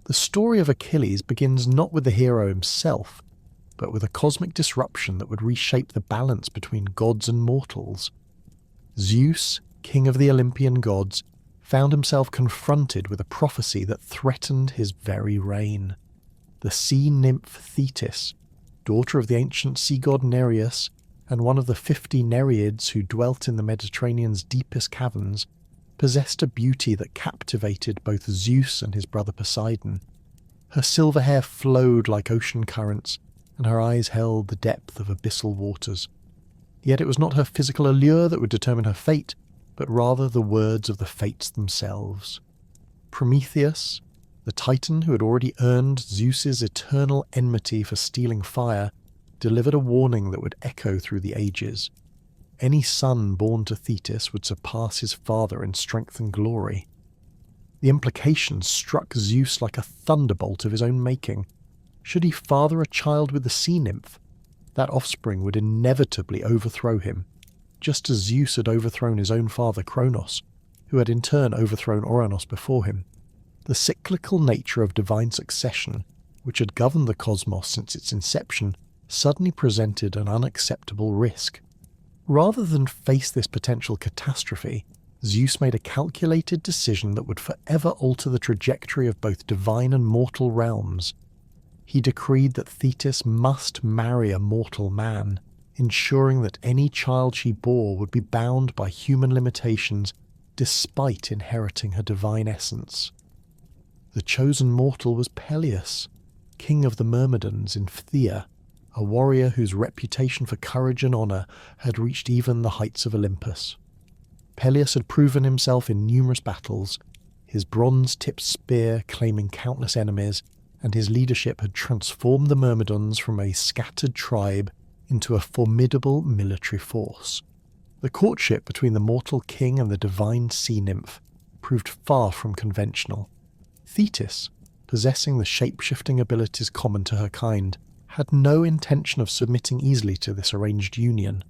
The story of Achilles begins not with the hero himself, but with a cosmic disruption that would reshape the balance between gods and mortals. Zeus, king of the Olympian gods, found himself confronted with a prophecy that threatened his very reign. The sea nymph Thetis, daughter of the ancient sea god Nereus, and one of the 50 Nereids who dwelt in the Mediterranean's deepest caverns, possessed a beauty that captivated both Zeus and his brother Poseidon. Her silver hair flowed like ocean currents, and her eyes held the depth of abyssal waters. Yet it was not her physical allure that would determine her fate, but rather the words of the fates themselves. Prometheus, the titan who had already earned Zeus's eternal enmity for stealing fire, delivered a warning that would echo through the ages. Any son born to Thetis would surpass his father in strength and glory. The implications struck Zeus like a thunderbolt of his own making. Should he father a child with the sea nymph, that offspring would inevitably overthrow him, just as Zeus had overthrown his own father Kronos, who had in turn overthrown Ouranos before him. The cyclical nature of divine succession, which had governed the cosmos since its inception, suddenly presented an unacceptable risk. Rather than face this potential catastrophe, Zeus made a calculated decision that would forever alter the trajectory of both divine and mortal realms. He decreed that Thetis must marry a mortal man, ensuring that any child she bore would be bound by human limitations despite inheriting her divine essence. The chosen mortal was Peleus, king of the Myrmidons in Phthia, a warrior whose reputation for courage and honour had reached even the heights of Olympus. Peleus had proven himself in numerous battles, his bronze-tipped spear claiming countless enemies, and his leadership had transformed the Myrmidons from a scattered tribe into a formidable military force. The courtship between the mortal king and the divine sea nymph proved far from conventional. Thetis, possessing the shape-shifting abilities common to her kind, had no intention of submitting easily to this arranged union.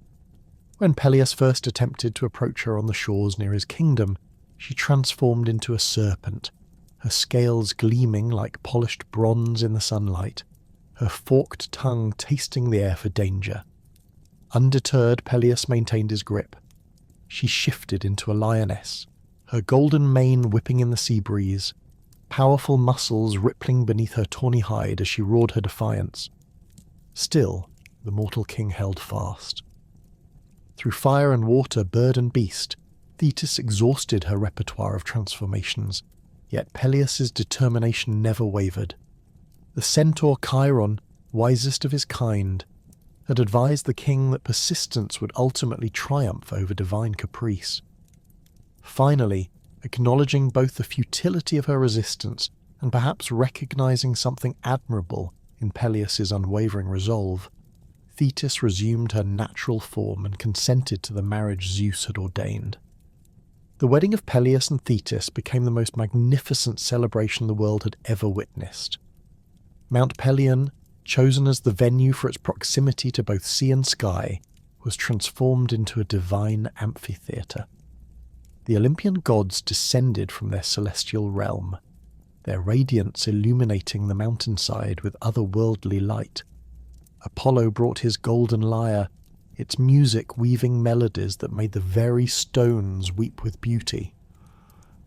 When Peleus first attempted to approach her on the shores near his kingdom, she transformed into a serpent, her scales gleaming like polished bronze in the sunlight, her forked tongue tasting the air for danger. Undeterred, Peleus maintained his grip. She shifted into a lioness, her golden mane whipping in the sea breeze, powerful muscles rippling beneath her tawny hide as she roared her defiance. Still, the mortal king held fast. Through fire and water, bird and beast, Thetis exhausted her repertoire of transformations, yet Peleus's determination never wavered. The centaur Chiron, wisest of his kind, had advised the king that persistence would ultimately triumph over divine caprice. Finally, acknowledging both the futility of her resistance and perhaps recognizing something admirable in Peleus's unwavering resolve, Thetis resumed her natural form and consented to the marriage Zeus had ordained. The wedding of Peleus and Thetis became the most magnificent celebration the world had ever witnessed. Mount Pelion, chosen as the venue for its proximity to both sea and sky, was transformed into a divine amphitheatre. The Olympian gods descended from their celestial realm, their radiance illuminating the mountainside with otherworldly light. Apollo brought his golden lyre, its music weaving melodies that made the very stones weep with beauty.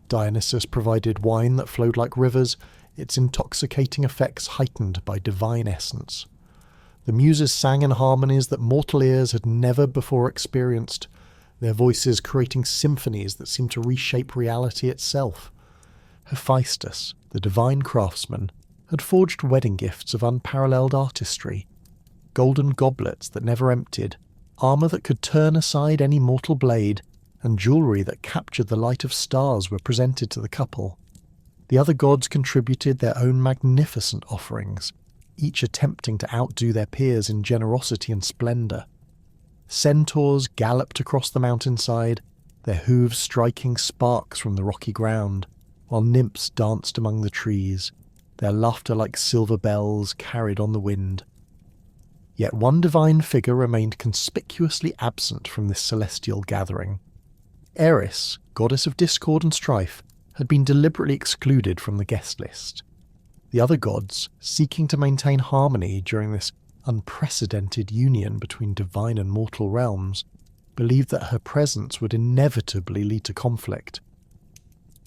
Dionysus provided wine that flowed like rivers, its intoxicating effects heightened by divine essence. The muses sang in harmonies that mortal ears had never before experienced, their voices creating symphonies that seemed to reshape reality itself. Hephaestus, the divine craftsman, had forged wedding gifts of unparalleled artistry, golden goblets that never emptied, armour that could turn aside any mortal blade, and jewellery that captured the light of stars were presented to the couple. The other gods contributed their own magnificent offerings, each attempting to outdo their peers in generosity and splendour. Centaurs galloped across the mountainside, their hooves striking sparks from the rocky ground, while nymphs danced among the trees, their laughter like silver bells carried on the wind. Yet one divine figure remained conspicuously absent from this celestial gathering. Eris, goddess of discord and strife, had been deliberately excluded from the guest list. The other gods, seeking to maintain harmony during this unprecedented union between divine and mortal realms, believed that her presence would inevitably lead to conflict.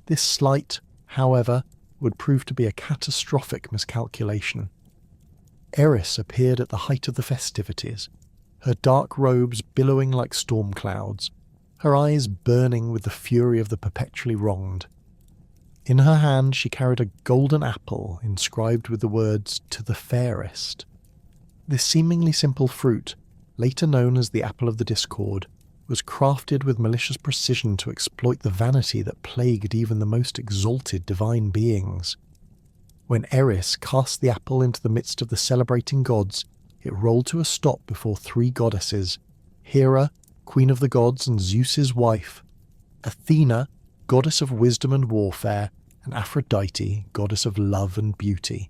This slight, however, would prove to be a catastrophic miscalculation. Eris appeared at the height of the festivities, her dark robes billowing like storm clouds, her eyes burning with the fury of the perpetually wronged. In her hand she carried a golden apple inscribed with the words, "To the fairest." This seemingly simple fruit, later known as the Apple of the Discord, was crafted with malicious precision to exploit the vanity that plagued even the most exalted divine beings. When Eris cast the apple into the midst of the celebrating gods, it rolled to a stop before three goddesses: Hera, queen of the gods and Zeus's wife; Athena, goddess of wisdom and warfare; and Aphrodite, goddess of love and beauty.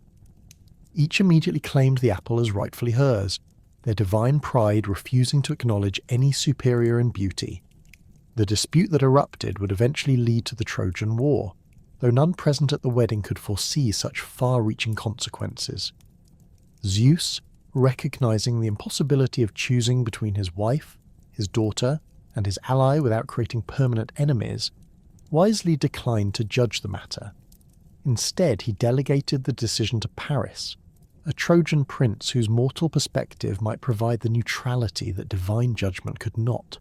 Each immediately claimed the apple as rightfully hers, their divine pride refusing to acknowledge any superior in beauty. The dispute that erupted would eventually lead to the Trojan War, though none present at the wedding could foresee such far-reaching consequences. Zeus, recognizing the impossibility of choosing between his wife, his daughter, and his ally without creating permanent enemies, wisely declined to judge the matter. Instead, he delegated the decision to Paris, a Trojan prince whose mortal perspective might provide the neutrality that divine judgment could not.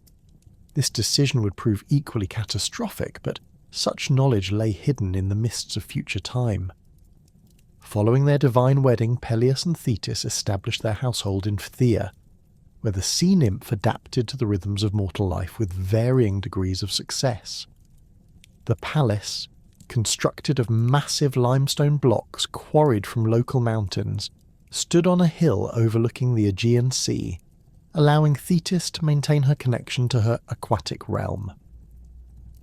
This decision would prove equally catastrophic, but such knowledge lay hidden in the mists of future time. Following their divine wedding, Peleus and Thetis established their household in Phthia, where the sea nymph adapted to the rhythms of mortal life with varying degrees of success. The palace, constructed of massive limestone blocks quarried from local mountains, stood on a hill overlooking the Aegean Sea, allowing Thetis to maintain her connection to her aquatic realm.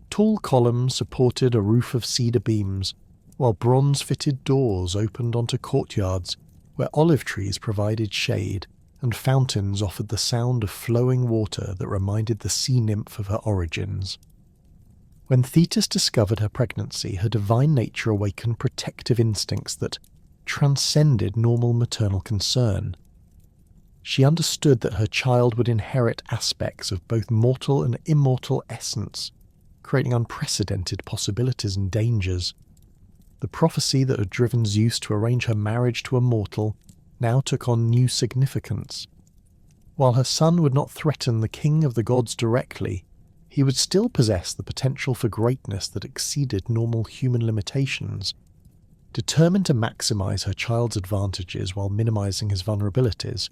Tall columns supported a roof of cedar beams, while bronze-fitted doors opened onto courtyards where olive trees provided shade and fountains offered the sound of flowing water that reminded the sea nymph of her origins. When Thetis discovered her pregnancy, her divine nature awakened protective instincts that transcended normal maternal concern. She understood that her child would inherit aspects of both mortal and immortal essence, creating unprecedented possibilities and dangers. The prophecy that had driven Zeus to arrange her marriage to a mortal now took on new significance. While her son would not threaten the king of the gods directly, he would still possess the potential for greatness that exceeded normal human limitations. Determined to maximize her child's advantages while minimizing his vulnerabilities,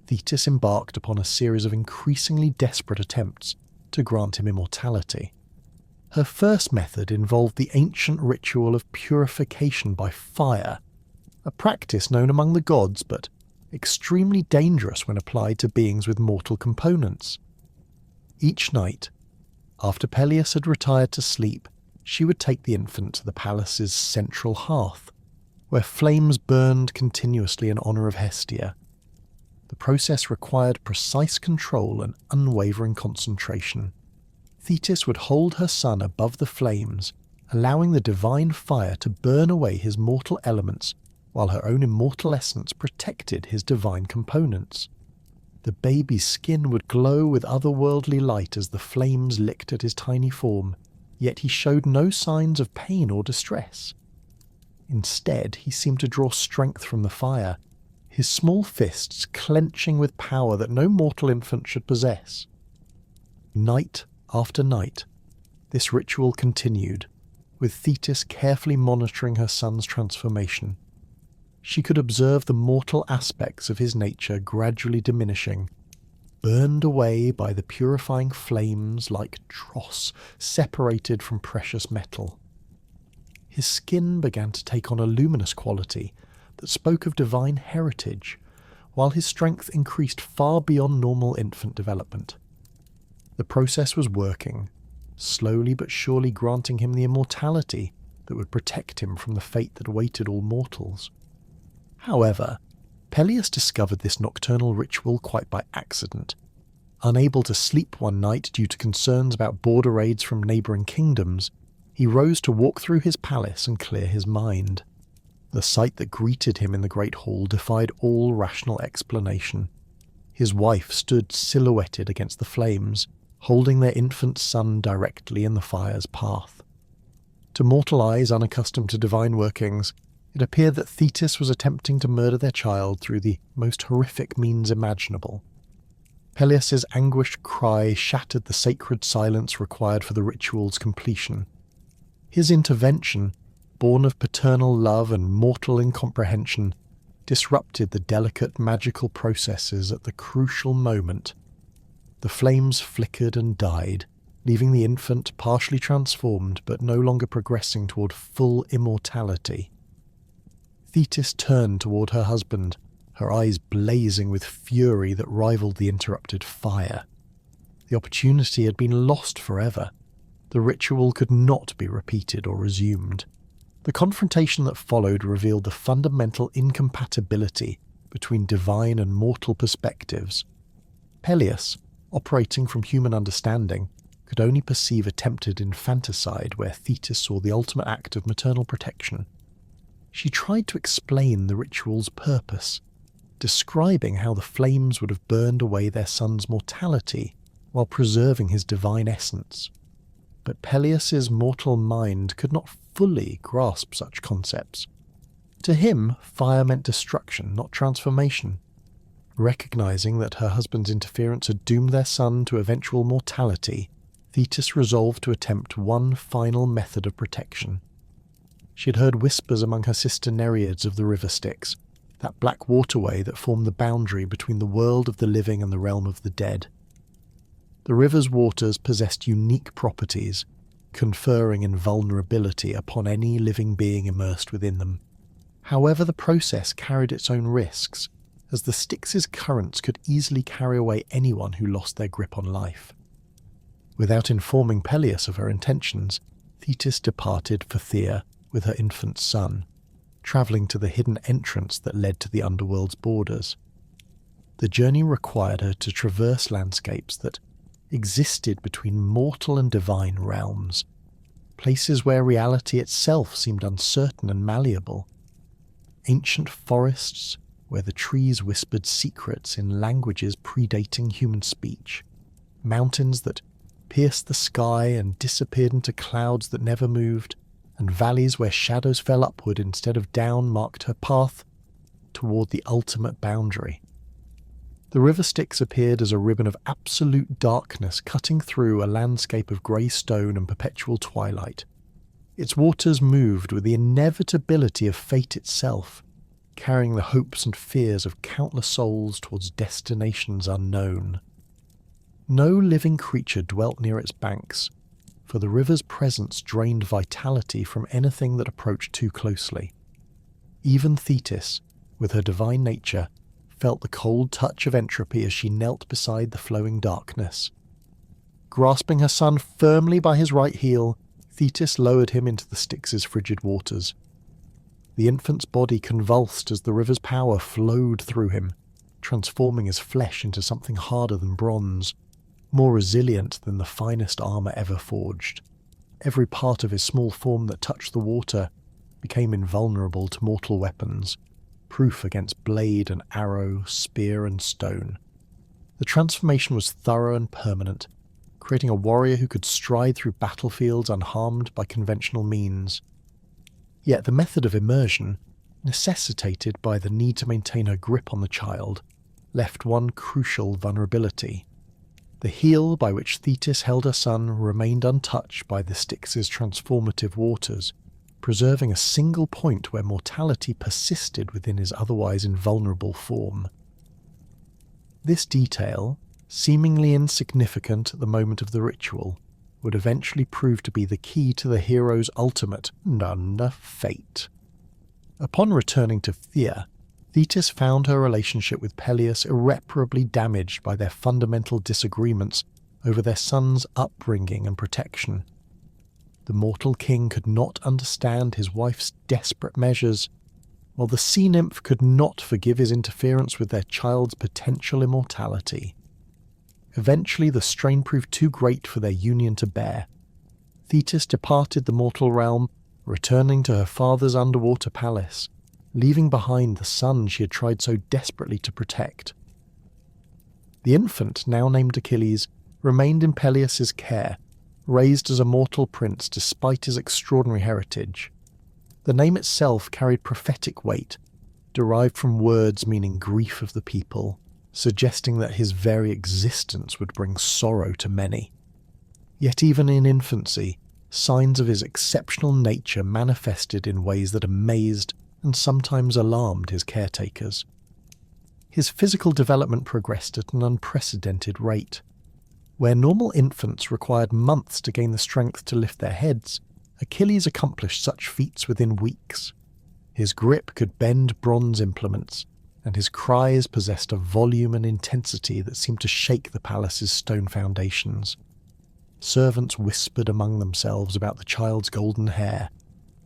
Thetis embarked upon a series of increasingly desperate attempts to grant him immortality. Her first method involved the ancient ritual of purification by fire, a practice known among the gods but extremely dangerous when applied to beings with mortal components. Each night, after Peleus had retired to sleep, she would take the infant to the palace's central hearth, where flames burned continuously in honour of Hestia. The process required precise control and unwavering concentration. Thetis would hold her son above the flames, allowing the divine fire to burn away his mortal elements while her own immortal essence protected his divine components. The baby's skin would glow with otherworldly light as the flames licked at his tiny form, yet he showed no signs of pain or distress. Instead, he seemed to draw strength from the fire, his small fists clenching with power that no mortal infant should possess. Night after night, this ritual continued, with Thetis carefully monitoring her son's transformation. She could observe the mortal aspects of his nature gradually diminishing, burned away by the purifying flames like dross separated from precious metal. His skin began to take on a luminous quality that spoke of divine heritage, while his strength increased far beyond normal infant development. The process was working, slowly but surely granting him the immortality that would protect him from the fate that awaited all mortals. However, Peleus discovered this nocturnal ritual quite by accident. Unable to sleep one night due to concerns about border raids from neighbouring kingdoms, he rose to walk through his palace and clear his mind. The sight that greeted him in the great hall defied all rational explanation. His wife stood silhouetted against the flames, holding their infant son directly in the fire's path. To mortal eyes unaccustomed to divine workings, it appeared that Thetis was attempting to murder their child through the most horrific means imaginable. Peleus's anguished cry shattered the sacred silence required for the ritual's completion. His intervention, born of paternal love and mortal incomprehension, disrupted the delicate magical processes at the crucial moment. The flames flickered and died, leaving the infant partially transformed but no longer progressing toward full immortality. Thetis turned toward her husband, her eyes blazing with fury that rivaled the interrupted fire. The opportunity had been lost forever. The ritual could not be repeated or resumed. The confrontation that followed revealed the fundamental incompatibility between divine and mortal perspectives. Peleus, operating from human understanding, could only perceive attempted infanticide where Thetis saw the ultimate act of maternal protection. She tried to explain the ritual's purpose, describing how the flames would have burned away their son's mortality while preserving his divine essence. But Peleus's mortal mind could not fully grasp such concepts. To him, fire meant destruction, not transformation. Recognizing that her husband's interference had doomed their son to eventual mortality, Thetis resolved to attempt one final method of protection. She had heard whispers among her sister Nereids of the river Styx, that black waterway that formed the boundary between the world of the living and the realm of the dead. The river's waters possessed unique properties, conferring invulnerability upon any living being immersed within them. However, the process carried its own risks, as the Styx's currents could easily carry away anyone who lost their grip on life. Without informing Peleus of her intentions, Thetis departed for Phthia with her infant son, travelling to the hidden entrance that led to the underworld's borders. The journey required her to traverse landscapes that existed between mortal and divine realms, places where reality itself seemed uncertain and malleable. Ancient forests where the trees whispered secrets in languages predating human speech, mountains that pierced the sky and disappeared into clouds that never moved, and valleys where shadows fell upward instead of down marked her path toward the ultimate boundary. The river Styx appeared as a ribbon of absolute darkness cutting through a landscape of grey stone and perpetual twilight. Its waters moved with the inevitability of fate itself, carrying the hopes and fears of countless souls towards destinations unknown. No living creature dwelt near its banks, for the river's presence drained vitality from anything that approached too closely. Even Thetis, with her divine nature, felt the cold touch of entropy as she knelt beside the flowing darkness. Grasping her son firmly by his right heel, Thetis lowered him into the Styx's frigid waters. The infant's body convulsed as the river's power flowed through him, transforming his flesh into something harder than bronze, more resilient than the finest armour ever forged. Every part of his small form that touched the water became invulnerable to mortal weapons, proof against blade and arrow, spear and stone. The transformation was thorough and permanent, creating a warrior who could stride through battlefields unharmed by conventional means. Yet the method of immersion, necessitated by the need to maintain her grip on the child, left one crucial vulnerability. The heel by which Thetis held her son remained untouched by the Styx's transformative waters, preserving a single point where mortality persisted within his otherwise invulnerable form. This detail, seemingly insignificant at the moment of the ritual, would eventually prove to be the key to the hero's ultimate fate. Upon returning to Phthia, Thetis found her relationship with Peleus irreparably damaged by their fundamental disagreements over their son's upbringing and protection. The mortal king could not understand his wife's desperate measures, while the sea nymph could not forgive his interference with their child's potential immortality. Eventually the strain proved too great for their union to bear. Thetis departed the mortal realm, returning to her father's underwater palace, leaving behind the son she had tried so desperately to protect. The infant, now named Achilles, remained in Peleus's care, raised as a mortal prince despite his extraordinary heritage. The name itself carried prophetic weight, derived from words meaning grief of the people, suggesting that his very existence would bring sorrow to many. Yet even in infancy, signs of his exceptional nature manifested in ways that amazed and sometimes alarmed his caretakers. His physical development progressed at an unprecedented rate. Where normal infants required months to gain the strength to lift their heads, Achilles accomplished such feats within weeks. His grip could bend bronze implements, and his cries possessed a volume and intensity that seemed to shake the palace's stone foundations. Servants whispered among themselves about the child's golden hair,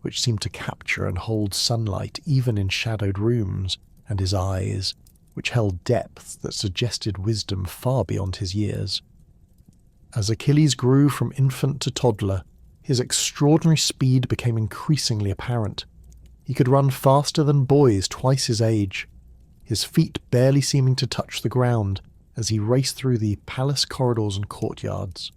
which seemed to capture and hold sunlight even in shadowed rooms, and his eyes, which held depths that suggested wisdom far beyond his years. As Achilles grew from infant to toddler, his extraordinary speed became increasingly apparent. He could run faster than boys twice his age, his feet barely seeming to touch the ground as he raced through the palace corridors and courtyards.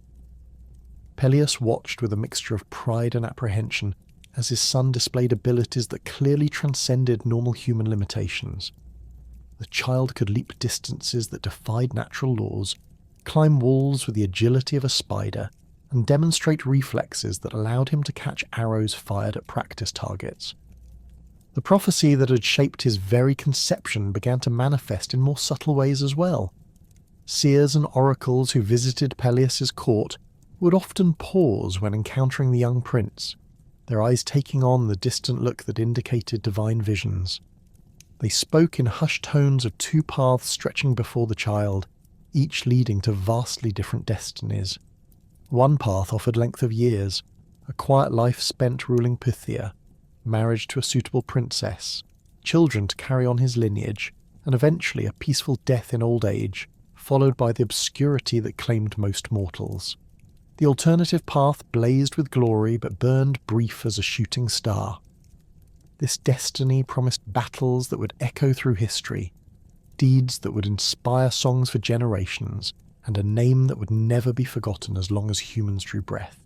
Peleus watched with a mixture of pride and apprehension as his son displayed abilities that clearly transcended normal human limitations. The child could leap distances that defied natural laws, climb walls with the agility of a spider, and demonstrate reflexes that allowed him to catch arrows fired at practice targets. The prophecy that had shaped his very conception began to manifest in more subtle ways as well. Seers and oracles who visited Peleus's court would often pause when encountering the young prince, their eyes taking on the distant look that indicated divine visions. They spoke in hushed tones of two paths stretching before the child, each leading to vastly different destinies. One path offered length of years, a quiet life spent ruling Pythia, marriage to a suitable princess, children to carry on his lineage, and eventually a peaceful death in old age, followed by the obscurity that claimed most mortals. The alternative path blazed with glory but burned brief as a shooting star. This destiny promised battles that would echo through history, deeds that would inspire songs for generations, and a name that would never be forgotten as long as humans drew breath.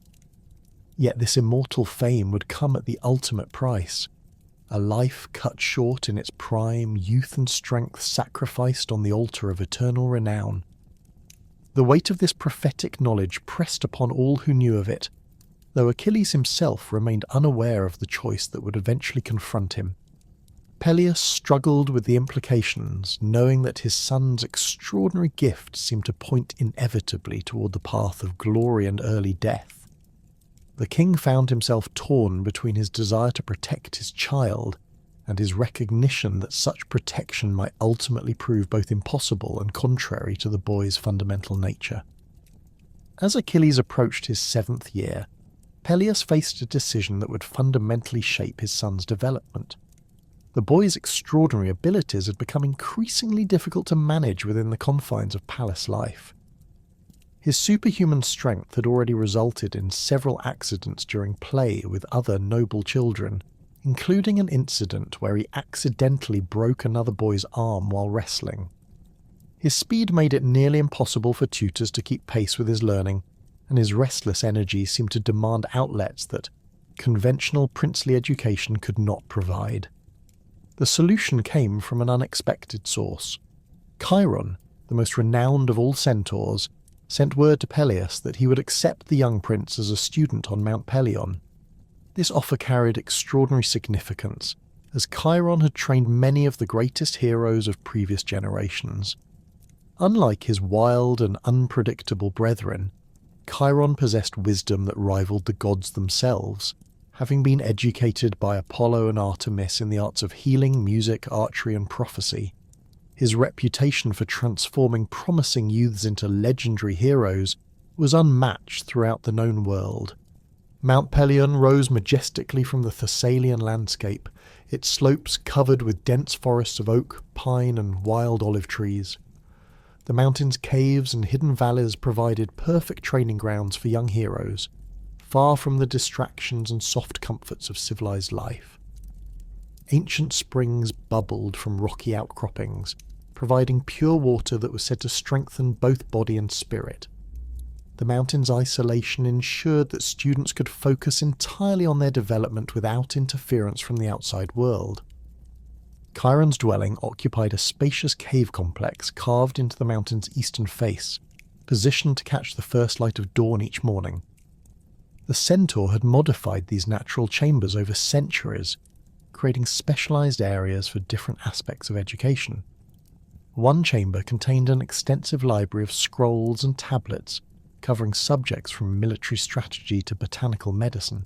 Yet this immortal fame would come at the ultimate price, a life cut short in its prime, youth and strength sacrificed on the altar of eternal renown. The weight of this prophetic knowledge pressed upon all who knew of it, though Achilles himself remained unaware of the choice that would eventually confront him. Peleus struggled with the implications, knowing that his son's extraordinary gift seemed to point inevitably toward the path of glory and early death. The king found himself torn between his desire to protect his child and his recognition that such protection might ultimately prove both impossible and contrary to the boy's fundamental nature. As Achilles approached his 7th year, Peleus faced a decision that would fundamentally shape his son's development. The boy's extraordinary abilities had become increasingly difficult to manage within the confines of palace life. His superhuman strength had already resulted in several accidents during play with other noble children, including an incident where he accidentally broke another boy's arm while wrestling. His speed made it nearly impossible for tutors to keep pace with his learning, and his restless energy seemed to demand outlets that conventional princely education could not provide. The solution came from an unexpected source. Chiron, the most renowned of all centaurs, sent word to Peleus that he would accept the young prince as a student on Mount Pelion. This offer carried extraordinary significance, as Chiron had trained many of the greatest heroes of previous generations. Unlike his wild and unpredictable brethren, Chiron possessed wisdom that rivaled the gods themselves, having been educated by Apollo and Artemis in the arts of healing, music, archery, and prophecy. His reputation for transforming promising youths into legendary heroes was unmatched throughout the known world. Mount Pelion rose majestically from the Thessalian landscape, its slopes covered with dense forests of oak, pine, and wild olive trees. The mountain's caves and hidden valleys provided perfect training grounds for young heroes, far from the distractions and soft comforts of civilized life. ancient springs bubbled from rocky outcroppings, providing pure water that was said to strengthen both body and spirit. The mountain's isolation ensured that students could focus entirely on their development without interference from the outside world. Chiron's dwelling occupied a spacious cave complex carved into the mountain's eastern face, positioned to catch the first light of dawn each morning. The centaur had modified these natural chambers over centuries, creating specialized areas for different aspects of education. One chamber contained an extensive library of scrolls and tablets, covering subjects from military strategy to botanical medicine.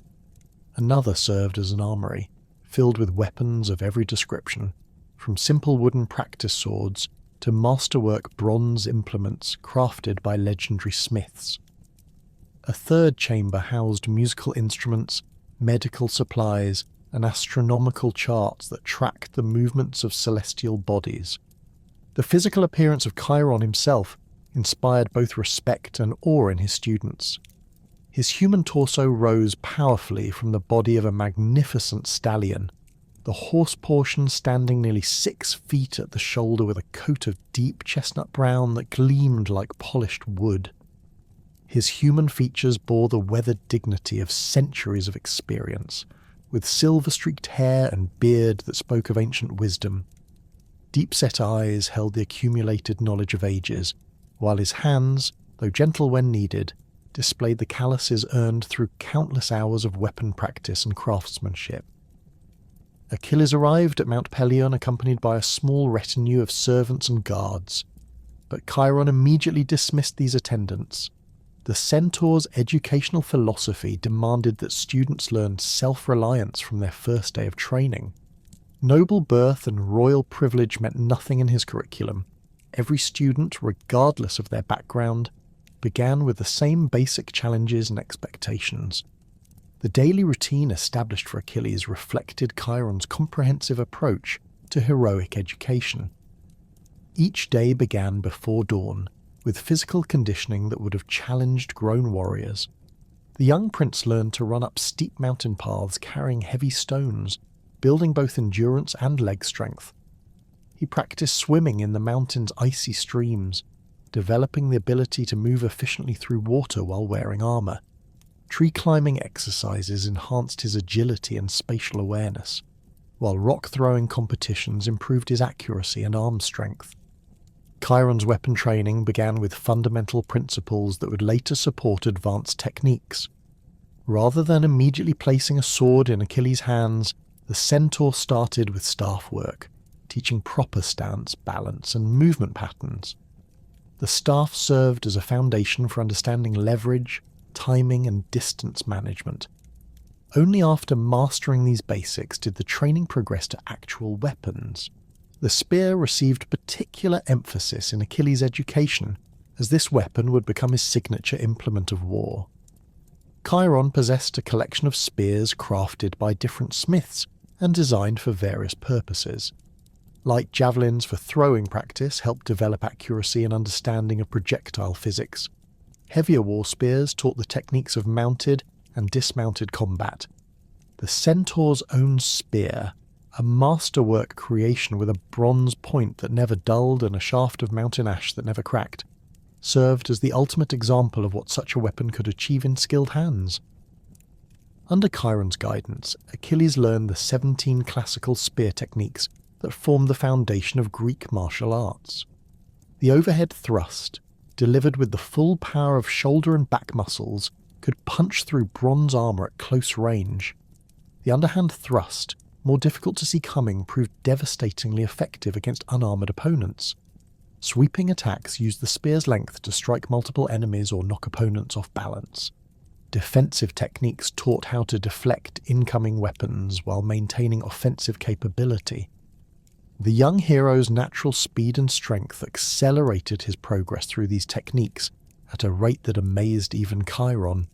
Another served as an armory, filled with weapons of every description, from simple wooden practice swords to masterwork bronze implements crafted by legendary smiths. A third chamber housed musical instruments, medical supplies, and astronomical charts that tracked the movements of celestial bodies. The physical appearance of Chiron himself inspired both respect and awe in his students. His human torso rose powerfully from the body of a magnificent stallion, the horse portion standing nearly 6 feet at the shoulder with a coat of deep chestnut brown that gleamed like polished wood. His human features bore the weathered dignity of centuries of experience, with silver-streaked hair and beard that spoke of ancient wisdom. Deep-set eyes held the accumulated knowledge of ages, while his hands, though gentle when needed, displayed the calluses earned through countless hours of weapon practice and craftsmanship. Achilles arrived at Mount Pelion accompanied by a small retinue of servants and guards, but Chiron immediately dismissed these attendants. The centaur's educational philosophy demanded that students learn self-reliance from their first day of training. Noble birth and royal privilege meant nothing in his curriculum. Every student, regardless of their background, began with the same basic challenges and expectations. The daily routine established for Achilles reflected Chiron's comprehensive approach to heroic education. Each day began before dawn, with physical conditioning that would have challenged grown warriors. The young prince learned to run up steep mountain paths carrying heavy stones, building both endurance and leg strength. He practiced swimming in the mountain's icy streams, developing the ability to move efficiently through water while wearing armor. Tree climbing exercises enhanced his agility and spatial awareness, while rock throwing competitions improved his accuracy and arm strength. Chiron's weapon training began with fundamental principles that would later support advanced techniques. Rather than immediately placing a sword in Achilles' hands, the centaur started with staff work, teaching proper stance, balance, and movement patterns. The staff served as a foundation for understanding leverage, timing, and distance management. Only after mastering these basics did the training progress to actual weapons. The spear received particular emphasis in Achilles' education, as this weapon would become his signature implement of war. Chiron possessed a collection of spears crafted by different smiths and designed for various purposes. Light javelins for throwing practice helped develop accuracy and understanding of projectile physics. Heavier war spears taught the techniques of mounted and dismounted combat. The centaur's own spear, a masterwork creation with a bronze point that never dulled and a shaft of mountain ash that never cracked, served as the ultimate example of what such a weapon could achieve in skilled hands. Under Chiron's guidance, Achilles learned the 17 classical spear techniques that formed the foundation of Greek martial arts. The overhead thrust, delivered with the full power of shoulder and back muscles, could punch through bronze armor at close range. The underhand thrust, more difficult to see coming, proved devastatingly effective against unarmored opponents. Sweeping attacks used the spear's length to strike multiple enemies or knock opponents off balance. Defensive techniques taught how to deflect incoming weapons while maintaining offensive capability. The young hero's natural speed and strength accelerated his progress through these techniques at a rate that amazed even Chiron.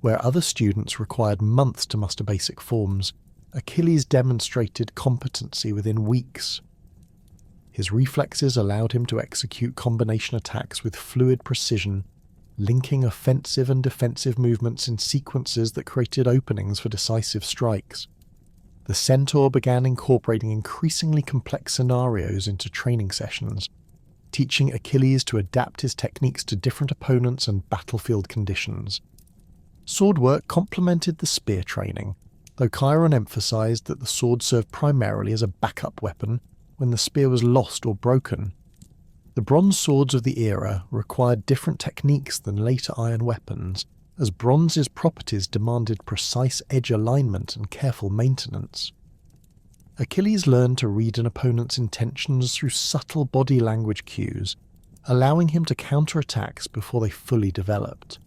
Where other students required months to master basic forms, Achilles demonstrated competency within weeks. His reflexes allowed him to execute combination attacks with fluid precision, linking offensive and defensive movements in sequences that created openings for decisive strikes. The centaur began incorporating increasingly complex scenarios into training sessions, teaching Achilles to adapt his techniques to different opponents and battlefield conditions. Sword work complemented the spear training, though Chiron emphasized that the sword served primarily as a backup weapon when the spear was lost or broken. The bronze swords of the era required different techniques than later iron weapons, as bronze's properties demanded precise edge alignment and careful maintenance. Achilles learned to read an opponent's intentions through subtle body language cues, allowing him to counter attacks before they fully developed.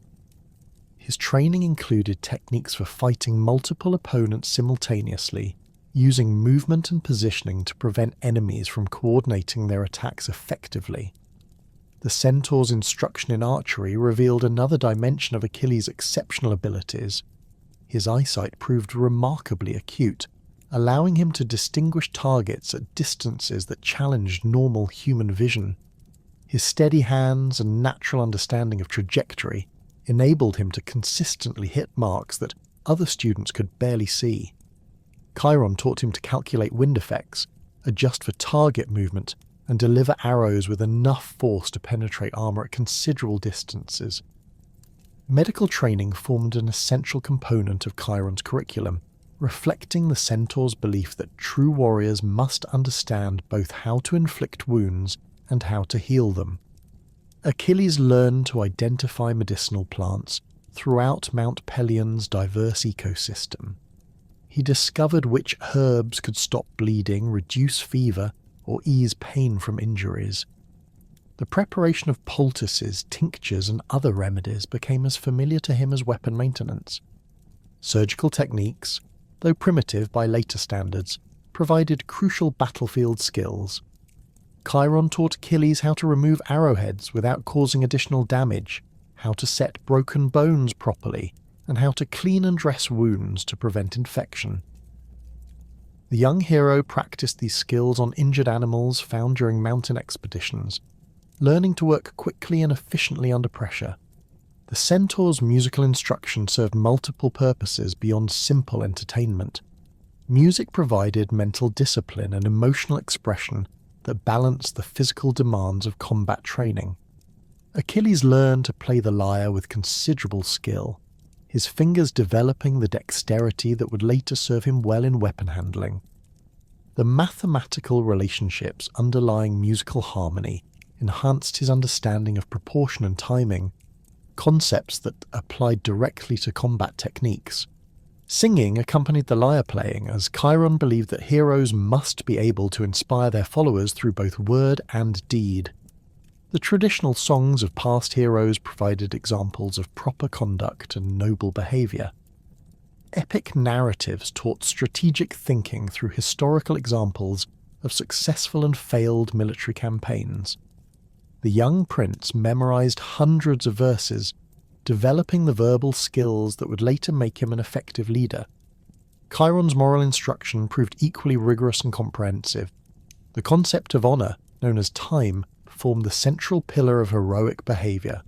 His training included techniques for fighting multiple opponents simultaneously, using movement and positioning to prevent enemies from coordinating their attacks effectively. The centaur's instruction in archery revealed another dimension of Achilles' exceptional abilities. His eyesight proved remarkably acute, allowing him to distinguish targets at distances that challenged normal human vision. His steady hands and natural understanding of trajectory enabled him to consistently hit marks that other students could barely see. Chiron taught him to calculate wind effects, adjust for target movement, and deliver arrows with enough force to penetrate armor at considerable distances. Medical training formed an essential component of Chiron's curriculum, reflecting the centaur's belief that true warriors must understand both how to inflict wounds and how to heal them. Achilles learned to identify medicinal plants throughout Mount Pelion's diverse ecosystem. He discovered which herbs could stop bleeding, reduce fever, or ease pain from injuries. The preparation of poultices, tinctures, and other remedies became as familiar to him as weapon maintenance. Surgical techniques, though primitive by later standards, provided crucial battlefield skills. Chiron taught Achilles how to remove arrowheads without causing additional damage, how to set broken bones properly, and how to clean and dress wounds to prevent infection. The young hero practiced these skills on injured animals found during mountain expeditions, learning to work quickly and efficiently under pressure. The centaur's musical instruction served multiple purposes beyond simple entertainment. Music provided mental discipline and emotional expression that balanced the physical demands of combat training. Achilles learned to play the lyre with considerable skill, his fingers developing the dexterity that would later serve him well in weapon handling. The mathematical relationships underlying musical harmony enhanced his understanding of proportion and timing, concepts that applied directly to combat techniques. Singing accompanied the lyre playing, as Chiron believed that heroes must be able to inspire their followers through both word and deed. The traditional songs of past heroes provided examples of proper conduct and noble behaviour. Epic narratives taught strategic thinking through historical examples of successful and failed military campaigns. The young prince memorized hundreds of verses, developing the verbal skills that would later make him an effective leader. Chiron's moral instruction proved equally rigorous and comprehensive. The concept of honour, known as time, formed the central pillar of heroic behaviour.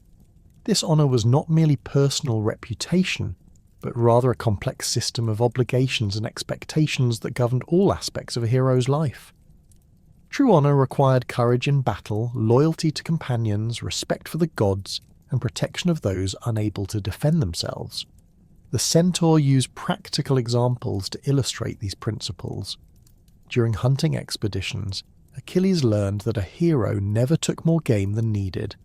This honour was not merely personal reputation, but rather a complex system of obligations and expectations that governed all aspects of a hero's life. True honour required courage in battle, loyalty to companions, respect for the gods, and protection of those unable to defend themselves. The centaur used practical examples to illustrate these principles. During hunting expeditions, Achilles learned that a hero never took more game than needed,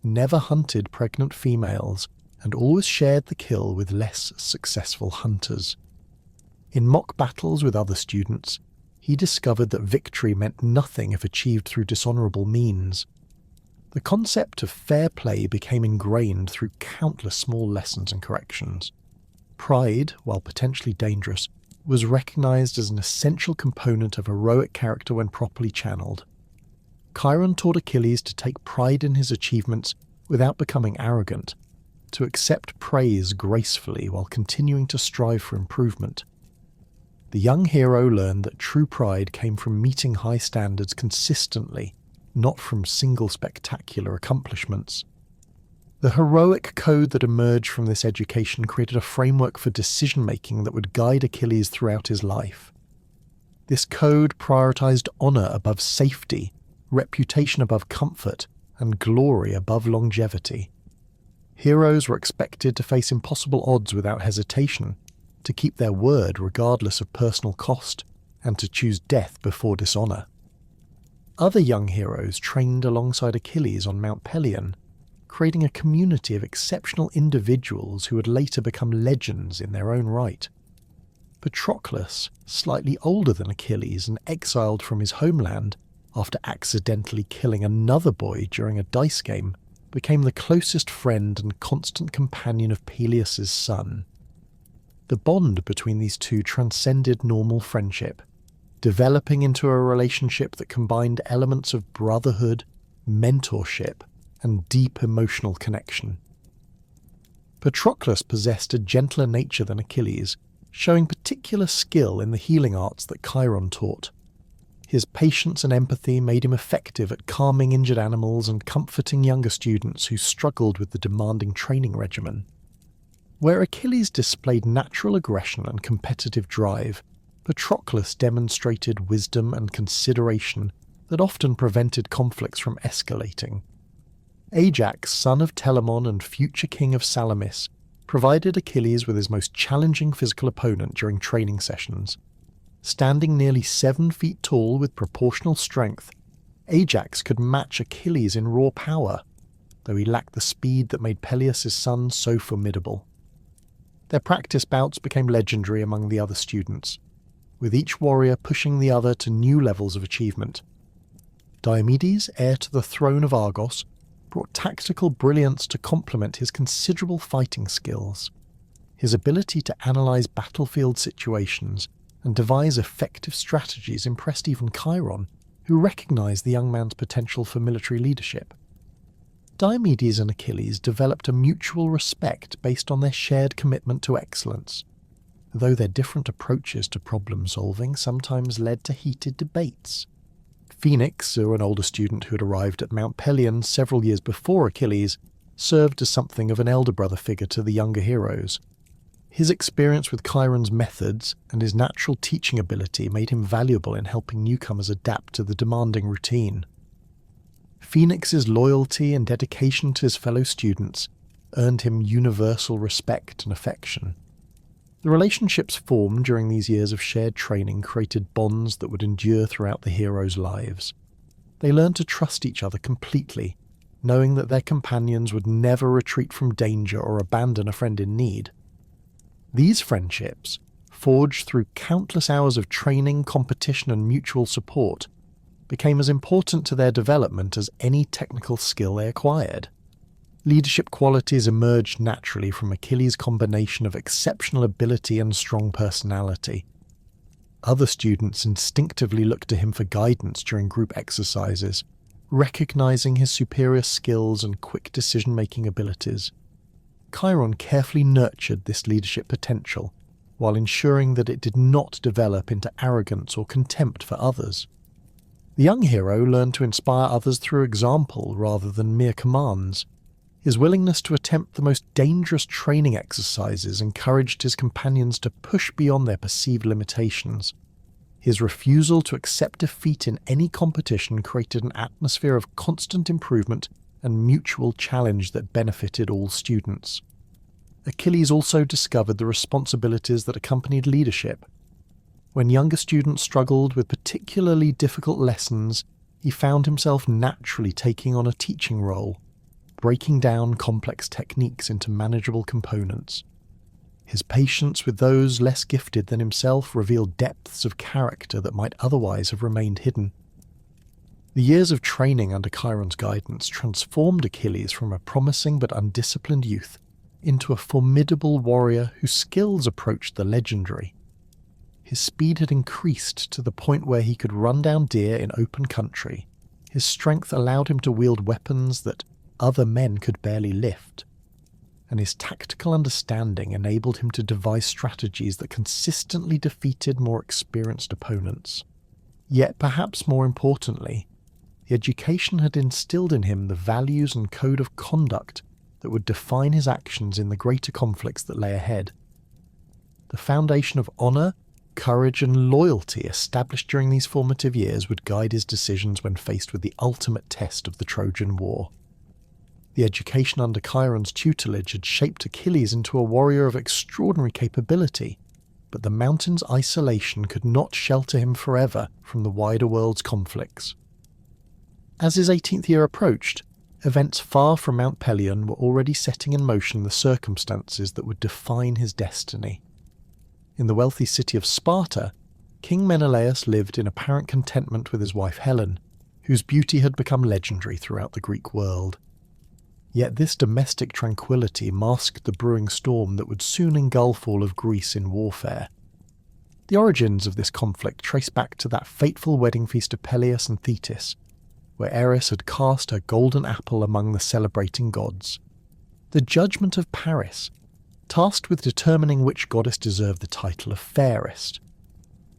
never hunted pregnant females, and always shared the kill with less successful hunters. In mock battles with other students, he discovered that victory meant nothing if achieved through dishonourable means. The concept of fair play became ingrained through countless small lessons and corrections. Pride, while potentially dangerous, was recognised as an essential component of heroic character when properly channeled. Chiron taught Achilles to take pride in his achievements without becoming arrogant, to accept praise gracefully while continuing to strive for improvement. The young hero learned that true pride came from meeting high standards consistently, not from single spectacular accomplishments. The heroic code that emerged from this education created a framework for decision-making that would guide Achilles throughout his life. This code prioritized honor above safety, reputation above comfort, and glory above longevity. Heroes were expected to face impossible odds without hesitation, to keep their word regardless of personal cost, and to choose death before dishonor. Other young heroes trained alongside Achilles on Mount Pelion, creating a community of exceptional individuals who would later become legends in their own right. Patroclus, slightly older than Achilles and exiled from his homeland after accidentally killing another boy during a dice game, became the closest friend and constant companion of Peleus's son. The bond between these two transcended normal friendship, developing into a relationship that combined elements of brotherhood, mentorship, and deep emotional connection. Patroclus possessed a gentler nature than Achilles, showing particular skill in the healing arts that Chiron taught. His patience and empathy made him effective at calming injured animals and comforting younger students who struggled with the demanding training regimen. Where Achilles displayed natural aggression and competitive drive, Patroclus demonstrated wisdom and consideration that often prevented conflicts from escalating. Ajax, son of Telamon and future king of Salamis, provided Achilles with his most challenging physical opponent during training sessions. Standing nearly 7 feet tall with proportional strength, Ajax could match Achilles in raw power, though he lacked the speed that made Peleus' son so formidable. Their practice bouts became legendary among the other students, with each warrior pushing the other to new levels of achievement. Diomedes, heir to the throne of Argos, brought tactical brilliance to complement his considerable fighting skills. His ability to analyze battlefield situations and devise effective strategies impressed even Chiron, who recognized the young man's potential for military leadership. Diomedes and Achilles developed a mutual respect based on their shared commitment to excellence, though their different approaches to problem-solving sometimes led to heated debates. Phoenix, or an older student who had arrived at Mount Pelion several years before Achilles, served as something of an elder brother figure to the younger heroes. His experience with Chiron's methods and his natural teaching ability made him valuable in helping newcomers adapt to the demanding routine. Phoenix's loyalty and dedication to his fellow students earned him universal respect and affection. The relationships formed during these years of shared training created bonds that would endure throughout the heroes' lives. They learned to trust each other completely, knowing that their companions would never retreat from danger or abandon a friend in need. These friendships, forged through countless hours of training, competition, and mutual support, became as important to their development as any technical skill they acquired. Leadership qualities emerged naturally from Achilles' combination of exceptional ability and strong personality. Other students instinctively looked to him for guidance during group exercises, recognizing his superior skills and quick decision-making abilities. Chiron carefully nurtured this leadership potential, while ensuring that it did not develop into arrogance or contempt for others. The young hero learned to inspire others through example rather than mere commands. His willingness to attempt the most dangerous training exercises encouraged his companions to push beyond their perceived limitations. His refusal to accept defeat in any competition created an atmosphere of constant improvement and mutual challenge that benefited all students. Achilles also discovered the responsibilities that accompanied leadership. When younger students struggled with particularly difficult lessons, he found himself naturally taking on a teaching role, breaking down complex techniques into manageable components. His patience with those less gifted than himself revealed depths of character that might otherwise have remained hidden. The years of training under Chiron's guidance transformed Achilles from a promising but undisciplined youth into a formidable warrior whose skills approached the legendary. His speed had increased to the point where he could run down deer in open country. His strength allowed him to wield weapons that other men could barely lift, and his tactical understanding enabled him to devise strategies that consistently defeated more experienced opponents. Yet, perhaps more importantly, the education had instilled in him the values and code of conduct that would define his actions in the greater conflicts that lay ahead. The foundation of honor, Courage and loyalty established during these formative years would guide his decisions when faced with the ultimate test of the Trojan War. The education under Chiron's tutelage had shaped Achilles into a warrior of extraordinary capability, but the mountain's isolation could not shelter him forever from the wider world's conflicts. As his 18th year approached, events far from Mount Pelion were already setting in motion the circumstances that would define his destiny. In the wealthy city of Sparta, King Menelaus lived in apparent contentment with his wife Helen, whose beauty had become legendary throughout the Greek world. Yet this domestic tranquility masked the brewing storm that would soon engulf all of Greece in warfare. The origins of this conflict trace back to that fateful wedding feast of Peleus and Thetis, where Eris had cast her golden apple among the celebrating gods. The judgment of Paris, tasked with determining which goddess deserved the title of fairest,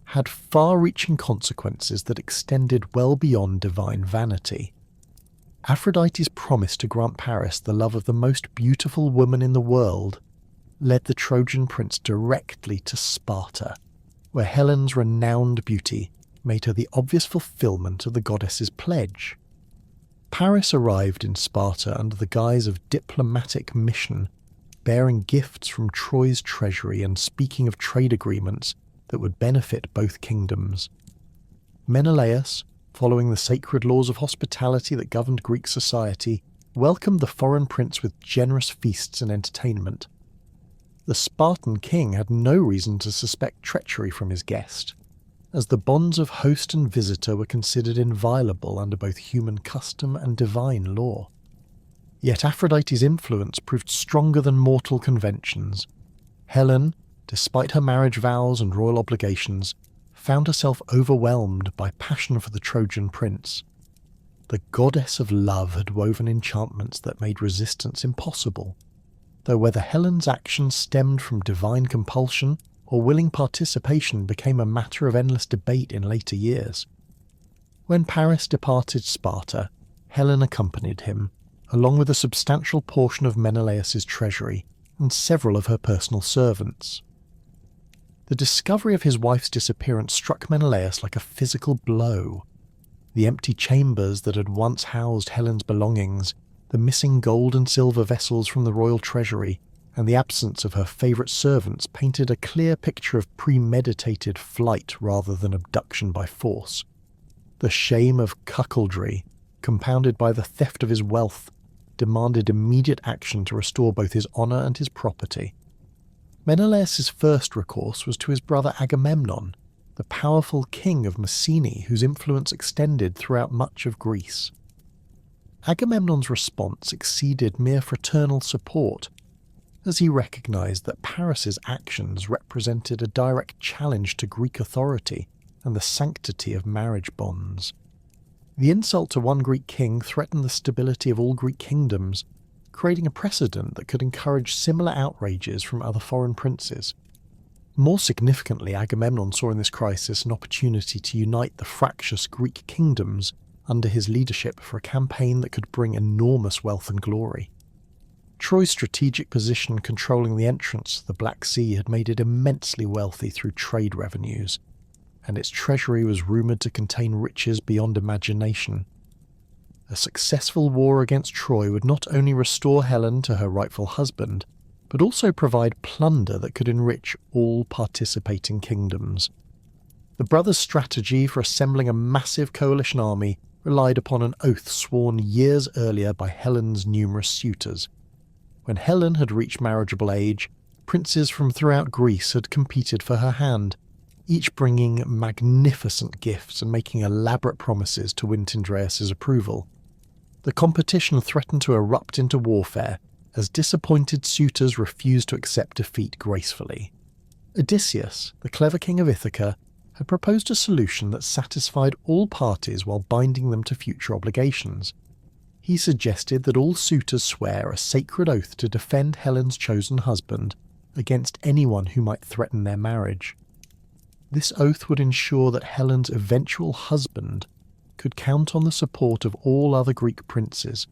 had far-reaching consequences that extended well beyond divine vanity. Aphrodite's promise to grant Paris the love of the most beautiful woman in the world led the Trojan prince directly to Sparta, where Helen's renowned beauty made her the obvious fulfillment of the goddess's pledge. Paris arrived in Sparta under the guise of diplomatic mission, bearing gifts from Troy's treasury and speaking of trade agreements that would benefit both kingdoms. Menelaus, following the sacred laws of hospitality that governed Greek society, welcomed the foreign prince with generous feasts and entertainment. The Spartan king had no reason to suspect treachery from his guest, as the bonds of host and visitor were considered inviolable under both human custom and divine law. Yet Aphrodite's influence proved stronger than mortal conventions. Helen, despite her marriage vows and royal obligations, found herself overwhelmed by passion for the Trojan prince. The goddess of love had woven enchantments that made resistance impossible, though whether Helen's actions stemmed from divine compulsion or willing participation became a matter of endless debate in later years. When Paris departed Sparta, Helen accompanied him, along with a substantial portion of Menelaus's treasury and several of her personal servants. The discovery of his wife's disappearance struck Menelaus like a physical blow. The empty chambers that had once housed Helen's belongings, the missing gold and silver vessels from the royal treasury, and the absence of her favourite servants painted a clear picture of premeditated flight rather than abduction by force. The shame of cuckoldry, compounded by the theft of his wealth, demanded immediate action to restore both his honour and his property. Menelaus's first recourse was to his brother Agamemnon, the powerful king of Mycenae whose influence extended throughout much of Greece. Agamemnon's response exceeded mere fraternal support, as he recognised that Paris's actions represented a direct challenge to Greek authority and the sanctity of marriage bonds. The insult to one Greek king threatened the stability of all Greek kingdoms, creating a precedent that could encourage similar outrages from other foreign princes. More significantly, Agamemnon saw in this crisis an opportunity to unite the fractious Greek kingdoms under his leadership for a campaign that could bring enormous wealth and glory. Troy's strategic position controlling the entrance to the Black Sea had made it immensely wealthy through trade revenues, and its treasury was rumoured to contain riches beyond imagination. A successful war against Troy would not only restore Helen to her rightful husband, but also provide plunder that could enrich all participating kingdoms. The brothers' strategy for assembling a massive coalition army relied upon an oath sworn years earlier by Helen's numerous suitors. When Helen had reached marriageable age, princes from throughout Greece had competed for her hand, each bringing magnificent gifts and making elaborate promises to win Tyndareus' approval. The competition threatened to erupt into warfare, as disappointed suitors refused to accept defeat gracefully. Odysseus, the clever king of Ithaca, had proposed a solution that satisfied all parties while binding them to future obligations. He suggested that all suitors swear a sacred oath to defend Helen's chosen husband against anyone who might threaten their marriage. This oath would ensure that Helen's eventual husband could count on the support of all other Greek princes,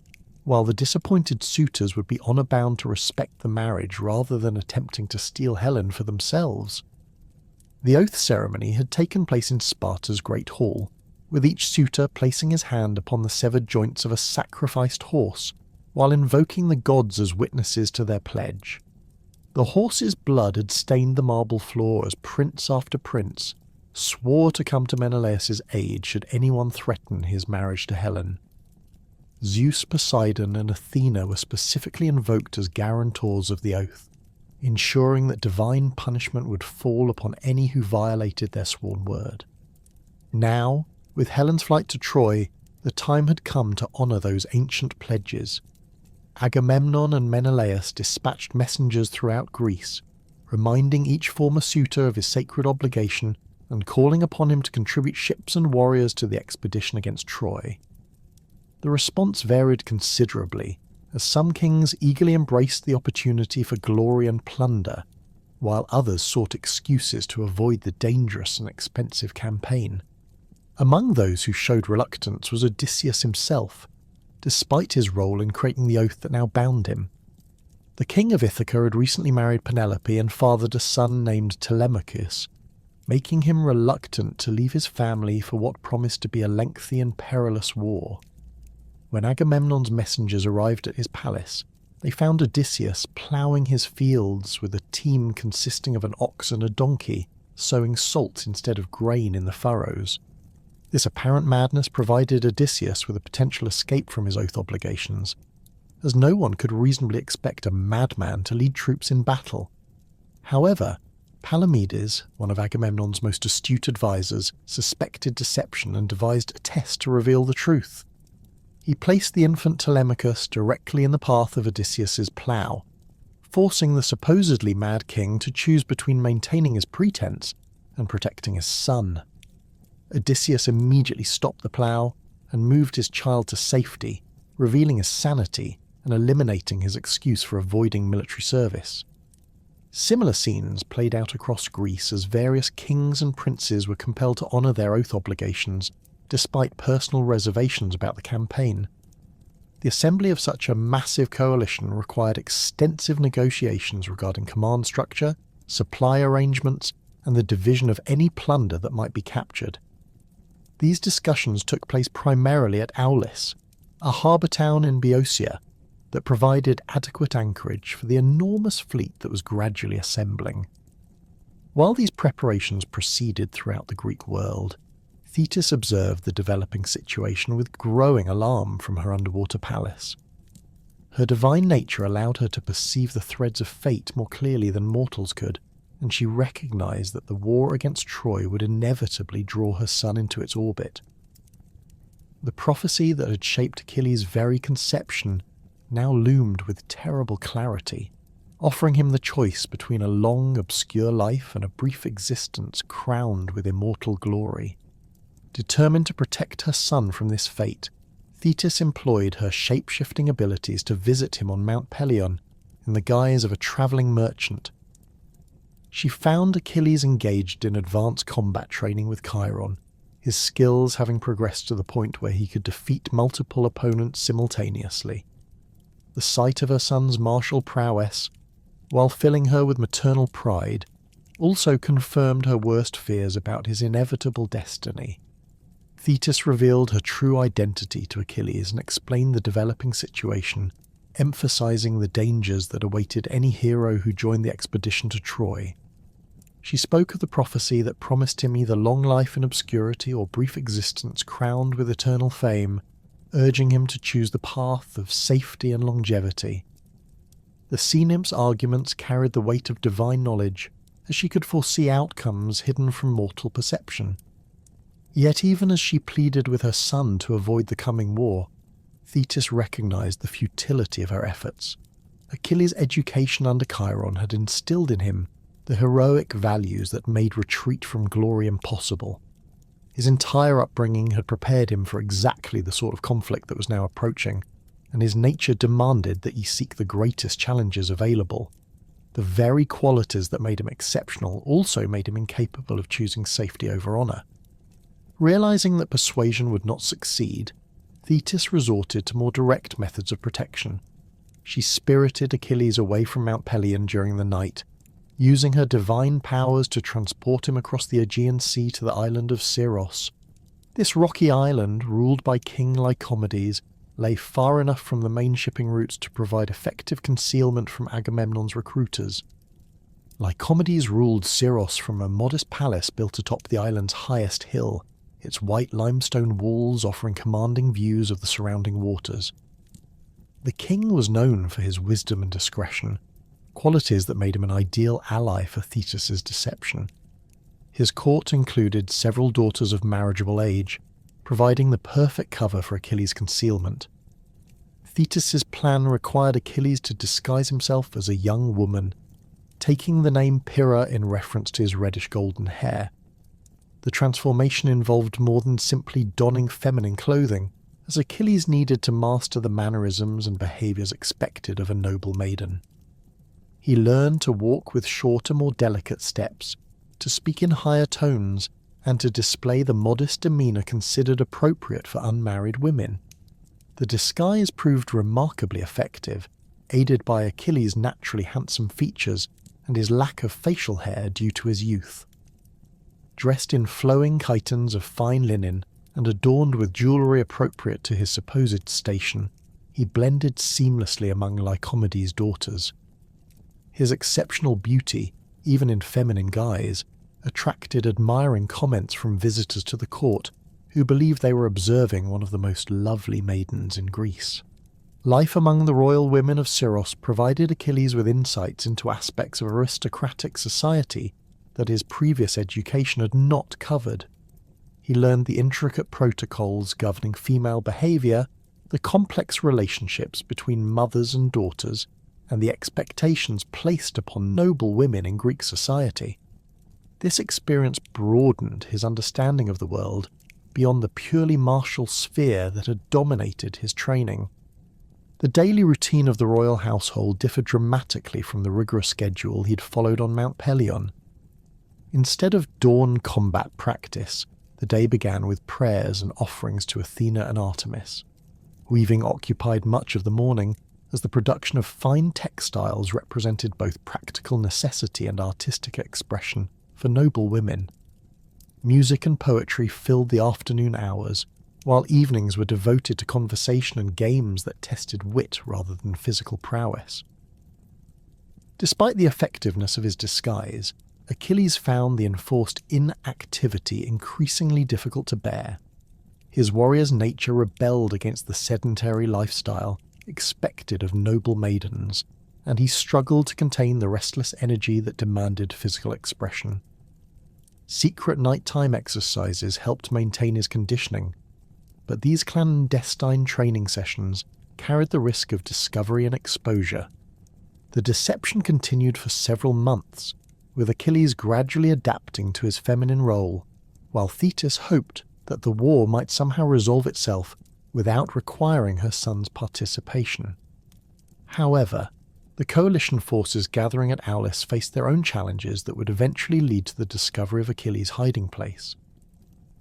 while the disappointed suitors would be honour-bound to respect the marriage rather than attempting to steal Helen for themselves. The oath ceremony had taken place in Sparta's Great Hall, with each suitor placing his hand upon the severed joints of a sacrificed horse, while invoking the gods as witnesses to their pledge. The horse's blood had stained the marble floor as prince after prince swore to come to Menelaus's aid should anyone threaten his marriage to Helen. Zeus, Poseidon, and Athena were specifically invoked as guarantors of the oath, ensuring that divine punishment would fall upon any who violated their sworn word. Now, with Helen's flight to Troy, the time had come to honour those ancient pledges. Agamemnon and Menelaus dispatched messengers throughout Greece, reminding each former suitor of his sacred obligation and calling upon him to contribute ships and warriors to the expedition against Troy. The response varied considerably, as some kings eagerly embraced the opportunity for glory and plunder, while others sought excuses to avoid the dangerous and expensive campaign. Among those who showed reluctance was Odysseus himself, despite his role in creating the oath that now bound him. The king of Ithaca had recently married Penelope and fathered a son named Telemachus, making him reluctant to leave his family for what promised to be a lengthy and perilous war. When Agamemnon's messengers arrived at his palace, they found Odysseus ploughing his fields with a team consisting of an ox and a donkey, sowing salt instead of grain in the furrows. This apparent madness provided Odysseus with a potential escape from his oath obligations, as no one could reasonably expect a madman to lead troops in battle. However, Palamedes, one of Agamemnon's most astute advisors, suspected deception and devised a test to reveal the truth. He placed the infant Telemachus directly in the path of Odysseus's plough, forcing the supposedly mad king to choose between maintaining his pretense and protecting his son. Odysseus immediately stopped the plough and moved his child to safety, revealing his sanity and eliminating his excuse for avoiding military service. Similar scenes played out across Greece as various kings and princes were compelled to honour their oath obligations despite personal reservations about the campaign. The assembly of such a massive coalition required extensive negotiations regarding command structure, supply arrangements, and the division of any plunder that might be captured. These discussions took place primarily at Aulis, a harbour town in Boeotia that provided adequate anchorage for the enormous fleet that was gradually assembling. While these preparations proceeded throughout the Greek world, Thetis observed the developing situation with growing alarm from her underwater palace. Her divine nature allowed her to perceive the threads of fate more clearly than mortals could, and she recognized that the war against Troy would inevitably draw her son into its orbit. The prophecy that had shaped Achilles' very conception now loomed with terrible clarity, offering him the choice between a long, obscure life and a brief existence crowned with immortal glory. Determined to protect her son from this fate, Thetis employed her shape-shifting abilities to visit him on Mount Pelion in the guise of a travelling merchant. She found Achilles engaged in advanced combat training with Chiron, his skills having progressed to the point where he could defeat multiple opponents simultaneously. The sight of her son's martial prowess, while filling her with maternal pride, also confirmed her worst fears about his inevitable destiny. Thetis revealed her true identity to Achilles and explained the developing situation, emphasizing the dangers that awaited any hero who joined the expedition to Troy. She spoke of the prophecy that promised him either long life in obscurity or brief existence crowned with eternal fame, urging him to choose the path of safety and longevity. The sea nymph's arguments carried the weight of divine knowledge, as she could foresee outcomes hidden from mortal perception. Yet even as she pleaded with her son to avoid the coming war, Thetis recognized the futility of her efforts. Achilles' education under Chiron had instilled in him the heroic values that made retreat from glory impossible. His entire upbringing had prepared him for exactly the sort of conflict that was now approaching, and his nature demanded that he seek the greatest challenges available. The very qualities that made him exceptional also made him incapable of choosing safety over honour. Realizing that persuasion would not succeed, Thetis resorted to more direct methods of protection. She spirited Achilles away from Mount Pelion during the night, using her divine powers to transport him across the Aegean Sea to the island of Syros. This rocky island, ruled by King Lycomedes, lay far enough from the main shipping routes to provide effective concealment from Agamemnon's recruiters. Lycomedes ruled Syros from a modest palace built atop the island's highest hill, its white limestone walls offering commanding views of the surrounding waters. The king was known for his wisdom and discretion, qualities that made him an ideal ally for Thetis's deception. His court included several daughters of marriageable age, providing the perfect cover for Achilles' concealment. Thetis's plan required Achilles to disguise himself as a young woman, taking the name Pyrrha in reference to his reddish-golden hair. The transformation involved more than simply donning feminine clothing, as Achilles needed to master the mannerisms and behaviours expected of a noble maiden. He learned to walk with shorter, more delicate steps, to speak in higher tones, and to display the modest demeanour considered appropriate for unmarried women. The disguise proved remarkably effective, aided by Achilles' naturally handsome features and his lack of facial hair due to his youth. Dressed in flowing chitons of fine linen, and adorned with jewellery appropriate to his supposed station, he blended seamlessly among Lycomedes' daughters. His exceptional beauty, even in feminine guise, attracted admiring comments from visitors to the court, who believed they were observing one of the most lovely maidens in Greece. Life among the royal women of Syros provided Achilles with insights into aspects of aristocratic society that his previous education had not covered. He learned the intricate protocols governing female behaviour, the complex relationships between mothers and daughters, and the expectations placed upon noble women in Greek society. This experience broadened his understanding of the world beyond the purely martial sphere that had dominated his training. The daily routine of the royal household differed dramatically from the rigorous schedule he had followed on Mount Pelion. Instead of dawn combat practice, the day began with prayers and offerings to Athena and Artemis. Weaving occupied much of the morning, as the production of fine textiles represented both practical necessity and artistic expression for noble women. Music and poetry filled the afternoon hours, while evenings were devoted to conversation and games that tested wit rather than physical prowess. Despite the effectiveness of his disguise, Achilles found the enforced inactivity increasingly difficult to bear. His warrior's nature rebelled against the sedentary lifestyle expected of noble maidens, and he struggled to contain the restless energy that demanded physical expression. Secret nighttime exercises helped maintain his conditioning, but these clandestine training sessions carried the risk of discovery and exposure. The deception continued for several months, with Achilles gradually adapting to his feminine role, while Thetis hoped that the war might somehow resolve itself without requiring her son's participation. However, the coalition forces gathering at Aulis faced their own challenges that would eventually lead to the discovery of Achilles' hiding place.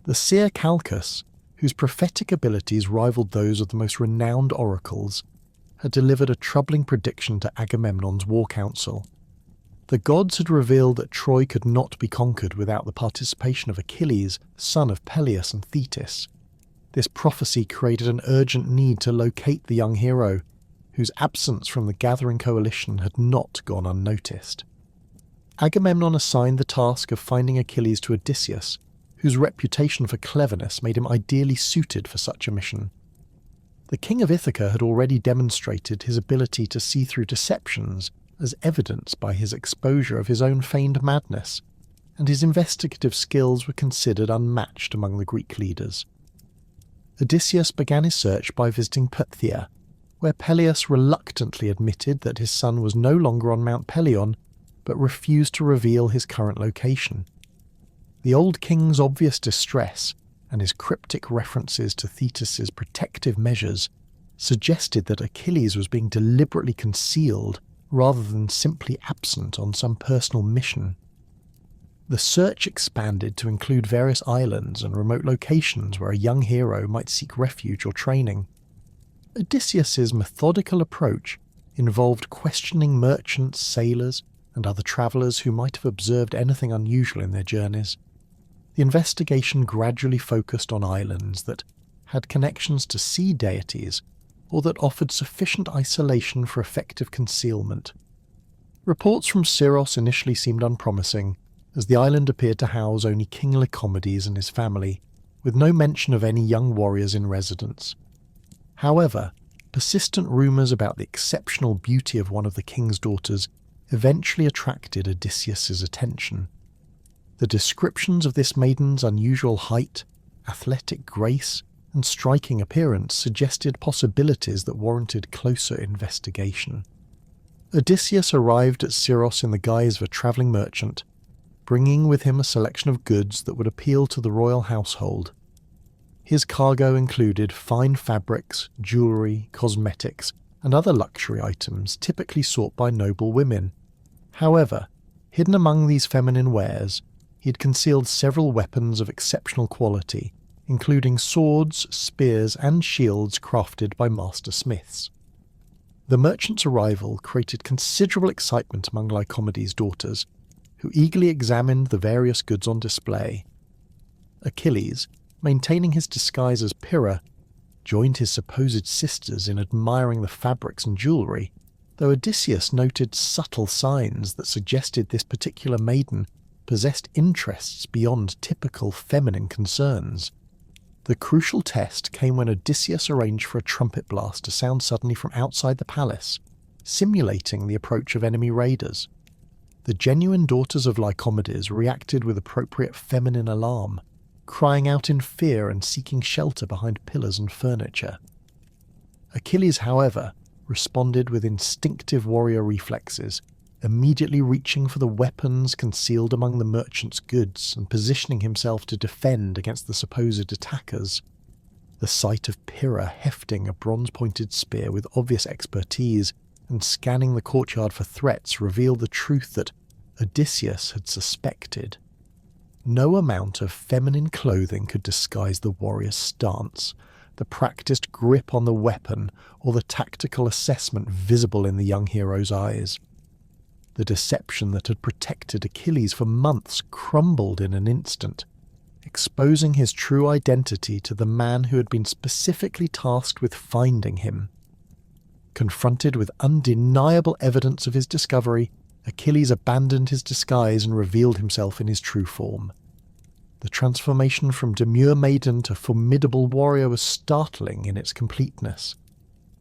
The seer Calchas, whose prophetic abilities rivaled those of the most renowned oracles, had delivered a troubling prediction to Agamemnon's war council. The gods had revealed that Troy could not be conquered without the participation of Achilles, son of Peleus and Thetis. This prophecy created an urgent need to locate the young hero, whose absence from the gathering coalition had not gone unnoticed. Agamemnon assigned the task of finding Achilles to Odysseus, whose reputation for cleverness made him ideally suited for such a mission. The king of Ithaca had already demonstrated his ability to see through deceptions, as evidenced by his exposure of his own feigned madness, and his investigative skills were considered unmatched among the Greek leaders. Odysseus began his search by visiting Phthia, where Peleus reluctantly admitted that his son was no longer on Mount Pelion, but refused to reveal his current location. The old king's obvious distress, and his cryptic references to Thetis's protective measures, suggested that Achilles was being deliberately concealed rather than simply absent on some personal mission. The search expanded to include various islands and remote locations where a young hero might seek refuge or training. Odysseus's methodical approach involved questioning merchants, sailors, and other travellers who might have observed anything unusual in their journeys, the investigation gradually focused on islands that had connections to sea deities or that offered sufficient isolation for effective concealment. Reports from Syros initially seemed unpromising, as the island appeared to house only King Lycomedes and his family, with no mention of any young warriors in residence. However, persistent rumours about the exceptional beauty of one of the king's daughters eventually attracted Odysseus's attention. The descriptions of this maiden's unusual height, athletic grace, and striking appearance suggested possibilities that warranted closer investigation. Odysseus arrived at Syros in the guise of a travelling merchant, bringing with him a selection of goods that would appeal to the royal household. His cargo included fine fabrics, jewellery, cosmetics, and other luxury items typically sought by noble women. However, hidden among these feminine wares, he had concealed several weapons of exceptional quality, including swords, spears, and shields crafted by master smiths. The merchant's arrival created considerable excitement among Lycomedes' daughters, who eagerly examined the various goods on display. Achilles, maintaining his disguise as Pyrrha, joined his supposed sisters in admiring the fabrics and jewellery, though Odysseus noted subtle signs that suggested this particular maiden possessed interests beyond typical feminine concerns. The crucial test came when Odysseus arranged for a trumpet blast to sound suddenly from outside the palace, simulating the approach of enemy raiders. The genuine daughters of Lycomedes reacted with appropriate feminine alarm, crying out in fear and seeking shelter behind pillars and furniture. Achilles, however, responded with instinctive warrior reflexes, immediately reaching for the weapons concealed among the merchant's goods and positioning himself to defend against the supposed attackers. The sight of Pyrrha hefting a bronze-pointed spear with obvious expertise and scanning the courtyard for threats revealed the truth that Odysseus had suspected. No amount of feminine clothing could disguise the warrior's stance, the practiced grip on the weapon, or the tactical assessment visible in the young hero's eyes. The deception that had protected Achilles for months crumbled in an instant, exposing his true identity to the man who had been specifically tasked with finding him. Confronted with undeniable evidence of his discovery, Achilles abandoned his disguise and revealed himself in his true form. The transformation from demure maiden to formidable warrior was startling in its completeness,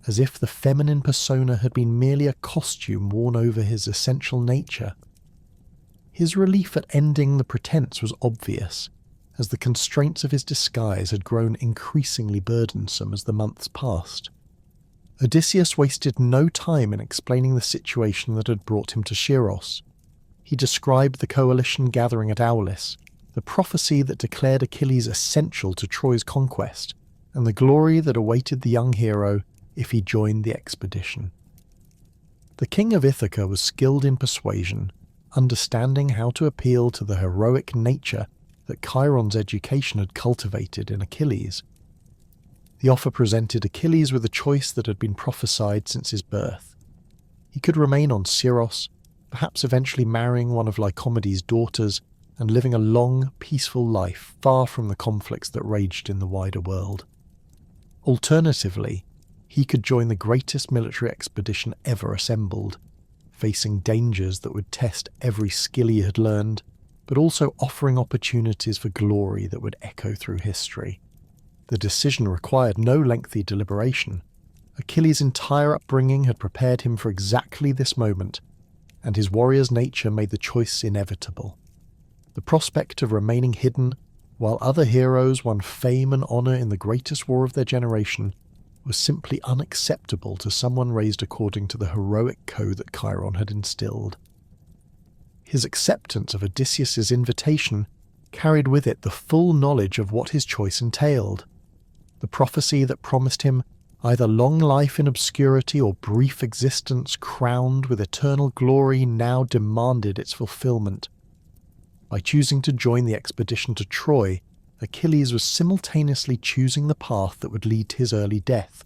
as if the feminine persona had been merely a costume worn over his essential nature. His relief at ending the pretense was obvious, as the constraints of his disguise had grown increasingly burdensome as the months passed. Odysseus wasted no time in explaining the situation that had brought him to Syros. He described the coalition gathering at Aulis, the prophecy that declared Achilles essential to Troy's conquest, and the glory that awaited the young hero if he joined the expedition. The king of Ithaca was skilled in persuasion, understanding how to appeal to the heroic nature that Chiron's education had cultivated in Achilles. The offer presented Achilles with a choice that had been prophesied since his birth. He could remain on Syros, perhaps eventually marrying one of Lycomedes' daughters and living a long, peaceful life far from the conflicts that raged in the wider world. Alternatively, he could join the greatest military expedition ever assembled, facing dangers that would test every skill he had learned, but also offering opportunities for glory that would echo through history. The decision required no lengthy deliberation. Achilles' entire upbringing had prepared him for exactly this moment, and his warrior's nature made the choice inevitable. The prospect of remaining hidden, while other heroes won fame and honour in the greatest war of their generation, was simply unacceptable to someone raised according to the heroic code that Chiron had instilled. His acceptance of Odysseus's invitation carried with it the full knowledge of what his choice entailed. The prophecy that promised him either long life in obscurity or brief existence crowned with eternal glory now demanded its fulfillment. By choosing to join the expedition to Troy, Achilles was simultaneously choosing the path that would lead to his early death,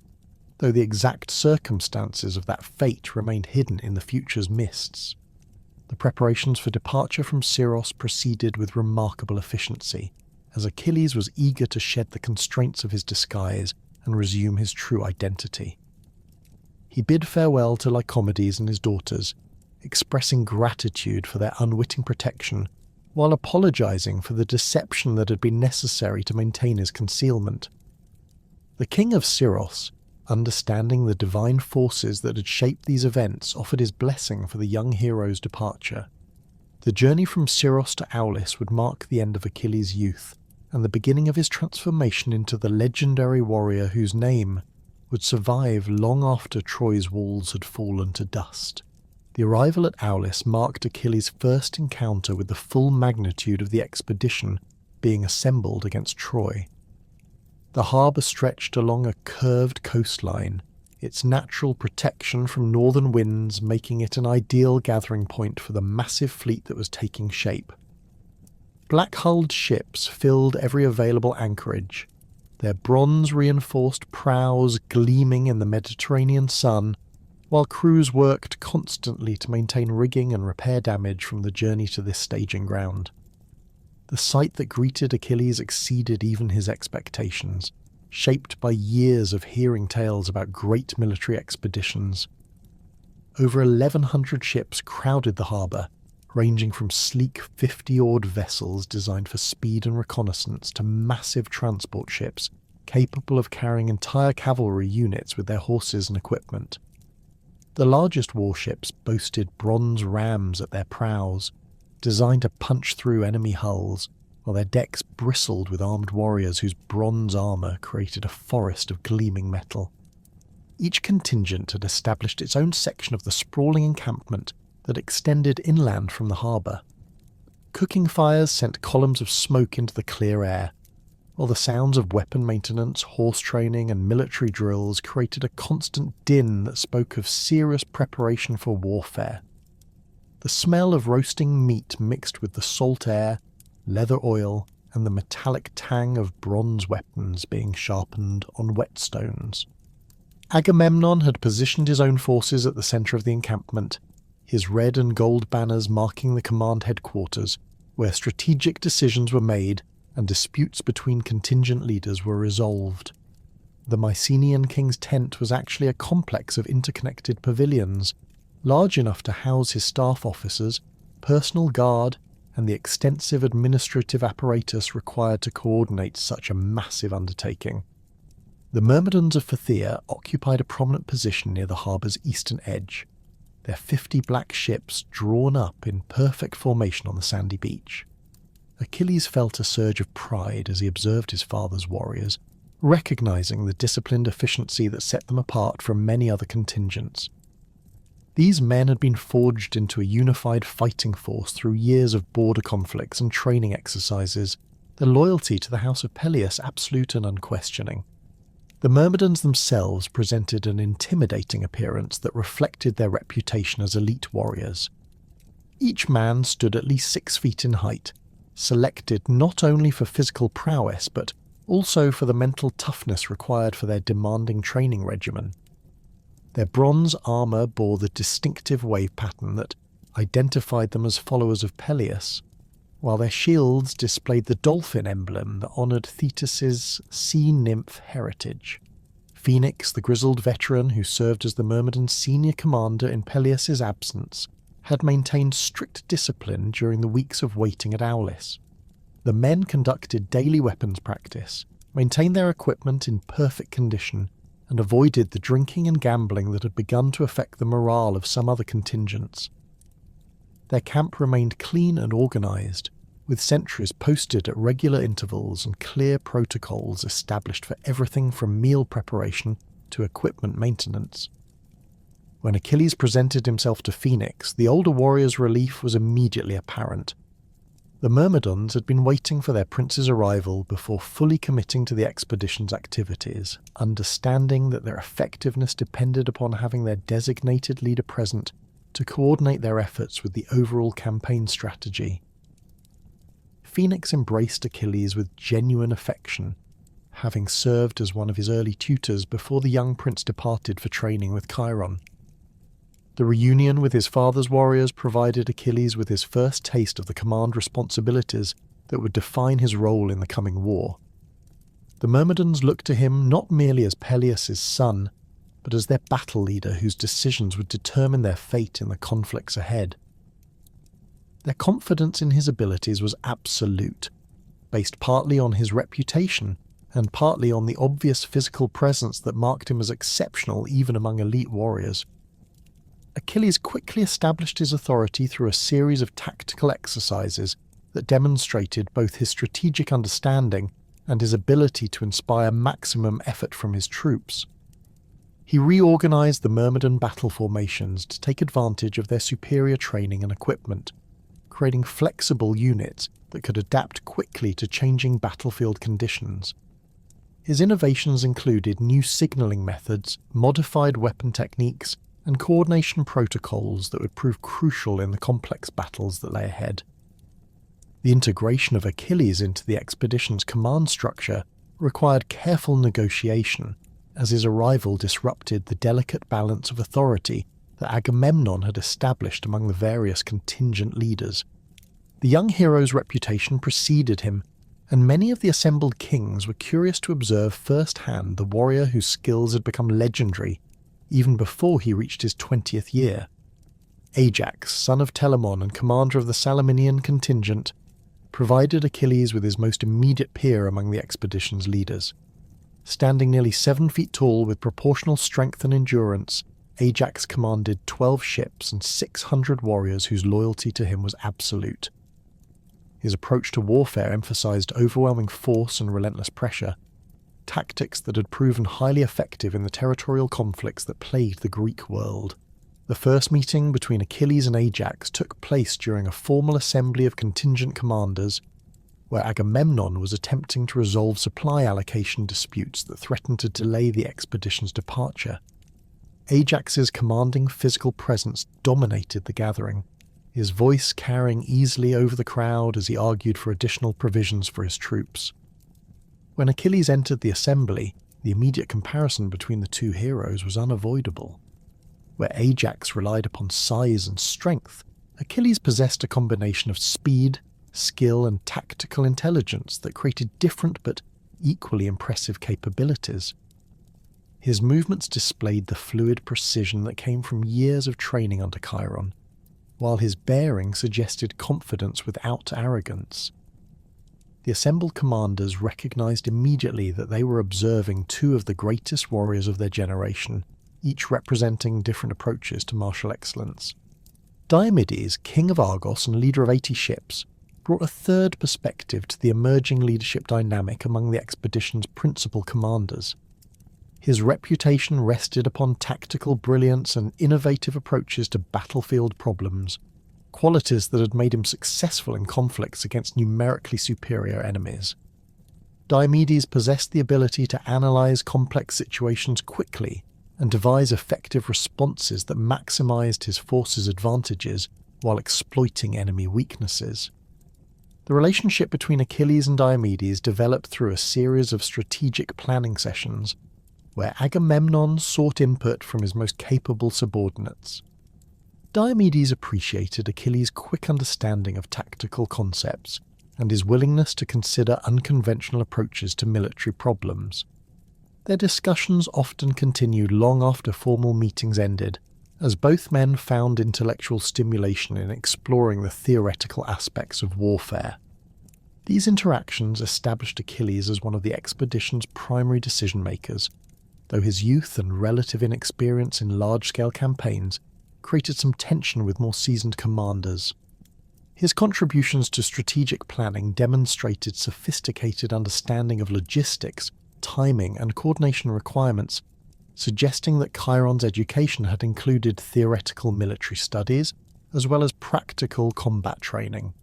though the exact circumstances of that fate remained hidden in the future's mists. The preparations for departure from Syros proceeded with remarkable efficiency, as Achilles was eager to shed the constraints of his disguise and resume his true identity. He bid farewell to Lycomedes and his daughters, expressing gratitude for their unwitting protection, while apologizing for the deception that had been necessary to maintain his concealment. The king of Syros, understanding the divine forces that had shaped these events, offered his blessing for the young hero's departure. The journey from Syros to Aulis would mark the end of Achilles' youth, and the beginning of his transformation into the legendary warrior whose name would survive long after Troy's walls had fallen to dust. The arrival at Aulis marked Achilles' first encounter with the full magnitude of the expedition being assembled against Troy. The harbour stretched along a curved coastline, its natural protection from northern winds making it an ideal gathering point for the massive fleet that was taking shape. Black-hulled ships filled every available anchorage, their bronze-reinforced prows gleaming in the Mediterranean sun, while crews worked constantly to maintain rigging and repair damage from the journey to this staging ground. The sight that greeted Achilles exceeded even his expectations, shaped by years of hearing tales about great military expeditions. Over 1,100 ships crowded the harbour, ranging from sleek 50-oared vessels designed for speed and reconnaissance to massive transport ships capable of carrying entire cavalry units with their horses and equipment. The largest warships boasted bronze rams at their prows, designed to punch through enemy hulls, while their decks bristled with armed warriors whose bronze armour created a forest of gleaming metal. Each contingent had established its own section of the sprawling encampment that extended inland from the harbour. Cooking fires sent columns of smoke into the clear air, while the sounds of weapon maintenance, horse training and military drills created a constant din that spoke of serious preparation for warfare. The smell of roasting meat mixed with the salt air, leather oil, and the metallic tang of bronze weapons being sharpened on whetstones. Agamemnon had positioned his own forces at the centre of the encampment, his red and gold banners marking the command headquarters, where strategic decisions were made and disputes between contingent leaders were resolved. The Mycenaean king's tent was actually a complex of interconnected pavilions, large enough to house his staff officers, personal guard, and the extensive administrative apparatus required to coordinate such a massive undertaking. The Myrmidons of Phthia occupied a prominent position near the harbour's eastern edge, their 50 black ships drawn up in perfect formation on the sandy beach. Achilles felt a surge of pride as he observed his father's warriors, recognizing the disciplined efficiency that set them apart from many other contingents. These men had been forged into a unified fighting force through years of border conflicts and training exercises, their loyalty to the house of Peleus absolute and unquestioning. The Myrmidons themselves presented an intimidating appearance that reflected their reputation as elite warriors. Each man stood at least 6 feet in height, selected not only for physical prowess but also for the mental toughness required for their demanding training regimen. Their bronze armour bore the distinctive wave pattern that identified them as followers of Peleus, while their shields displayed the dolphin emblem that honoured Thetis's sea nymph heritage. Phoenix, the grizzled veteran who served as the Myrmidons' senior commander in Peleus' absence, had maintained strict discipline during the weeks of waiting at Aulis. The men conducted daily weapons practice, maintained their equipment in perfect condition, and avoided the drinking and gambling that had begun to affect the morale of some other contingents. Their camp remained clean and organised, with sentries posted at regular intervals and clear protocols established for everything from meal preparation to equipment maintenance. When Achilles presented himself to Phoenix, the older warrior's relief was immediately apparent. The Myrmidons had been waiting for their prince's arrival before fully committing to the expedition's activities, understanding that their effectiveness depended upon having their designated leader present to coordinate their efforts with the overall campaign strategy. Phoenix embraced Achilles with genuine affection, having served as one of his early tutors before the young prince departed for training with Chiron. The reunion with his father's warriors provided Achilles with his first taste of the command responsibilities that would define his role in the coming war. The Myrmidons looked to him not merely as Peleus' son, but as their battle leader whose decisions would determine their fate in the conflicts ahead. Their confidence in his abilities was absolute, based partly on his reputation and partly on the obvious physical presence that marked him as exceptional even among elite warriors. Achilles quickly established his authority through a series of tactical exercises that demonstrated both his strategic understanding and his ability to inspire maximum effort from his troops. He reorganized the Myrmidon battle formations to take advantage of their superior training and equipment, creating flexible units that could adapt quickly to changing battlefield conditions. His innovations included new signaling methods, modified weapon techniques, and coordination protocols that would prove crucial in the complex battles that lay ahead. The integration of Achilles into the expedition's command structure required careful negotiation, as his arrival disrupted the delicate balance of authority that Agamemnon had established among the various contingent leaders. The young hero's reputation preceded him, and many of the assembled kings were curious to observe firsthand the warrior whose skills had become legendary even before he reached his 20th year. Ajax, son of Telamon and commander of the Salaminian contingent, provided Achilles with his most immediate peer among the expedition's leaders. Standing nearly 7 feet tall with proportional strength and endurance, Ajax commanded 12 ships and 600 warriors whose loyalty to him was absolute. His approach to warfare emphasized overwhelming force and relentless pressure, tactics that had proven highly effective in the territorial conflicts that plagued the Greek world. The first meeting between Achilles and Ajax took place during a formal assembly of contingent commanders, where Agamemnon was attempting to resolve supply allocation disputes that threatened to delay the expedition's departure. Ajax's commanding physical presence dominated the gathering, his voice carrying easily over the crowd as he argued for additional provisions for his troops. When Achilles entered the assembly, the immediate comparison between the two heroes was unavoidable. Where Ajax relied upon size and strength, Achilles possessed a combination of speed, skill, and tactical intelligence that created different but equally impressive capabilities. His movements displayed the fluid precision that came from years of training under Chiron, while his bearing suggested confidence without arrogance. The assembled commanders recognized immediately that they were observing two of the greatest warriors of their generation, each representing different approaches to martial excellence. Diomedes, king of Argos and leader of 80 ships, brought a third perspective to the emerging leadership dynamic among the expedition's principal commanders. His reputation rested upon tactical brilliance and innovative approaches to battlefield problems, qualities that had made him successful in conflicts against numerically superior enemies. Diomedes possessed the ability to analyze complex situations quickly and devise effective responses that maximized his force's advantages while exploiting enemy weaknesses. The relationship between Achilles and Diomedes developed through a series of strategic planning sessions, where Agamemnon sought input from his most capable subordinates. Diomedes appreciated Achilles' quick understanding of tactical concepts and his willingness to consider unconventional approaches to military problems. Their discussions often continued long after formal meetings ended, as both men found intellectual stimulation in exploring the theoretical aspects of warfare. These interactions established Achilles as one of the expedition's primary decision-makers, though his youth and relative inexperience in large-scale campaigns created some tension with more seasoned commanders. His contributions to strategic planning demonstrated sophisticated understanding of logistics, timing, and coordination requirements, suggesting that Chiron's education had included theoretical military studies as well as practical combat training.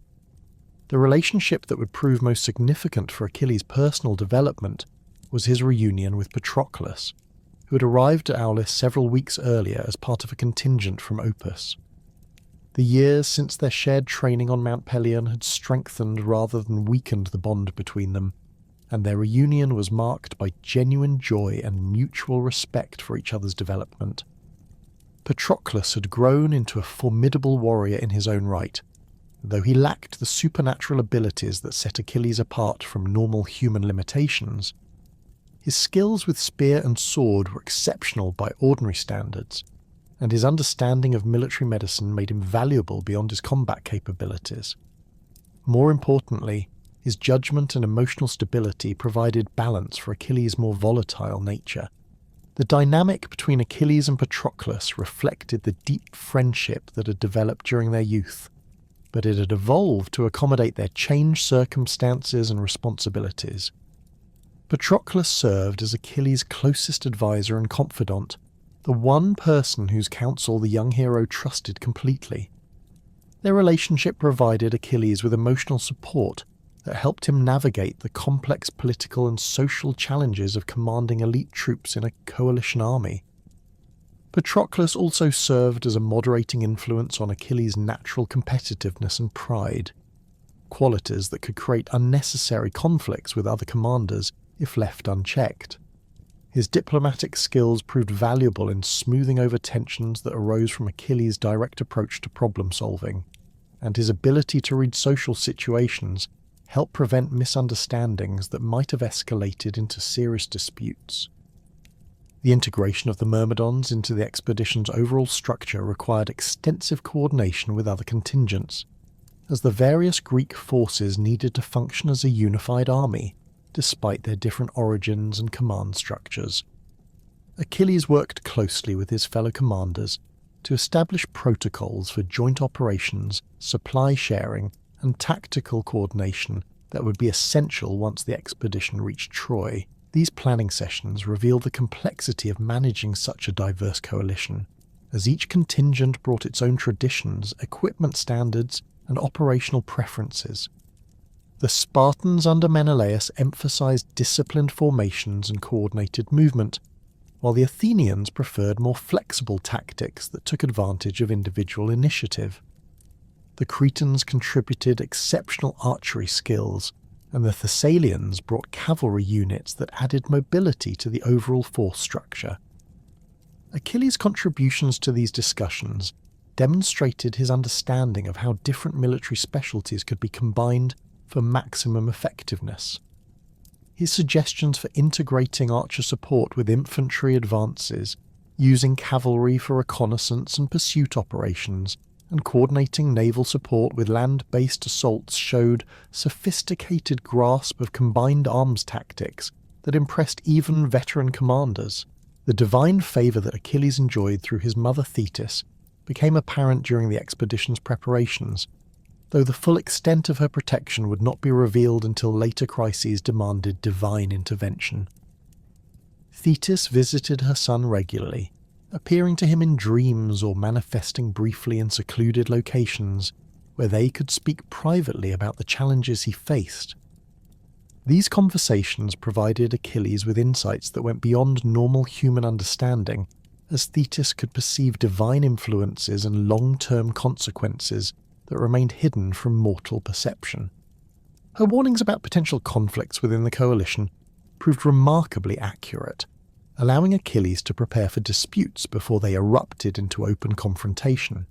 The relationship that would prove most significant for Achilles' personal development was his reunion with Patroclus, who had arrived at Aulis several weeks earlier as part of a contingent from Opus. The years since their shared training on Mount Pelion had strengthened rather than weakened the bond between them, and their reunion was marked by genuine joy and mutual respect for each other's development. Patroclus had grown into a formidable warrior in his own right, though he lacked the supernatural abilities that set Achilles apart from normal human limitations. His skills with spear and sword were exceptional by ordinary standards, and his understanding of military medicine made him valuable beyond his combat capabilities. More importantly, his judgment and emotional stability provided balance for Achilles' more volatile nature. The dynamic between Achilles and Patroclus reflected the deep friendship that had developed during their youth, but it had evolved to accommodate their changed circumstances and responsibilities. Patroclus served as Achilles' closest advisor and confidant, the one person whose counsel the young hero trusted completely. Their relationship provided Achilles with emotional support that helped him navigate the complex political and social challenges of commanding elite troops in a coalition army. Patroclus also served as a moderating influence on Achilles' natural competitiveness and pride, qualities that could create unnecessary conflicts with other commanders if left unchecked. His diplomatic skills proved valuable in smoothing over tensions that arose from Achilles' direct approach to problem solving, and his ability to read social situations helped prevent misunderstandings that might have escalated into serious disputes. The integration of the Myrmidons into the expedition's overall structure required extensive coordination with other contingents, as the various Greek forces needed to function as a unified army, despite their different origins and command structures. Achilles worked closely with his fellow commanders to establish protocols for joint operations, supply sharing, and tactical coordination that would be essential once the expedition reached Troy. These planning sessions revealed the complexity of managing such a diverse coalition, as each contingent brought its own traditions, equipment standards, and operational preferences. The Spartans under Menelaus emphasized disciplined formations and coordinated movement, while the Athenians preferred more flexible tactics that took advantage of individual initiative. The Cretans contributed exceptional archery skills, and the Thessalians brought cavalry units that added mobility to the overall force structure. Achilles' contributions to these discussions demonstrated his understanding of how different military specialties could be combined for maximum effectiveness. His suggestions for integrating archer support with infantry advances, using cavalry for reconnaissance and pursuit operations, and coordinating naval support with land-based assaults showed sophisticated grasp of combined arms tactics that impressed even veteran commanders. The divine favour that Achilles enjoyed through his mother Thetis became apparent during the expedition's preparations, though the full extent of her protection would not be revealed until later crises demanded divine intervention. Thetis visited her son regularly, appearing to him in dreams or manifesting briefly in secluded locations where they could speak privately about the challenges he faced. These conversations provided Achilles with insights that went beyond normal human understanding, as Thetis could perceive divine influences and long-term consequences that remained hidden from mortal perception. Her warnings about potential conflicts within the coalition proved remarkably accurate, allowing Achilles to prepare for disputes before they erupted into open confrontation.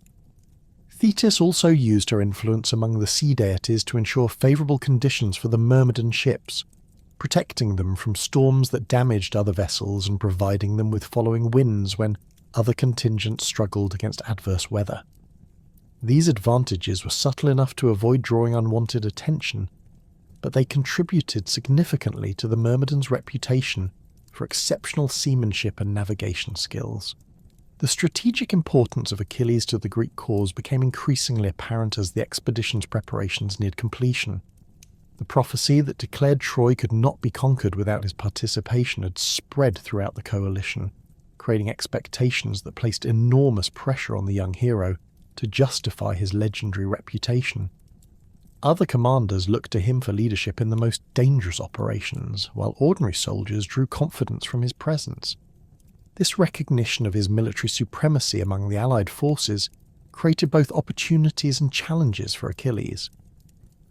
Thetis also used her influence among the sea deities to ensure favourable conditions for the Myrmidon ships, protecting them from storms that damaged other vessels and providing them with following winds when other contingents struggled against adverse weather. These advantages were subtle enough to avoid drawing unwanted attention, but they contributed significantly to the Myrmidons' reputation for exceptional seamanship and navigation skills. The strategic importance of Achilles to the Greek cause became increasingly apparent as the expedition's preparations neared completion. The prophecy that declared Troy could not be conquered without his participation had spread throughout the coalition, creating expectations that placed enormous pressure on the young hero to justify his legendary reputation. Other commanders looked to him for leadership in the most dangerous operations, while ordinary soldiers drew confidence from his presence. This recognition of his military supremacy among the allied forces created both opportunities and challenges for Achilles.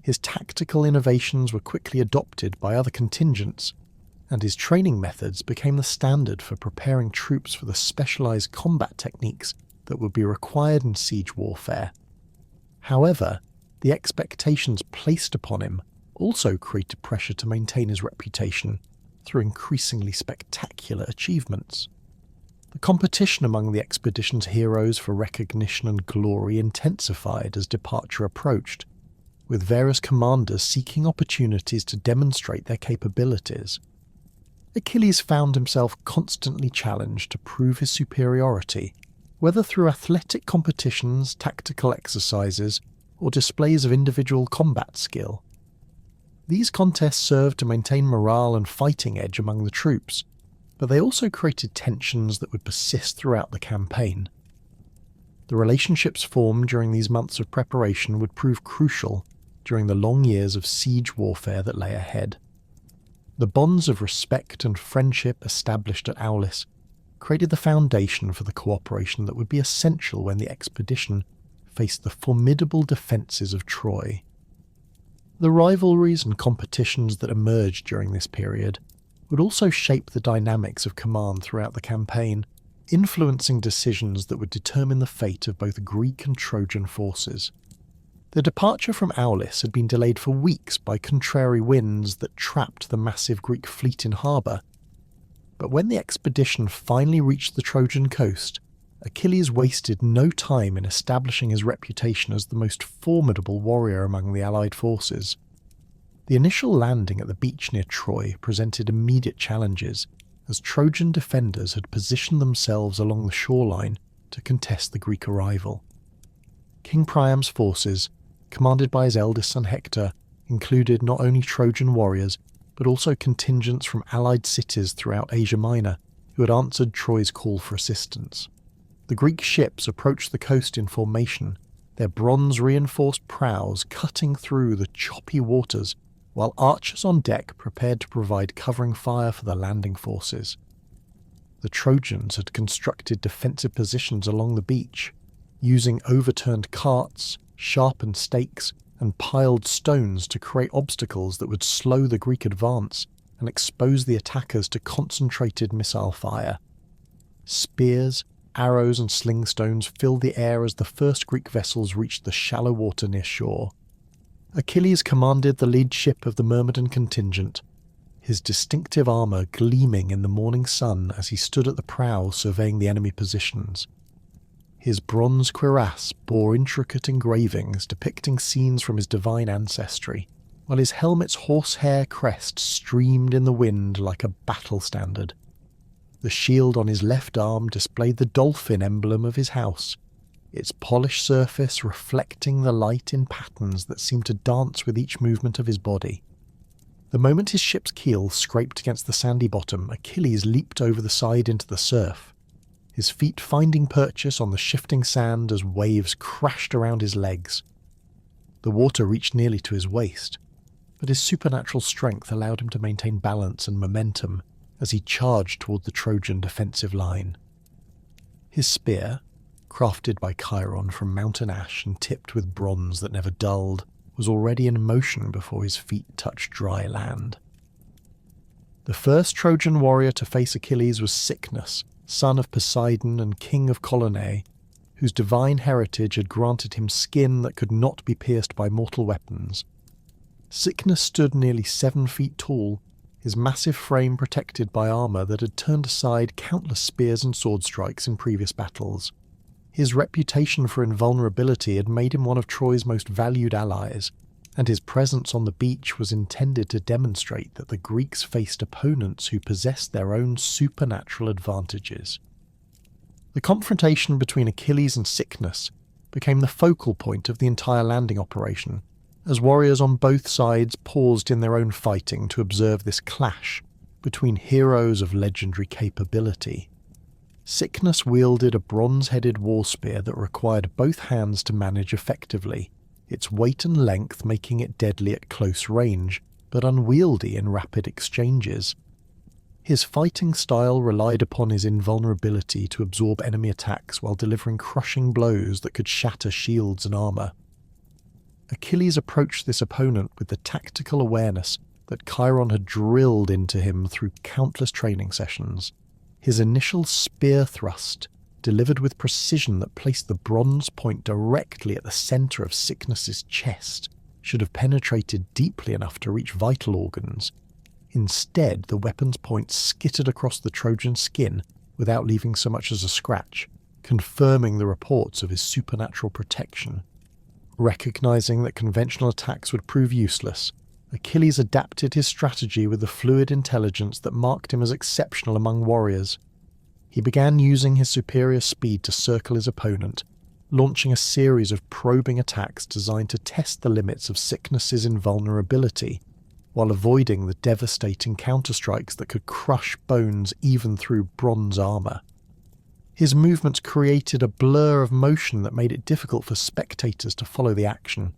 His tactical innovations were quickly adopted by other contingents, and his training methods became the standard for preparing troops for the specialized combat techniques that would be required in siege warfare. However, the expectations placed upon him also created pressure to maintain his reputation through increasingly spectacular achievements. The competition among the expedition's heroes for recognition and glory intensified as departure approached, with various commanders seeking opportunities to demonstrate their capabilities. Achilles found himself constantly challenged to prove his superiority, whether through athletic competitions, tactical exercises, or displays of individual combat skill. These contests served to maintain morale and fighting edge among the troops, but they also created tensions that would persist throughout the campaign. The relationships formed during these months of preparation would prove crucial during the long years of siege warfare that lay ahead. The bonds of respect and friendship established at Aulis created the foundation for the cooperation that would be essential when the expedition faced the formidable defences of Troy. The rivalries and competitions that emerged during this period would also shape the dynamics of command throughout the campaign, influencing decisions that would determine the fate of both Greek and Trojan forces. The departure from Aulis had been delayed for weeks by contrary winds that trapped the massive Greek fleet in harbour. But when the expedition finally reached the Trojan coast, Achilles wasted no time in establishing his reputation as the most formidable warrior among the allied forces. The initial landing at the beach near Troy presented immediate challenges, as Trojan defenders had positioned themselves along the shoreline to contest the Greek arrival. King Priam's forces, commanded by his eldest son Hector, included not only Trojan warriors, but also contingents from allied cities throughout Asia Minor who had answered Troy's call for assistance. The Greek ships approached the coast in formation, their bronze-reinforced prows cutting through the choppy waters, while archers on deck prepared to provide covering fire for the landing forces. The Trojans had constructed defensive positions along the beach, using overturned carts, sharpened stakes, and piled stones to create obstacles that would slow the Greek advance and expose the attackers to concentrated missile fire. Spears, arrows and sling stones filled the air as the first Greek vessels reached the shallow water near shore. Achilles commanded the lead ship of the Myrmidon contingent, his distinctive armour gleaming in the morning sun as he stood at the prow surveying the enemy positions. His bronze cuirass bore intricate engravings depicting scenes from his divine ancestry, while his helmet's horsehair crest streamed in the wind like a battle standard. The shield on his left arm displayed the dolphin emblem of his house, its polished surface reflecting the light in patterns that seemed to dance with each movement of his body. The moment his ship's keel scraped against the sandy bottom, Achilles leaped over the side into the surf, his feet finding purchase on the shifting sand as waves crashed around his legs. The water reached nearly to his waist, but his supernatural strength allowed him to maintain balance and momentum as he charged toward the Trojan defensive line. His spear, crafted by Chiron from mountain ash and tipped with bronze that never dulled, was already in motion before his feet touched dry land. The first Trojan warrior to face Achilles was Cycnus, son of Poseidon and king of Colonae, whose divine heritage had granted him skin that could not be pierced by mortal weapons. Cycnus stood nearly 7 feet tall, his massive frame protected by armour that had turned aside countless spears and sword strikes in previous battles. His reputation for invulnerability had made him one of Troy's most valued allies, and his presence on the beach was intended to demonstrate that the Greeks faced opponents who possessed their own supernatural advantages. The confrontation between Achilles and Cycnus became the focal point of the entire landing operation, as warriors on both sides paused in their own fighting to observe this clash between heroes of legendary capability. Cycnus wielded a bronze-headed war spear that required both hands to manage effectively, its weight and length making it deadly at close range, but unwieldy in rapid exchanges. His fighting style relied upon his invulnerability to absorb enemy attacks while delivering crushing blows that could shatter shields and armour. Achilles approached this opponent with the tactical awareness that Chiron had drilled into him through countless training sessions. His initial spear thrust, delivered with precision that placed the bronze point directly at the centre of Cycnus' chest, should have penetrated deeply enough to reach vital organs. Instead, the weapon's point skittered across the Trojan skin without leaving so much as a scratch, confirming the reports of his supernatural protection. Recognizing that conventional attacks would prove useless, Achilles adapted his strategy with the fluid intelligence that marked him as exceptional among warriors. He began using his superior speed to circle his opponent, launching a series of probing attacks designed to test the limits of Cycnus' invulnerability, while avoiding the devastating counterstrikes that could crush bones even through bronze armour. His movements created a blur of motion that made it difficult for spectators to follow the action,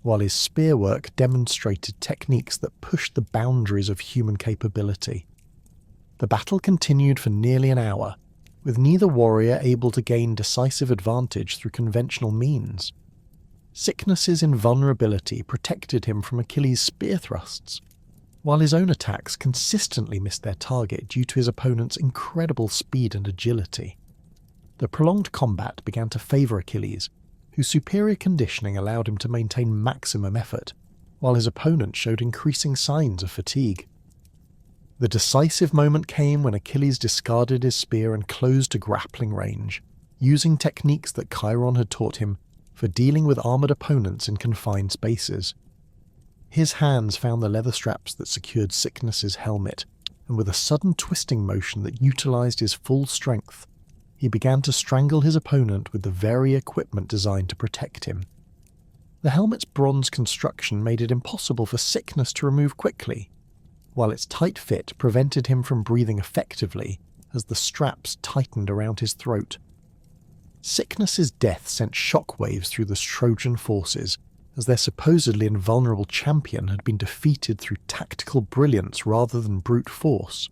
while his spear work demonstrated techniques that pushed the boundaries of human capability. The battle continued for nearly an hour, with neither warrior able to gain decisive advantage through conventional means. Cycnus' invulnerability protected him from Achilles' spear thrusts, while his own attacks consistently missed their target due to his opponent's incredible speed and agility. The prolonged combat began to favour Achilles, whose superior conditioning allowed him to maintain maximum effort, while his opponent showed increasing signs of fatigue. The decisive moment came when Achilles discarded his spear and closed to grappling range, using techniques that Chiron had taught him for dealing with armoured opponents in confined spaces. His hands found the leather straps that secured Cycnus' helmet, and with a sudden twisting motion that utilised his full strength, he began to strangle his opponent with the very equipment designed to protect him. The helmet's bronze construction made it impossible for Cycnus to remove quickly, while its tight fit prevented him from breathing effectively as the straps tightened around his throat. Cycnus' death sent shockwaves through the Trojan forces, as their supposedly invulnerable champion had been defeated through tactical brilliance rather than brute force.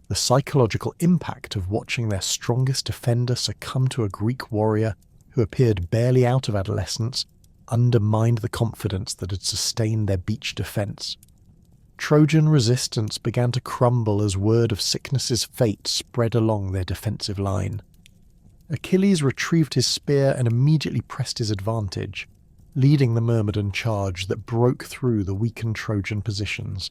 The psychological impact of watching their strongest defender succumb to a Greek warrior who appeared barely out of adolescence undermined the confidence that had sustained their beach defence. Trojan resistance began to crumble as word of Cycnus' fate spread along their defensive line. Achilles retrieved his spear and immediately pressed his advantage, leading the Myrmidon charge that broke through the weakened Trojan positions.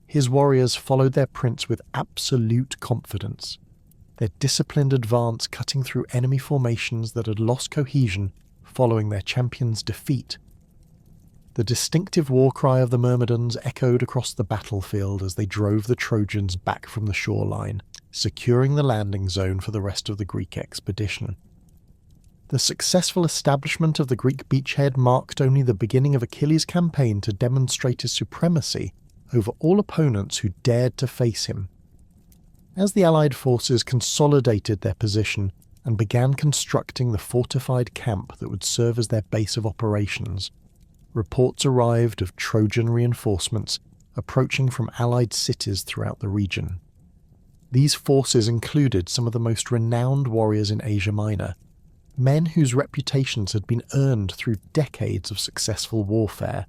His warriors followed their prince with absolute confidence, their disciplined advance cutting through enemy formations that had lost cohesion following their champion's defeat. The distinctive war cry of the Myrmidons echoed across the battlefield as they drove the Trojans back from the shoreline, securing the landing zone for the rest of the Greek expedition. The successful establishment of the Greek beachhead marked only the beginning of Achilles' campaign to demonstrate his supremacy over all opponents who dared to face him. As the Allied forces consolidated their position and began constructing the fortified camp that would serve as their base of operations, reports arrived of Trojan reinforcements approaching from Allied cities throughout the region. These forces included some of the most renowned warriors in Asia Minor, men whose reputations had been earned through decades of successful warfare.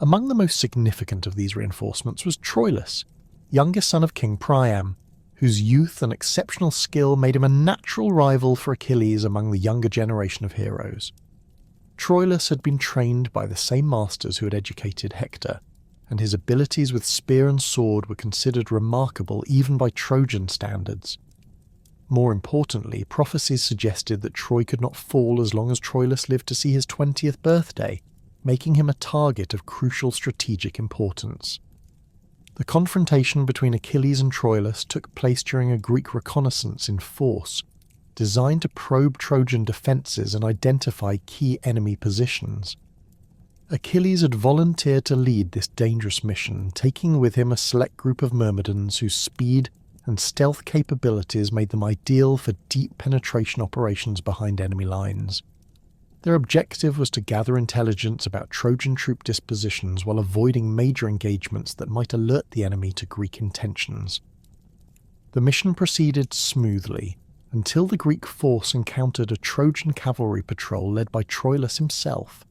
Among the most significant of these reinforcements was Troilus, youngest son of King Priam, whose youth and exceptional skill made him a natural rival for Achilles among the younger generation of heroes. Troilus had been trained by the same masters who had educated Hector, and his abilities with spear and sword were considered remarkable even by Trojan standards. More importantly, prophecies suggested that Troy could not fall as long as Troilus lived to see his 20th birthday, making him a target of crucial strategic importance. The confrontation between Achilles and Troilus took place during a Greek reconnaissance in force, designed to probe Trojan defences and identify key enemy positions. Achilles had volunteered to lead this dangerous mission, taking with him a select group of Myrmidons whose speed and stealth capabilities made them ideal for deep penetration operations behind enemy lines. Their objective was to gather intelligence about Trojan troop dispositions while avoiding major engagements that might alert the enemy to Greek intentions. The mission proceeded smoothly, until the Greek force encountered a Trojan cavalry patrol led by Troilus himself,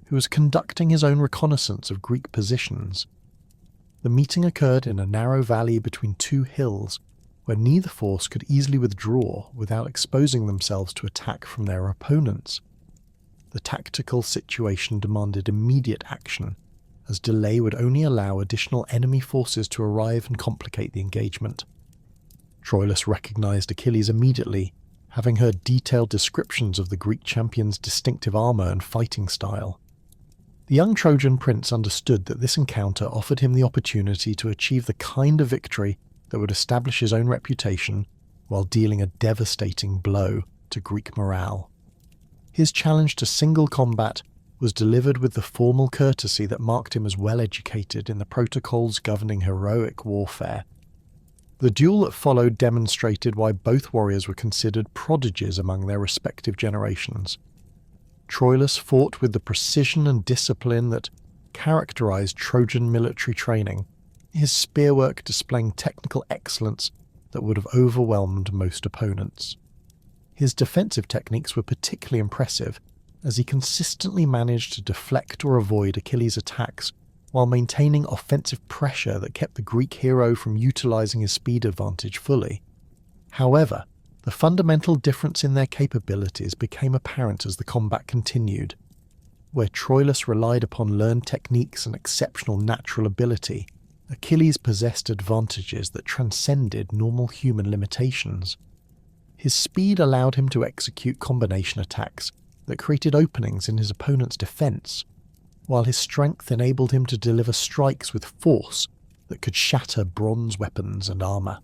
who was conducting his own reconnaissance of Greek positions. The meeting occurred in a narrow valley between two hills, where neither force could easily withdraw without exposing themselves to attack from their opponents. The tactical situation demanded immediate action, as delay would only allow additional enemy forces to arrive and complicate the engagement. Troilus recognized Achilles immediately, having heard detailed descriptions of the Greek champion's distinctive armor and fighting style. The young Trojan prince understood that this encounter offered him the opportunity to achieve the kind of victory that would establish his own reputation while dealing a devastating blow to Greek morale. His challenge to single combat was delivered with the formal courtesy that marked him as well-educated in the protocols governing heroic warfare. The duel that followed demonstrated why both warriors were considered prodigies among their respective generations. Troilus fought with the precision and discipline that characterized Trojan military training, his spearwork displaying technical excellence that would have overwhelmed most opponents. His defensive techniques were particularly impressive, as he consistently managed to deflect or avoid Achilles' attacks while maintaining offensive pressure that kept the Greek hero from utilizing his speed advantage fully. However, the fundamental difference in their capabilities became apparent as the combat continued. Where Troilus relied upon learned techniques and exceptional natural ability, Achilles possessed advantages that transcended normal human limitations. His speed allowed him to execute combination attacks that created openings in his opponent's defense, while his strength enabled him to deliver strikes with force that could shatter bronze weapons and armor.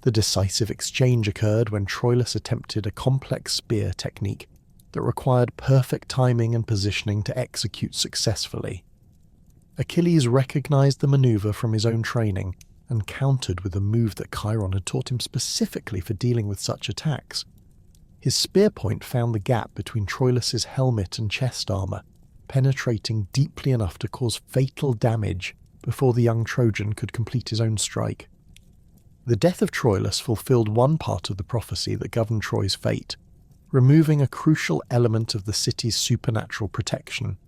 The decisive exchange occurred when Troilus attempted a complex spear technique that required perfect timing and positioning to execute successfully. Achilles recognized the maneuver from his own training and countered with a move that Chiron had taught him specifically for dealing with such attacks. His spear point found the gap between Troilus's helmet and chest armor, penetrating deeply enough to cause fatal damage before the young Trojan could complete his own strike. The death of Troilus fulfilled one part of the prophecy that governed Troy's fate, removing a crucial element of the city's supernatural protection.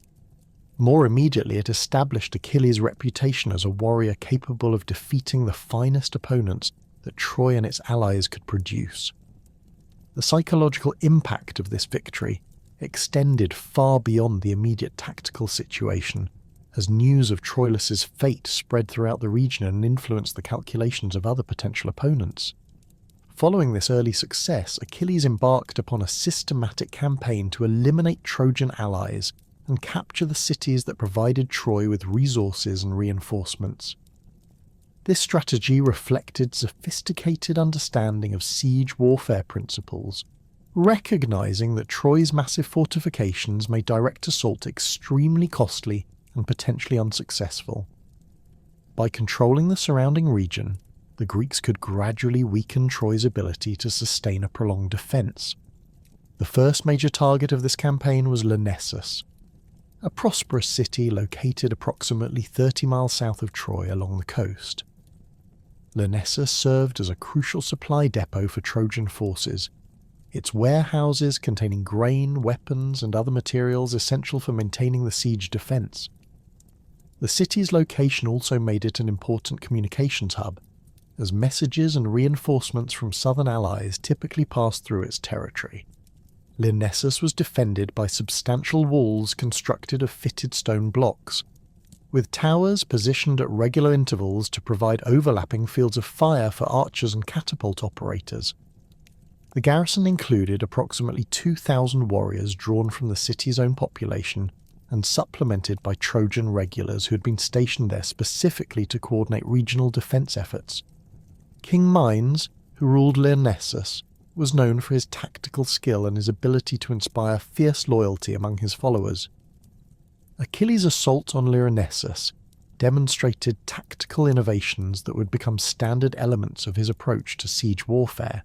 More immediately, it established Achilles' reputation as a warrior capable of defeating the finest opponents that Troy and its allies could produce. The psychological impact of this victory extended far beyond the immediate tactical situation, as news of Troilus's fate spread throughout the region and influenced the calculations of other potential opponents. Following this early success, Achilles embarked upon a systematic campaign to eliminate Trojan allies and capture the cities that provided Troy with resources and reinforcements. This strategy reflected sophisticated understanding of siege warfare principles, recognizing that Troy's massive fortifications made direct assault extremely costly and potentially unsuccessful. By controlling the surrounding region, the Greeks could gradually weaken Troy's ability to sustain a prolonged defense. The first major target of this campaign was Lyrnessus, a prosperous city located approximately 30 miles south of Troy along the coast. Lyrnessus served as a crucial supply depot for Trojan forces, its warehouses containing grain, weapons, and other materials essential for maintaining the siege defense. The city's location also made it an important communications hub, as messages and reinforcements from southern allies typically passed through its territory. Lyrnessus was defended by substantial walls constructed of fitted stone blocks, with towers positioned at regular intervals to provide overlapping fields of fire for archers and catapult operators. The garrison included approximately 2,000 warriors drawn from the city's own population and supplemented by Trojan regulars who had been stationed there specifically to coordinate regional defense efforts. King Mynes, who ruled Lyrnessus, was known for his tactical skill and his ability to inspire fierce loyalty among his followers. Achilles' assault on Lyrnessus demonstrated tactical innovations that would become standard elements of his approach to siege warfare.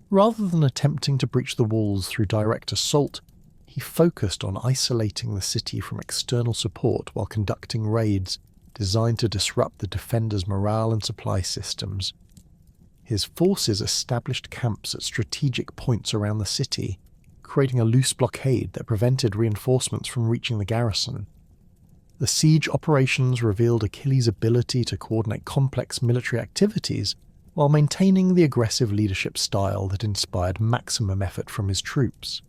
Rather than attempting to breach the walls through direct assault, he focused on isolating the city from external support while conducting raids designed to disrupt the defenders' morale and supply systems. His forces established camps at strategic points around the city, creating a loose blockade that prevented reinforcements from reaching the garrison. The siege operations revealed Achilles' ability to coordinate complex military activities while maintaining the aggressive leadership style that inspired maximum effort from his troops.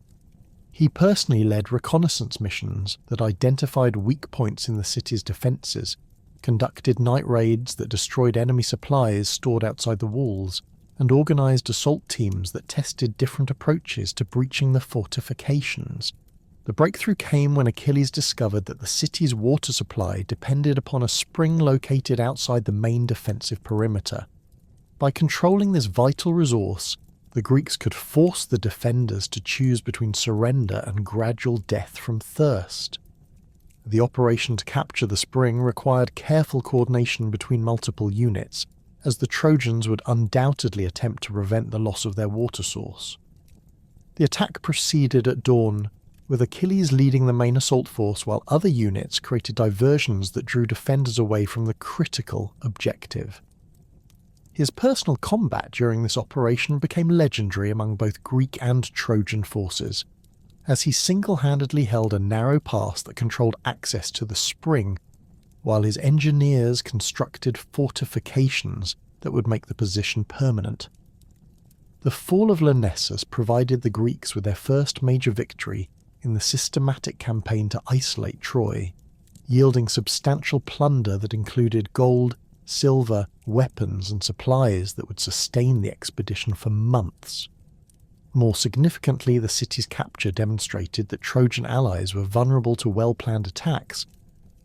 He personally led reconnaissance missions that identified weak points in the city's defences, conducted night raids that destroyed enemy supplies stored outside the walls, and organised assault teams that tested different approaches to breaching the fortifications. The breakthrough came when Achilles discovered that the city's water supply depended upon a spring located outside the main defensive perimeter. By controlling this vital resource, the Greeks could force the defenders to choose between surrender and gradual death from thirst. The operation to capture the spring required careful coordination between multiple units, as the Trojans would undoubtedly attempt to prevent the loss of their water source. The attack proceeded at dawn, with Achilles leading the main assault force while other units created diversions that drew defenders away from the critical objective. His personal combat during this operation became legendary among both Greek and Trojan forces, as he single-handedly held a narrow pass that controlled access to the spring, while his engineers constructed fortifications that would make the position permanent. The fall of Lyrnessus provided the Greeks with their first major victory in the systematic campaign to isolate Troy, yielding substantial plunder that included gold, silver, weapons and supplies that would sustain the expedition for months. More significantly, the city's capture demonstrated that Trojan allies were vulnerable to well-planned attacks,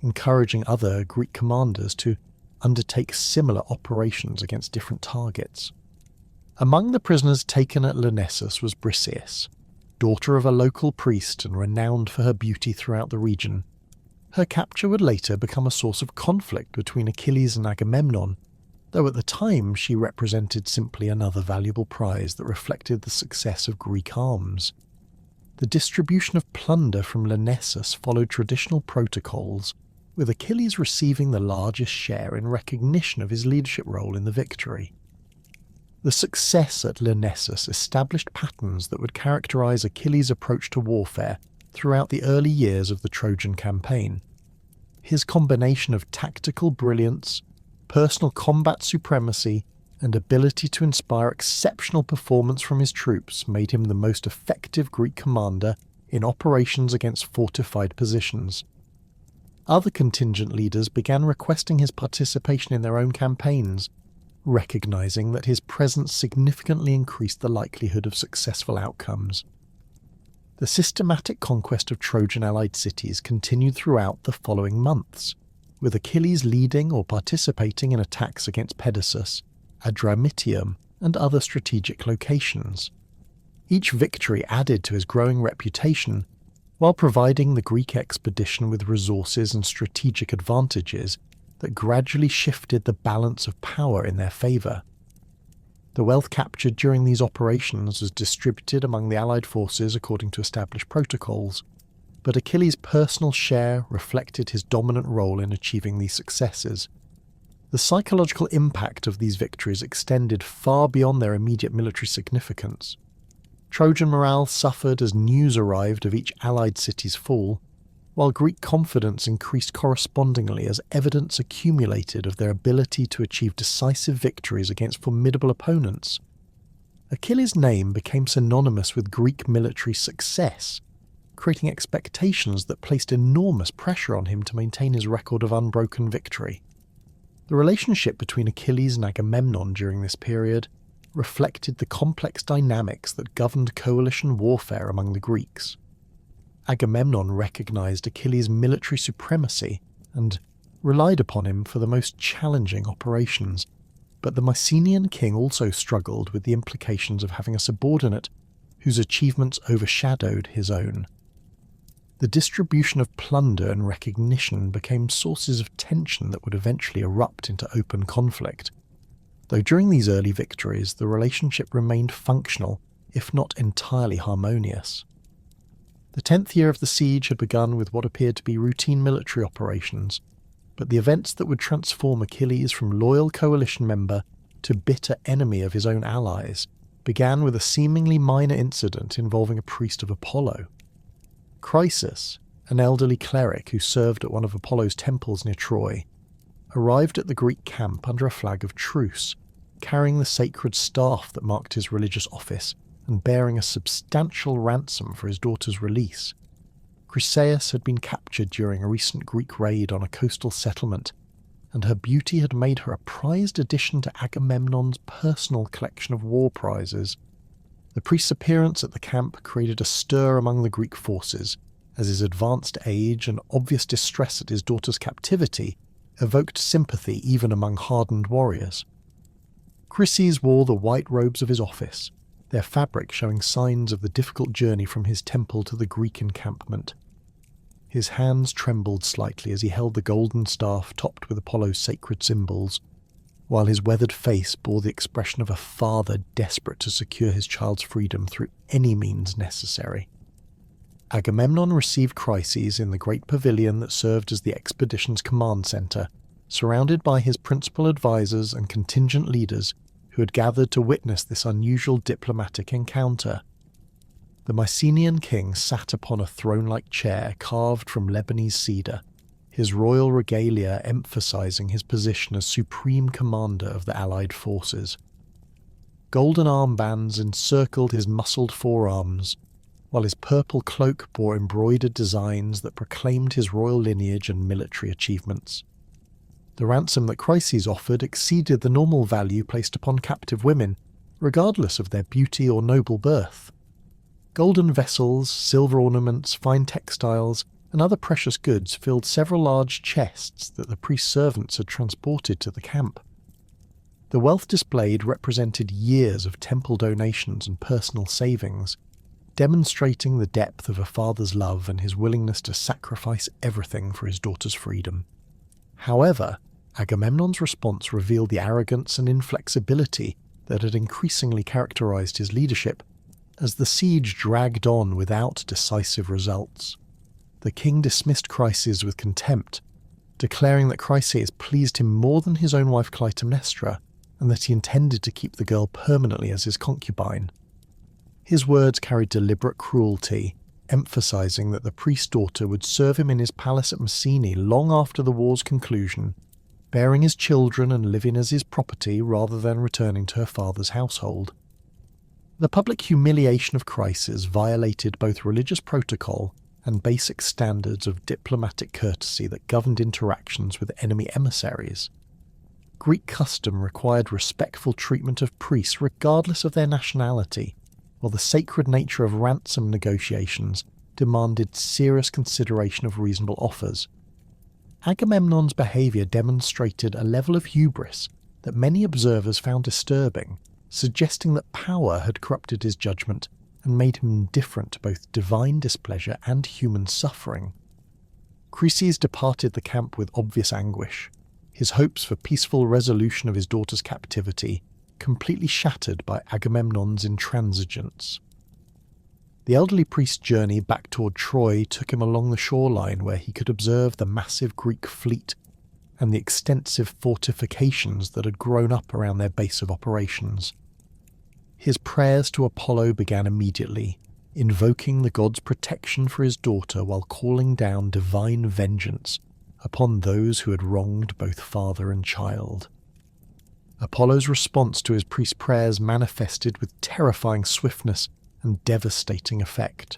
encouraging other Greek commanders to undertake similar operations against different targets. Among the prisoners taken at Lyrnessus was Briseis, daughter of a local priest and renowned for her beauty throughout the region. Her capture would later become a source of conflict between Achilles and Agamemnon, though at the time she represented simply another valuable prize that reflected the success of Greek arms. The distribution of plunder from Lyrnessus followed traditional protocols, with Achilles receiving the largest share in recognition of his leadership role in the victory. The success at Lyrnessus established patterns that would characterize Achilles' approach to warfare throughout the early years of the Trojan campaign. His combination of tactical brilliance, personal combat supremacy, and ability to inspire exceptional performance from his troops made him the most effective Greek commander in operations against fortified positions. Other contingent leaders began requesting his participation in their own campaigns, recognizing that his presence significantly increased the likelihood of successful outcomes. The systematic conquest of Trojan allied cities continued throughout the following months, with Achilles leading or participating in attacks against Pedasus, Adramyttium, and other strategic locations. Each victory added to his growing reputation, while providing the Greek expedition with resources and strategic advantages that gradually shifted the balance of power in their favour. The wealth captured during these operations was distributed among the Allied forces according to established protocols, but Achilles' personal share reflected his dominant role in achieving these successes. The psychological impact of these victories extended far beyond their immediate military significance. Trojan morale suffered as news arrived of each Allied city's fall, while Greek confidence increased correspondingly as evidence accumulated of their ability to achieve decisive victories against formidable opponents. Achilles' name became synonymous with Greek military success, creating expectations that placed enormous pressure on him to maintain his record of unbroken victory. The relationship between Achilles and Agamemnon during this period reflected the complex dynamics that governed coalition warfare among the Greeks. Agamemnon recognized Achilles' military supremacy and relied upon him for the most challenging operations, but the Mycenaean king also struggled with the implications of having a subordinate whose achievements overshadowed his own. The distribution of plunder and recognition became sources of tension that would eventually erupt into open conflict. Though during these early victories, the relationship remained functional, if not entirely harmonious. The 10th year of the siege had begun with what appeared to be routine military operations, but the events that would transform Achilles from loyal coalition member to bitter enemy of his own allies began with a seemingly minor incident involving a priest of Apollo. Chrysis, an elderly cleric who served at one of Apollo's temples near Troy, arrived at the Greek camp under a flag of truce, carrying the sacred staff that marked his religious office and bearing a substantial ransom for his daughter's release. Chryseis had been captured during a recent Greek raid on a coastal settlement, and her beauty had made her a prized addition to Agamemnon's personal collection of war prizes. The priest's appearance at the camp created a stir among the Greek forces, as his advanced age and obvious distress at his daughter's captivity evoked sympathy even among hardened warriors. Chryses wore the white robes of his office, their fabric showing signs of the difficult journey from his temple to the Greek encampment. His hands trembled slightly as he held the golden staff topped with Apollo's sacred symbols, while his weathered face bore the expression of a father desperate to secure his child's freedom through any means necessary. Agamemnon received Chryses in the great pavilion that served as the expedition's command centre, surrounded by his principal advisors and contingent leaders who had gathered to witness this unusual diplomatic encounter. The Mycenaean king sat upon a throne-like chair carved from Lebanese cedar, his royal regalia emphasizing his position as supreme commander of the allied forces. Golden armbands encircled his muscled forearms, while his purple cloak bore embroidered designs that proclaimed his royal lineage and military achievements. The ransom that Chryses offered exceeded the normal value placed upon captive women, regardless of their beauty or noble birth. Golden vessels, silver ornaments, fine textiles, and other precious goods filled several large chests that the priest's servants had transported to the camp. The wealth displayed represented years of temple donations and personal savings, demonstrating the depth of a father's love and his willingness to sacrifice everything for his daughter's freedom. However, Agamemnon's response revealed the arrogance and inflexibility that had increasingly characterized his leadership, as the siege dragged on without decisive results. The king dismissed Chryses with contempt, declaring that Chryses pleased him more than his own wife Clytemnestra, and that he intended to keep the girl permanently as his concubine. His words carried deliberate cruelty, emphasizing that the priest's daughter would serve him in his palace at Messene long after the war's conclusion, bearing his children and living as his property rather than returning to her father's household. The public humiliation of Chryses violated both religious protocol and basic standards of diplomatic courtesy that governed interactions with enemy emissaries. Greek custom required respectful treatment of priests regardless of their nationality, while the sacred nature of ransom negotiations demanded serious consideration of reasonable offers. Agamemnon's behaviour demonstrated a level of hubris that many observers found disturbing, suggesting that power had corrupted his judgment and made him indifferent to both divine displeasure and human suffering. Chryses departed the camp with obvious anguish, his hopes for peaceful resolution of his daughter's captivity completely shattered by Agamemnon's intransigence. The elderly priest's journey back toward Troy took him along the shoreline where he could observe the massive Greek fleet and the extensive fortifications that had grown up around their base of operations. His prayers to Apollo began immediately, invoking the god's protection for his daughter while calling down divine vengeance upon those who had wronged both father and child. Apollo's response to his priest's prayers manifested with terrifying swiftness and devastating effect.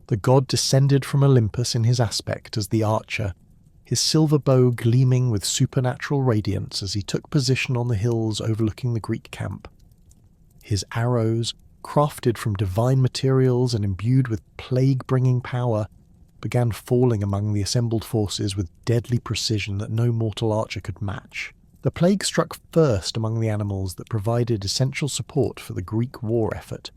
The god descended from Olympus in his aspect as the archer, his silver bow gleaming with supernatural radiance as he took position on the hills overlooking the Greek camp. His arrows, crafted from divine materials and imbued with plague-bringing power, began falling among the assembled forces with deadly precision that no mortal archer could match. The plague struck first among the animals that provided essential support for the Greek war effort.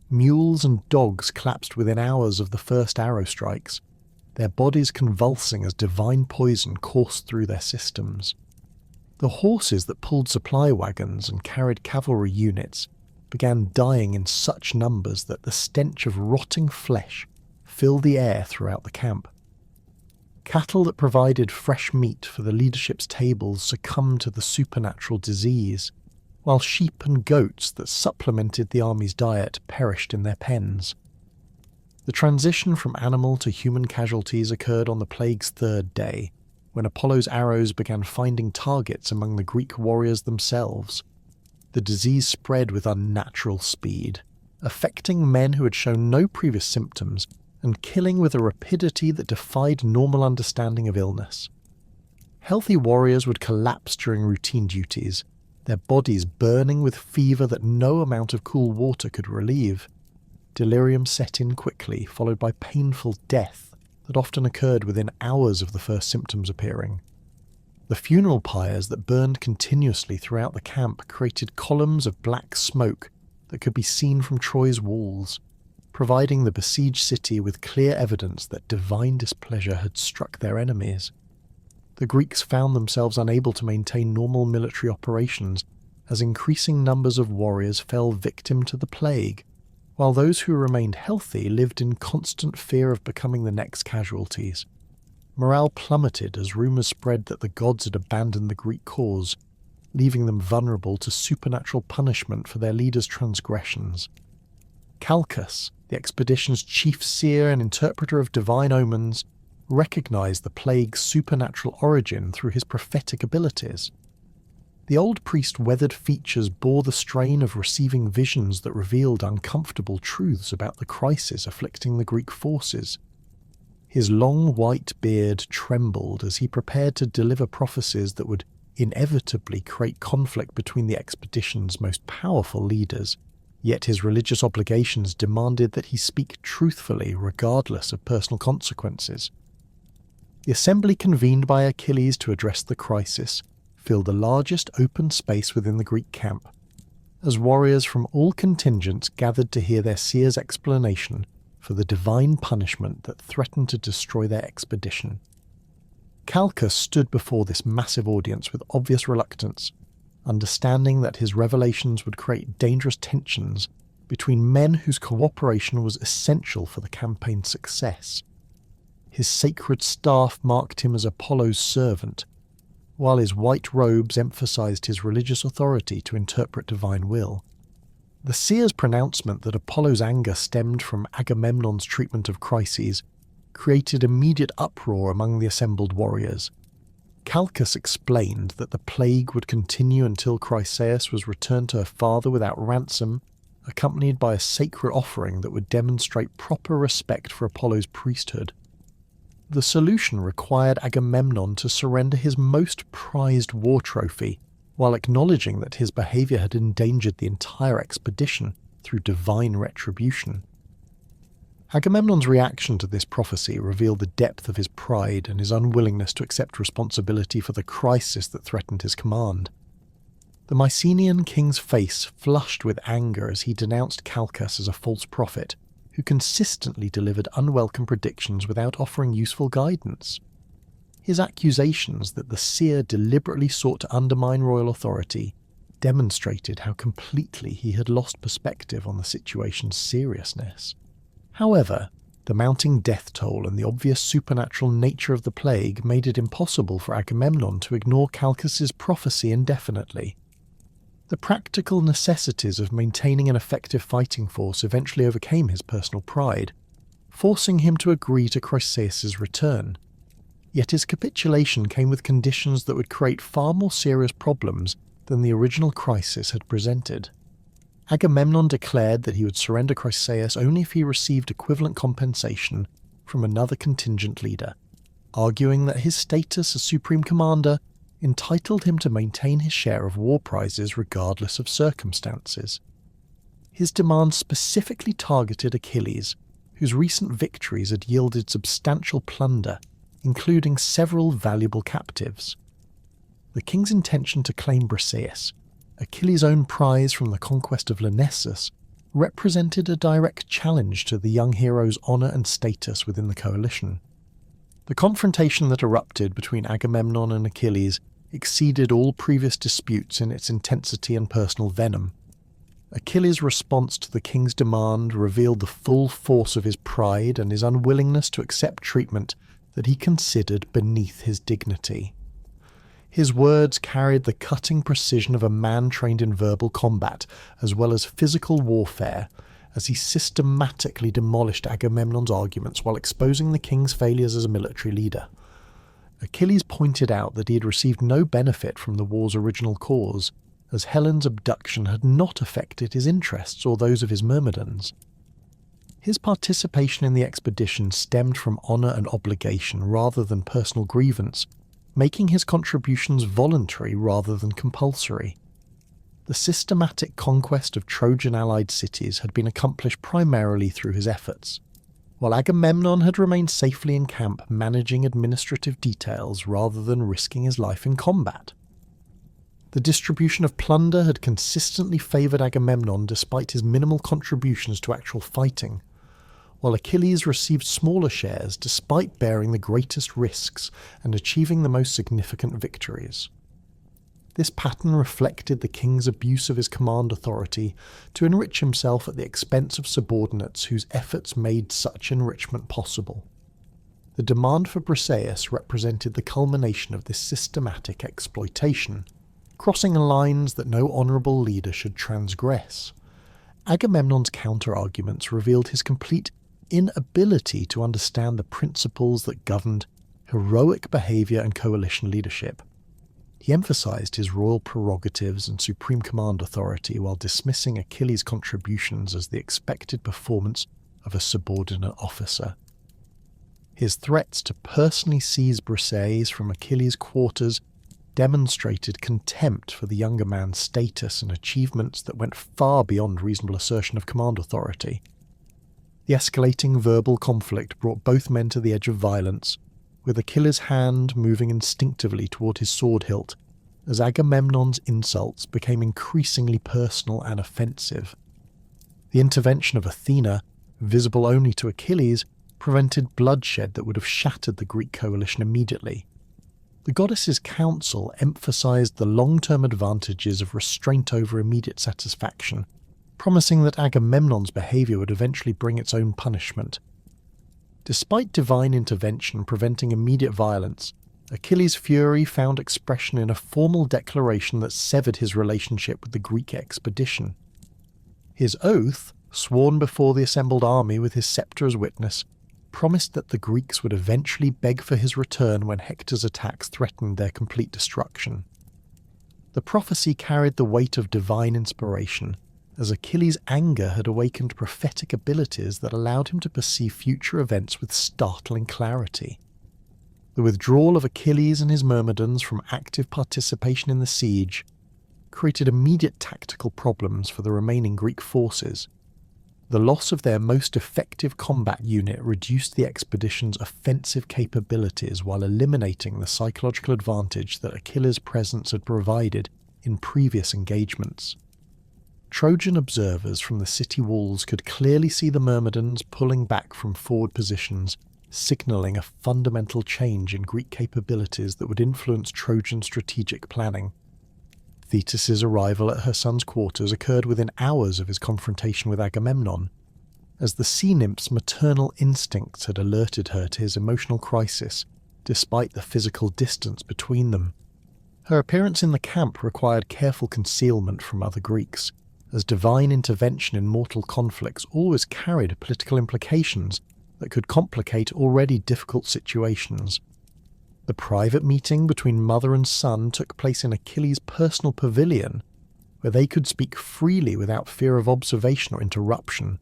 Mules and dogs collapsed within hours of the first arrow strikes, their bodies convulsing as divine poison coursed through their systems. The horses that pulled supply wagons and carried cavalry units began dying in such numbers that the stench of rotting flesh filled the air throughout the camp. Cattle that provided fresh meat for the leadership's tables succumbed to the supernatural disease, while sheep and goats that supplemented the army's diet perished in their pens. The transition from animal to human casualties occurred on the plague's third day, when Apollo's arrows began finding targets among the Greek warriors themselves. The disease spread with unnatural speed, affecting men who had shown no previous symptoms and killing with a rapidity that defied normal understanding of illness. Healthy warriors would collapse during routine duties, their bodies burning with fever that no amount of cool water could relieve. Delirium set in quickly, followed by painful death that often occurred within hours of the first symptoms appearing. The funeral pyres that burned continuously throughout the camp created columns of black smoke that could be seen from Troy's walls, providing the besieged city with clear evidence that divine displeasure had struck their enemies. The Greeks found themselves unable to maintain normal military operations as increasing numbers of warriors fell victim to the plague, while those who remained healthy lived in constant fear of becoming the next casualties. Morale plummeted as rumours spread that the gods had abandoned the Greek cause, leaving them vulnerable to supernatural punishment for their leaders' transgressions. Calchas, the expedition's chief seer and interpreter of divine omens, recognized the plague's supernatural origin through his prophetic abilities. The old priest's weathered features bore the strain of receiving visions that revealed uncomfortable truths about the crisis afflicting the Greek forces. His long white beard trembled as he prepared to deliver prophecies that would inevitably create conflict between the expedition's most powerful leaders, yet his religious obligations demanded that he speak truthfully regardless of personal consequences. The assembly convened by Achilles to address the crisis filled the largest open space within the Greek camp, as warriors from all contingents gathered to hear their seer's explanation for the divine punishment that threatened to destroy their expedition. Calchas stood before this massive audience with obvious reluctance, understanding that his revelations would create dangerous tensions between men whose cooperation was essential for the campaign's success. His sacred staff marked him as Apollo's servant, while his white robes emphasized his religious authority to interpret divine will. The seer's pronouncement that Apollo's anger stemmed from Agamemnon's treatment of crises created immediate uproar among the assembled warriors. Calchas explained that the plague would continue until Chryseis was returned to her father without ransom, accompanied by a sacred offering that would demonstrate proper respect for Apollo's priesthood. The solution required Agamemnon to surrender his most prized war trophy, while acknowledging that his behaviour had endangered the entire expedition through divine retribution. Agamemnon's reaction to this prophecy revealed the depth of his pride and his unwillingness to accept responsibility for the crisis that threatened his command. The Mycenaean king's face flushed with anger as he denounced Calchas as a false prophet, who consistently delivered unwelcome predictions without offering useful guidance. His accusations that the seer deliberately sought to undermine royal authority demonstrated how completely he had lost perspective on the situation's seriousness. However, the mounting death toll and the obvious supernatural nature of the plague made it impossible for Agamemnon to ignore Calchas's prophecy indefinitely. The practical necessities of maintaining an effective fighting force eventually overcame his personal pride, forcing him to agree to Chryseis' return. Yet his capitulation came with conditions that would create far more serious problems than the original crisis had presented. Agamemnon declared that he would surrender Chryseis only if he received equivalent compensation from another contingent leader, arguing that his status as supreme commander entitled him to maintain his share of war prizes regardless of circumstances. His demand specifically targeted Achilles, whose recent victories had yielded substantial plunder, including several valuable captives. The king's intention to claim Briseis, Achilles' own prize from the conquest of Lyrnessus, represented a direct challenge to the young hero's honour and status within the coalition. The confrontation that erupted between Agamemnon and Achilles exceeded all previous disputes in its intensity and personal venom. Achilles' response to the king's demand revealed the full force of his pride and his unwillingness to accept treatment that he considered beneath his dignity. His words carried the cutting precision of a man trained in verbal combat as well as physical warfare, as he systematically demolished Agamemnon's arguments while exposing the king's failures as a military leader. Achilles pointed out that he had received no benefit from the war's original cause, as Helen's abduction had not affected his interests or those of his myrmidons. His participation in the expedition stemmed from honour and obligation rather than personal grievance, making his contributions voluntary rather than compulsory. The systematic conquest of Trojan-allied cities had been accomplished primarily through his efforts, while Agamemnon had remained safely in camp managing administrative details rather than risking his life in combat. The distribution of plunder had consistently favoured Agamemnon despite his minimal contributions to actual fighting, while Achilles received smaller shares despite bearing the greatest risks and achieving the most significant victories. This pattern reflected the king's abuse of his command authority to enrich himself at the expense of subordinates whose efforts made such enrichment possible. The demand for Briseis represented the culmination of this systematic exploitation, crossing lines that no honourable leader should transgress. Agamemnon's counter-arguments revealed his complete inability to understand the principles that governed heroic behaviour and coalition leadership. He emphasised his royal prerogatives and supreme command authority while dismissing Achilles' contributions as the expected performance of a subordinate officer. His threats to personally seize Briseis from Achilles' quarters demonstrated contempt for the younger man's status and achievements that went far beyond reasonable assertion of command authority. The escalating verbal conflict brought both men to the edge of violence, with Achilles' hand moving instinctively toward his sword hilt, as Agamemnon's insults became increasingly personal and offensive. The intervention of Athena, visible only to Achilles, prevented bloodshed that would have shattered the Greek coalition immediately. The goddess's counsel emphasized the long-term advantages of restraint over immediate satisfaction, promising that Agamemnon's behavior would eventually bring its own punishment. Despite divine intervention preventing immediate violence, Achilles' fury found expression in a formal declaration that severed his relationship with the Greek expedition. His oath, sworn before the assembled army with his sceptre as witness, promised that the Greeks would eventually beg for his return when Hector's attacks threatened their complete destruction. The prophecy carried the weight of divine inspiration, as Achilles' anger had awakened prophetic abilities that allowed him to perceive future events with startling clarity. The withdrawal of Achilles and his myrmidons from active participation in the siege created immediate tactical problems for the remaining Greek forces. The loss of their most effective combat unit reduced the expedition's offensive capabilities while eliminating the psychological advantage that Achilles' presence had provided in previous engagements. Trojan observers from the city walls could clearly see the Myrmidons pulling back from forward positions, signalling a fundamental change in Greek capabilities that would influence Trojan strategic planning. Thetis' arrival at her son's quarters occurred within hours of his confrontation with Agamemnon, as the sea nymph's maternal instincts had alerted her to his emotional crisis, despite the physical distance between them. Her appearance in the camp required careful concealment from other Greeks, as divine intervention in mortal conflicts always carried political implications that could complicate already difficult situations. The private meeting between mother and son took place in Achilles' personal pavilion, where they could speak freely without fear of observation or interruption.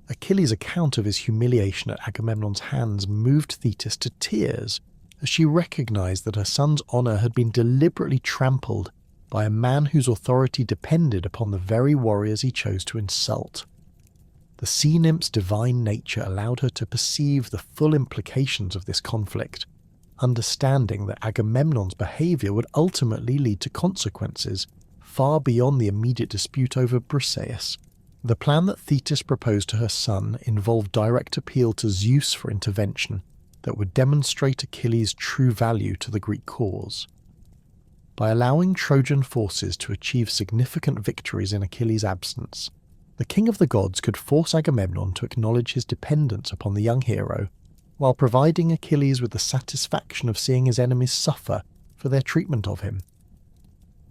Achilles' account of his humiliation at Agamemnon's hands moved Thetis to tears, as she recognized that her son's honor had been deliberately trampled by a man whose authority depended upon the very warriors he chose to insult. The sea nymph's divine nature allowed her to perceive the full implications of this conflict, understanding that Agamemnon's behavior would ultimately lead to consequences far beyond the immediate dispute over Briseis. The plan that Thetis proposed to her son involved direct appeal to Zeus for intervention that would demonstrate Achilles' true value to the Greek cause. By allowing Trojan forces to achieve significant victories in Achilles' absence, the king of the gods could force Agamemnon to acknowledge his dependence upon the young hero, while providing Achilles with the satisfaction of seeing his enemies suffer for their treatment of him.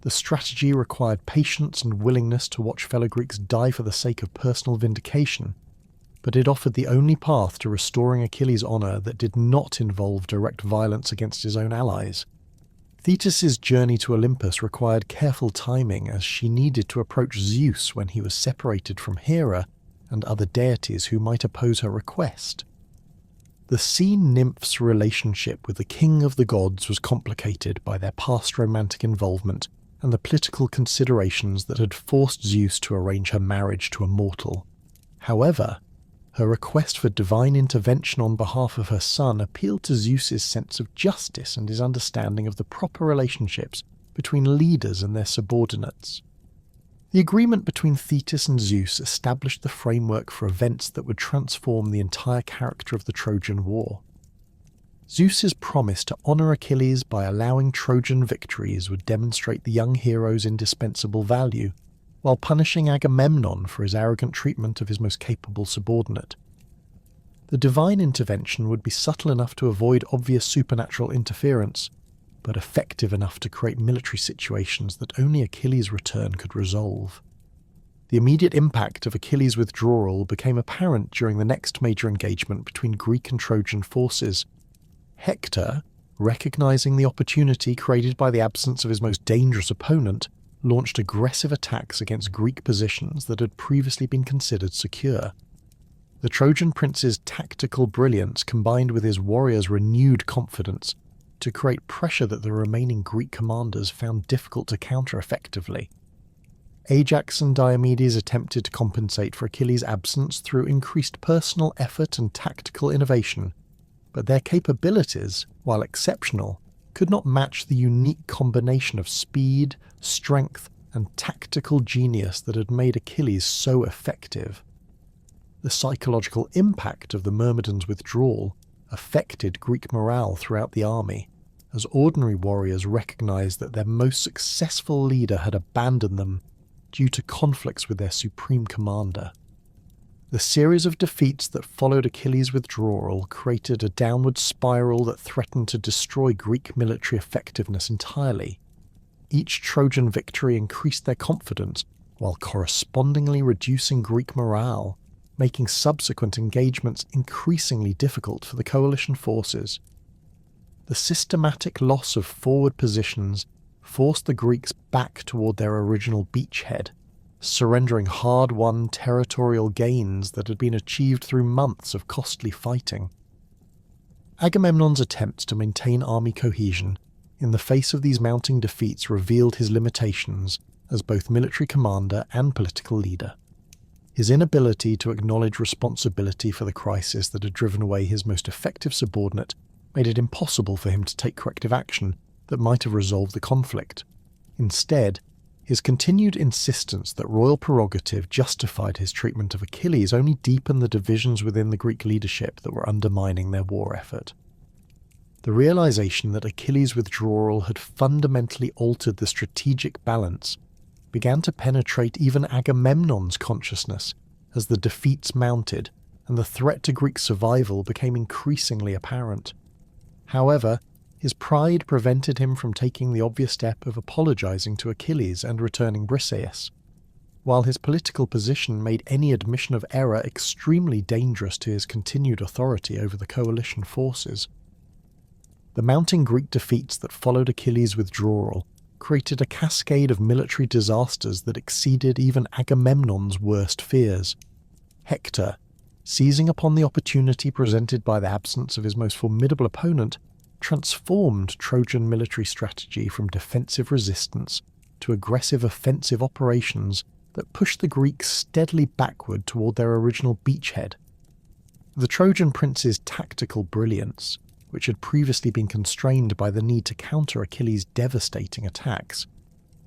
The strategy required patience and willingness to watch fellow Greeks die for the sake of personal vindication, but it offered the only path to restoring Achilles' honour that did not involve direct violence against his own allies. Thetis' journey to Olympus required careful timing, as she needed to approach Zeus when he was separated from Hera and other deities who might oppose her request. The sea nymph's relationship with the king of the gods was complicated by their past romantic involvement and the political considerations that had forced Zeus to arrange her marriage to a mortal. However, her request for divine intervention on behalf of her son appealed to Zeus's sense of justice and his understanding of the proper relationships between leaders and their subordinates. The agreement between Thetis and Zeus established the framework for events that would transform the entire character of the Trojan War. Zeus's promise to honour Achilles by allowing Trojan victories would demonstrate the young hero's indispensable value, while punishing Agamemnon for his arrogant treatment of his most capable subordinate. The divine intervention would be subtle enough to avoid obvious supernatural interference, but effective enough to create military situations that only Achilles' return could resolve. The immediate impact of Achilles' withdrawal became apparent during the next major engagement between Greek and Trojan forces. Hector, recognizing the opportunity created by the absence of his most dangerous opponent, launched aggressive attacks against Greek positions that had previously been considered secure. The Trojan prince's tactical brilliance combined with his warriors' renewed confidence to create pressure that the remaining Greek commanders found difficult to counter effectively. Ajax and Diomedes attempted to compensate for Achilles' absence through increased personal effort and tactical innovation, but their capabilities, while exceptional, could not match the unique combination of speed, strength, and tactical genius that had made Achilles so effective. The psychological impact of the Myrmidons' withdrawal affected Greek morale throughout the army, as ordinary warriors recognized that their most successful leader had abandoned them due to conflicts with their supreme commander. The series of defeats that followed Achilles' withdrawal created a downward spiral that threatened to destroy Greek military effectiveness entirely. Each Trojan victory increased their confidence, while correspondingly reducing Greek morale, making subsequent engagements increasingly difficult for the coalition forces. The systematic loss of forward positions forced the Greeks back toward their original beachhead, surrendering hard-won territorial gains that had been achieved through months of costly fighting. Agamemnon's attempts to maintain army cohesion in the face of these mounting defeats revealed his limitations as both military commander and political leader. His inability to acknowledge responsibility for the crisis that had driven away his most effective subordinate made it impossible for him to take corrective action that might have resolved the conflict. Instead, his continued insistence that royal prerogative justified his treatment of Achilles only deepened the divisions within the Greek leadership that were undermining their war effort. The realization that Achilles' withdrawal had fundamentally altered the strategic balance began to penetrate even Agamemnon's consciousness as the defeats mounted and the threat to Greek survival became increasingly apparent. However, his pride prevented him from taking the obvious step of apologizing to Achilles and returning Briseis, while his political position made any admission of error extremely dangerous to his continued authority over the coalition forces. The mounting Greek defeats that followed Achilles' withdrawal created a cascade of military disasters that exceeded even Agamemnon's worst fears. Hector, seizing upon the opportunity presented by the absence of his most formidable opponent, transformed Trojan military strategy from defensive resistance to aggressive offensive operations that pushed the Greeks steadily backward toward their original beachhead. The Trojan prince's tactical brilliance, which had previously been constrained by the need to counter Achilles' devastating attacks,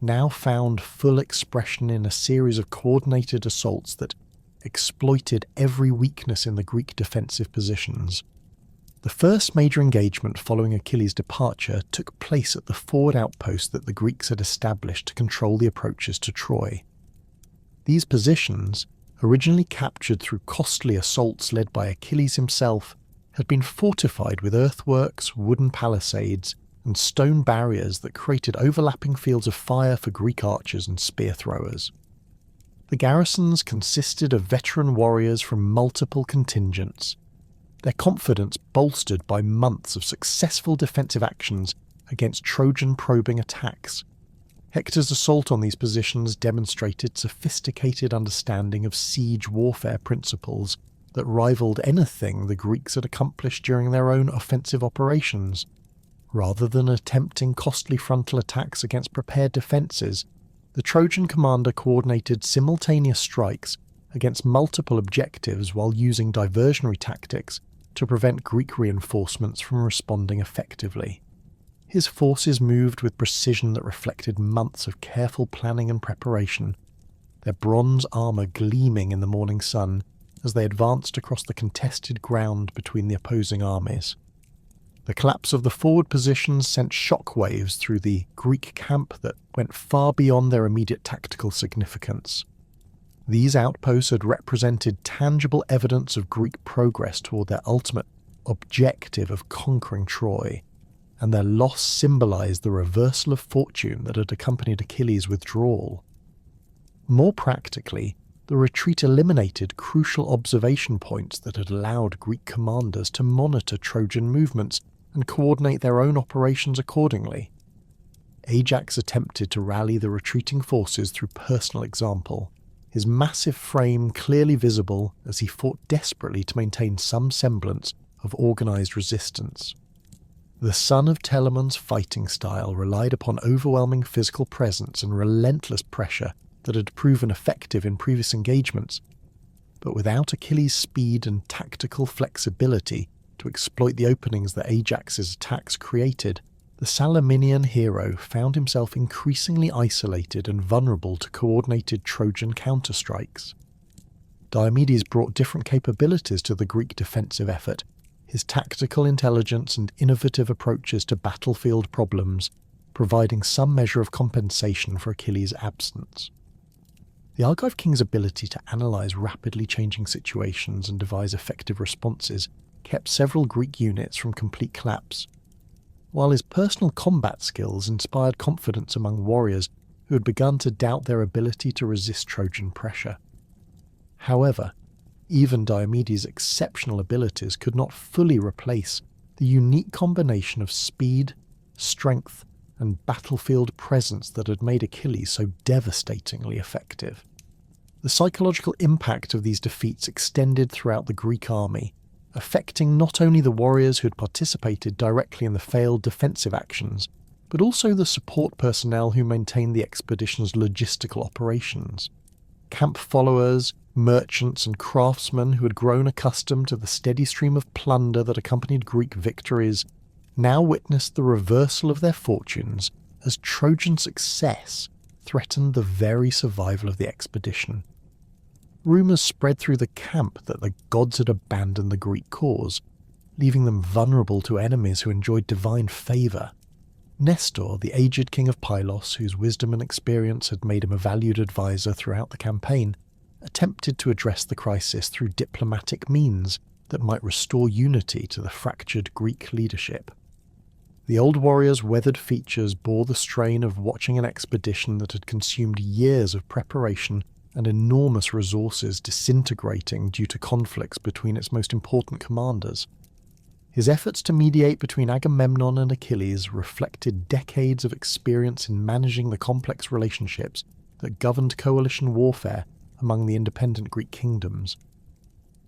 now found full expression in a series of coordinated assaults that exploited every weakness in the Greek defensive positions. The first major engagement following Achilles' departure took place at the forward outpost that the Greeks had established to control the approaches to Troy. These positions, originally captured through costly assaults led by Achilles himself, had been fortified with earthworks, wooden palisades, and stone barriers that created overlapping fields of fire for Greek archers and spear throwers. The garrisons consisted of veteran warriors from multiple contingents, their confidence bolstered by months of successful defensive actions against Trojan probing attacks. Hector's assault on these positions demonstrated sophisticated understanding of siege warfare principles that rivaled anything the Greeks had accomplished during their own offensive operations. Rather than attempting costly frontal attacks against prepared defences, the Trojan commander coordinated simultaneous strikes against multiple objectives while using diversionary tactics to prevent Greek reinforcements from responding effectively. His forces moved with precision that reflected months of careful planning and preparation, their bronze armour gleaming in the morning sun as they advanced across the contested ground between the opposing armies. The collapse of the forward positions sent shockwaves through the Greek camp that went far beyond their immediate tactical significance. These outposts had represented tangible evidence of Greek progress toward their ultimate objective of conquering Troy, and their loss symbolised the reversal of fortune that had accompanied Achilles' withdrawal. More practically, the retreat eliminated crucial observation points that had allowed Greek commanders to monitor Trojan movements and coordinate their own operations accordingly. Ajax attempted to rally the retreating forces through personal example, his massive frame clearly visible as he fought desperately to maintain some semblance of organised resistance. The son of Telamon's fighting style relied upon overwhelming physical presence and relentless pressure that had proven effective in previous engagements, but without Achilles' speed and tactical flexibility to exploit the openings that Ajax's attacks created, the Salaminian hero found himself increasingly isolated and vulnerable to coordinated Trojan counterstrikes. Diomedes brought different capabilities to the Greek defensive effort, his tactical intelligence and innovative approaches to battlefield problems providing some measure of compensation for Achilles' absence. The Argive king's ability to analyse rapidly changing situations and devise effective responses kept several Greek units from complete collapse, while his personal combat skills inspired confidence among warriors who had begun to doubt their ability to resist Trojan pressure. However, even Diomedes' exceptional abilities could not fully replace the unique combination of speed, strength, and battlefield presence that had made Achilles so devastatingly effective. The psychological impact of these defeats extended throughout the Greek army, affecting not only the warriors who had participated directly in the failed defensive actions, but also the support personnel who maintained the expedition's logistical operations. Camp followers, merchants and craftsmen who had grown accustomed to the steady stream of plunder that accompanied Greek victories now witnessed the reversal of their fortunes as Trojan success threatened the very survival of the expedition. Rumours spread through the camp that the gods had abandoned the Greek cause, leaving them vulnerable to enemies who enjoyed divine favour. Nestor, the aged king of Pylos, whose wisdom and experience had made him a valued advisor throughout the campaign, attempted to address the crisis through diplomatic means that might restore unity to the fractured Greek leadership. The old warrior's weathered features bore the strain of watching an expedition that had consumed years of preparation and enormous resources disintegrating due to conflicts between its most important commanders. His efforts to mediate between Agamemnon and Achilles reflected decades of experience in managing the complex relationships that governed coalition warfare among the independent Greek kingdoms.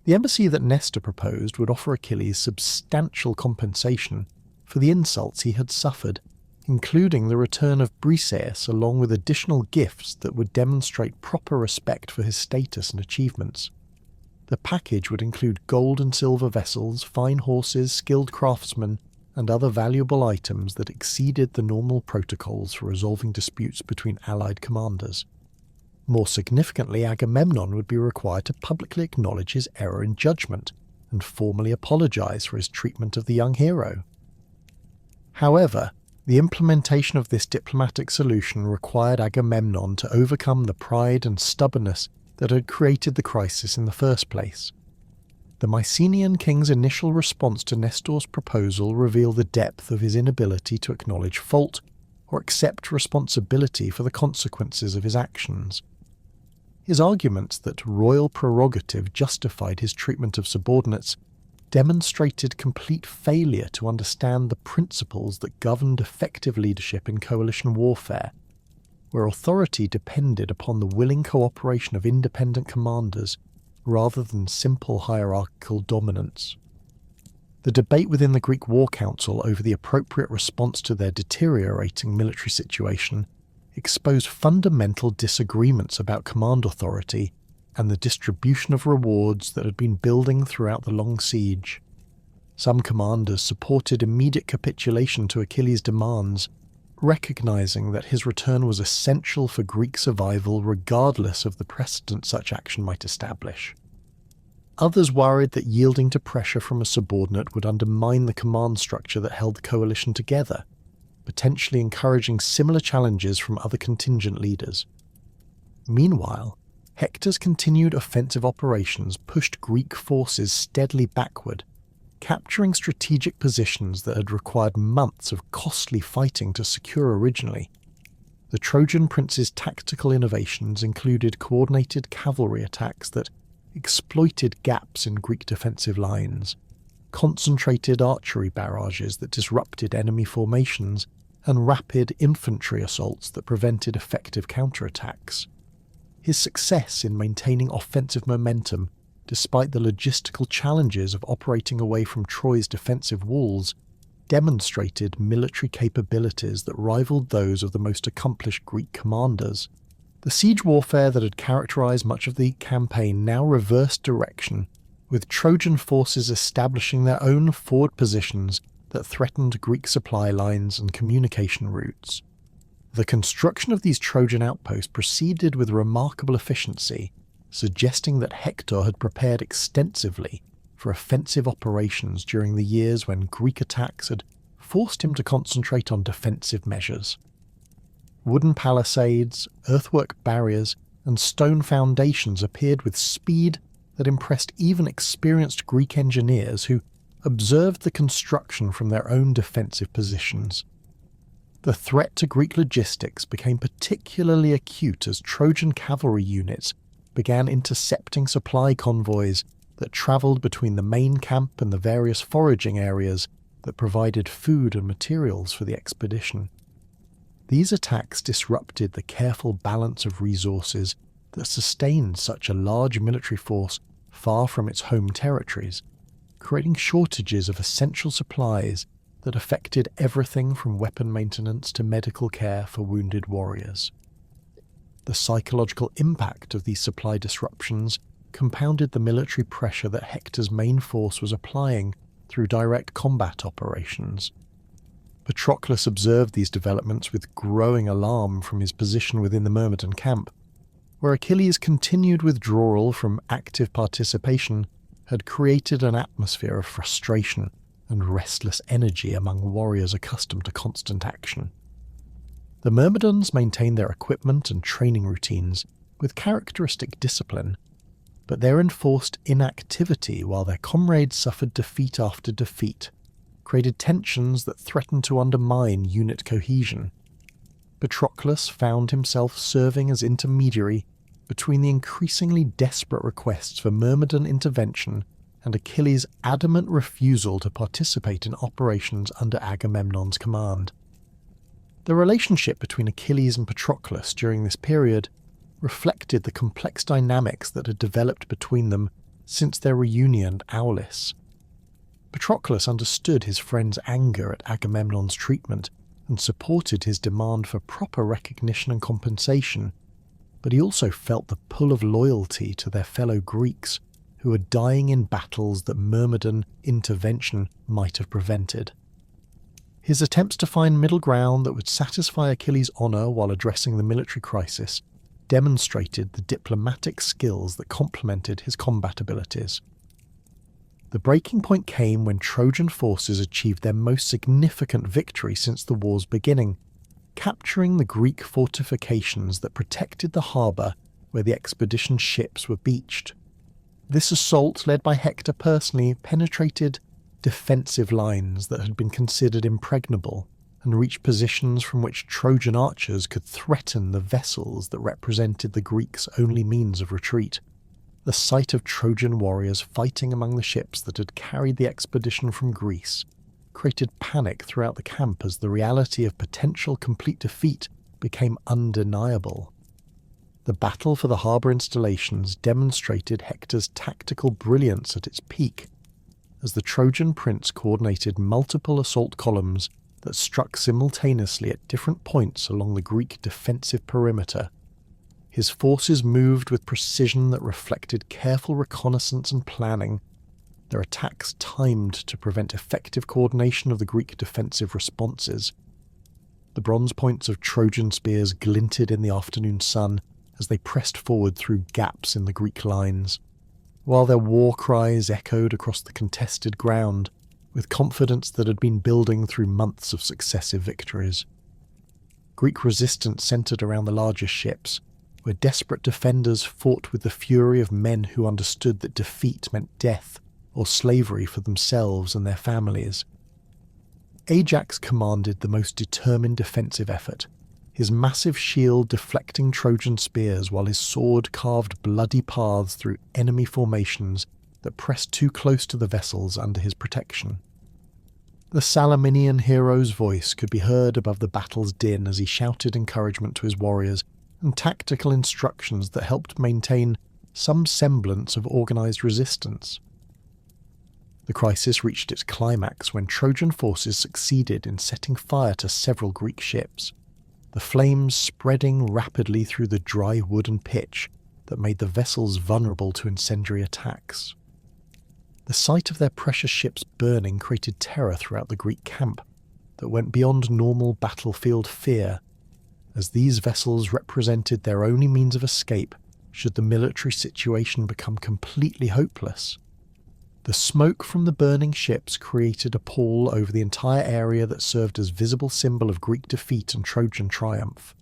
The embassy that Nestor proposed would offer Achilles substantial compensation for the insults he had suffered, including the return of Briseis along with additional gifts that would demonstrate proper respect for his status and achievements. The package would include gold and silver vessels, fine horses, skilled craftsmen, and other valuable items that exceeded the normal protocols for resolving disputes between allied commanders. More significantly, Agamemnon would be required to publicly acknowledge his error in judgment and formally apologise for his treatment of the young hero. However, the implementation of this diplomatic solution required Agamemnon to overcome the pride and stubbornness that had created the crisis in the first place. The Mycenaean king's initial response to Nestor's proposal revealed the depth of his inability to acknowledge fault or accept responsibility for the consequences of his actions. His arguments that royal prerogative justified his treatment of subordinates demonstrated complete failure to understand the principles that governed effective leadership in coalition warfare, where authority depended upon the willing cooperation of independent commanders rather than simple hierarchical dominance. The debate within the Greek War Council over the appropriate response to their deteriorating military situation exposed fundamental disagreements about command authority and the distribution of rewards that had been building throughout the long siege. Some commanders supported immediate capitulation to Achilles' demands, recognizing that his return was essential for Greek survival regardless of the precedent such action might establish. Others worried that yielding to pressure from a subordinate would undermine the command structure that held the coalition together, potentially encouraging similar challenges from other contingent leaders. Meanwhile, Hector's continued offensive operations pushed Greek forces steadily backward, capturing strategic positions that had required months of costly fighting to secure originally. The Trojan prince's tactical innovations included coordinated cavalry attacks that exploited gaps in Greek defensive lines, concentrated archery barrages that disrupted enemy formations, and rapid infantry assaults that prevented effective counterattacks. His success in maintaining offensive momentum, despite the logistical challenges of operating away from Troy's defensive walls, demonstrated military capabilities that rivaled those of the most accomplished Greek commanders. The siege warfare that had characterized much of the campaign now reversed direction, with Trojan forces establishing their own forward positions that threatened Greek supply lines and communication routes. The construction of these Trojan outposts proceeded with remarkable efficiency, suggesting that Hector had prepared extensively for offensive operations during the years when Greek attacks had forced him to concentrate on defensive measures. Wooden palisades, earthwork barriers, and stone foundations appeared with speed that impressed even experienced Greek engineers who observed the construction from their own defensive positions. The threat to Greek logistics became particularly acute as Trojan cavalry units began intercepting supply convoys that travelled between the main camp and the various foraging areas that provided food and materials for the expedition. These attacks disrupted the careful balance of resources that sustained such a large military force far from its home territories, creating shortages of essential supplies that affected everything from weapon maintenance to medical care for wounded warriors. The psychological impact of these supply disruptions compounded the military pressure that Hector's main force was applying through direct combat operations. Patroclus observed these developments with growing alarm from his position within the Myrmidon camp, where Achilles' continued withdrawal from active participation had created an atmosphere of frustration and restless energy among warriors accustomed to constant action. The Myrmidons maintained their equipment and training routines with characteristic discipline, but their enforced inactivity while their comrades suffered defeat after defeat created tensions that threatened to undermine unit cohesion. Patroclus found himself serving as intermediary between the increasingly desperate requests for Myrmidon intervention and Achilles' adamant refusal to participate in operations under Agamemnon's command. The relationship between Achilles and Patroclus during this period reflected the complex dynamics that had developed between them since their reunion at Aulis. Patroclus understood his friend's anger at Agamemnon's treatment and supported his demand for proper recognition and compensation, but he also felt the pull of loyalty to their fellow Greeks who were dying in battles that Myrmidon intervention might have prevented. His attempts to find middle ground that would satisfy Achilles' honour while addressing the military crisis demonstrated the diplomatic skills that complemented his combat abilities. The breaking point came when Trojan forces achieved their most significant victory since the war's beginning, capturing the Greek fortifications that protected the harbour where the expedition's ships were beached. This assault, led by Hector personally, penetrated defensive lines that had been considered impregnable, and reached positions from which Trojan archers could threaten the vessels that represented the Greeks' only means of retreat. The sight of Trojan warriors fighting among the ships that had carried the expedition from Greece created panic throughout the camp as the reality of potential complete defeat became undeniable. The battle for the harbour installations demonstrated Hector's tactical brilliance at its peak, as the Trojan prince coordinated multiple assault columns that struck simultaneously at different points along the Greek defensive perimeter. His forces moved with precision that reflected careful reconnaissance and planning, their attacks timed to prevent effective coordination of the Greek defensive responses. The bronze points of Trojan spears glinted in the afternoon sun as they pressed forward through gaps in the Greek lines, while their war cries echoed across the contested ground with confidence that had been building through months of successive victories. Greek resistance centred around the larger ships, where desperate defenders fought with the fury of men who understood that defeat meant death or slavery for themselves and their families. Ajax commanded the most determined defensive effort, his massive shield deflecting Trojan spears while his sword carved bloody paths through enemy formations that pressed too close to the vessels under his protection. The Salaminian hero's voice could be heard above the battle's din as he shouted encouragement to his warriors and tactical instructions that helped maintain some semblance of organised resistance. The crisis reached its climax when Trojan forces succeeded in setting fire to several Greek ships, the flames spreading rapidly through the dry wood and pitch that made the vessels vulnerable to incendiary attacks. The sight of their precious ships burning created terror throughout the Greek camp that went beyond normal battlefield fear, as these vessels represented their only means of escape should the military situation become completely hopeless. The smoke from the burning ships created a pall over the entire area that served as visible symbol of Greek defeat and Trojan triumph.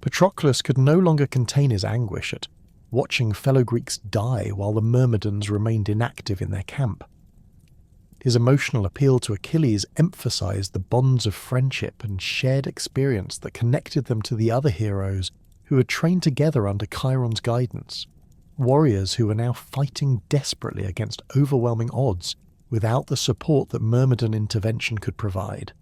Patroclus could no longer contain his anguish at watching fellow Greeks die while the Myrmidons remained inactive in their camp. His emotional appeal to Achilles emphasized the bonds of friendship and shared experience that connected them to the other heroes who had trained together under Chiron's guidance. Warriors who were now fighting desperately against overwhelming odds without the support that Myrmidon intervention could provide.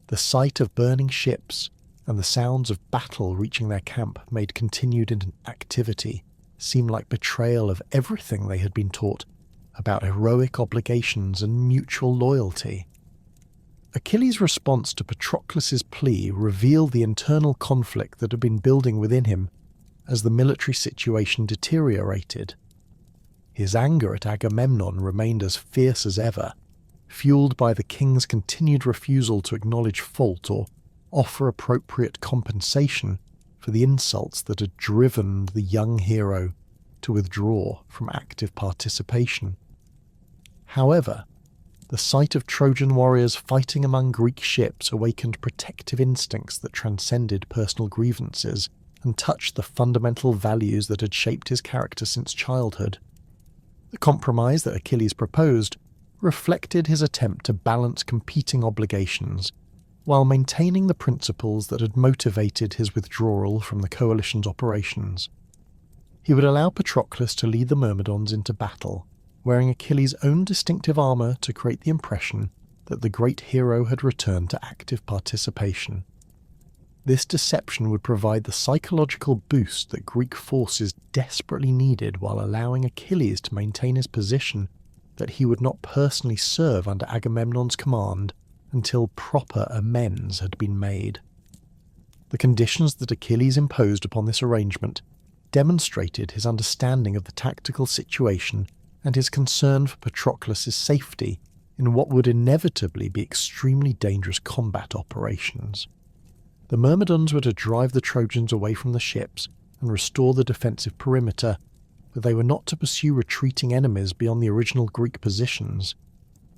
The sight of burning ships and the sounds of battle reaching their camp made continued activity seem like betrayal of everything they had been taught about heroic obligations and mutual loyalty. Achilles' response to Patroclus's plea revealed the internal conflict that had been building within him as the military situation deteriorated. His anger at Agamemnon remained as fierce as ever, fueled by the king's continued refusal to acknowledge fault or offer appropriate compensation for the insults that had driven the young hero to withdraw from active participation. However, the sight of Trojan warriors fighting among Greek ships awakened protective instincts that transcended personal grievances and touched the fundamental values that had shaped his character since childhood. The compromise that Achilles proposed reflected his attempt to balance competing obligations while maintaining the principles that had motivated his withdrawal from the coalition's operations. He would allow Patroclus to lead the Myrmidons into battle, wearing Achilles' own distinctive armour to create the impression that the great hero had returned to active participation. This deception would provide the psychological boost that Greek forces desperately needed while allowing Achilles to maintain his position that he would not personally serve under Agamemnon's command until proper amends had been made. The conditions that Achilles imposed upon this arrangement demonstrated his understanding of the tactical situation and his concern for Patroclus' safety in what would inevitably be extremely dangerous combat operations. The Myrmidons were to drive the Trojans away from the ships and restore the defensive perimeter, but they were not to pursue retreating enemies beyond the original Greek positions.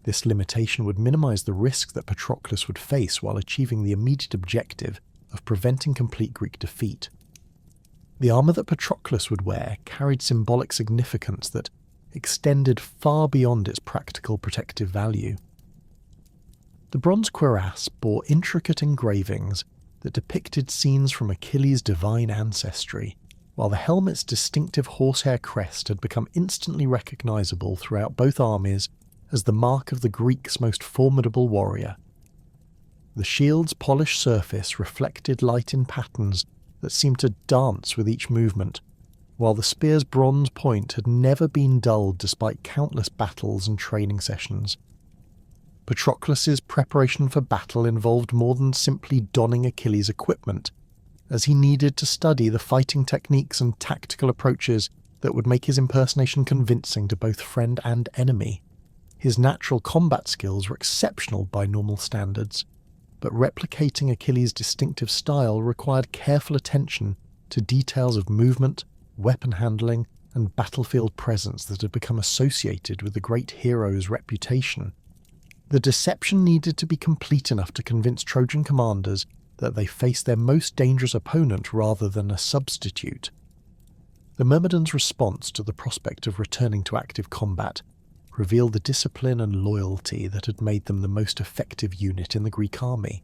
This limitation would minimize the risk that Patroclus would face while achieving the immediate objective of preventing complete Greek defeat. The armour that Patroclus would wear carried symbolic significance that extended far beyond its practical protective value. The bronze cuirass bore intricate engravings that depicted scenes from Achilles' divine ancestry, while the helmet's distinctive horsehair crest had become instantly recognisable throughout both armies as the mark of the Greeks' most formidable warrior. The shield's polished surface reflected light in patterns that seemed to dance with each movement, while the spear's bronze point had never been dulled despite countless battles and training sessions. Patroclus's preparation for battle involved more than simply donning Achilles' equipment, as he needed to study the fighting techniques and tactical approaches that would make his impersonation convincing to both friend and enemy. His natural combat skills were exceptional by normal standards, but replicating Achilles' distinctive style required careful attention to details of movement, weapon handling, and battlefield presence that had become associated with the great hero's reputation. The deception needed to be complete enough to convince Trojan commanders that they faced their most dangerous opponent rather than a substitute. The Myrmidons' response to the prospect of returning to active combat revealed the discipline and loyalty that had made them the most effective unit in the Greek army.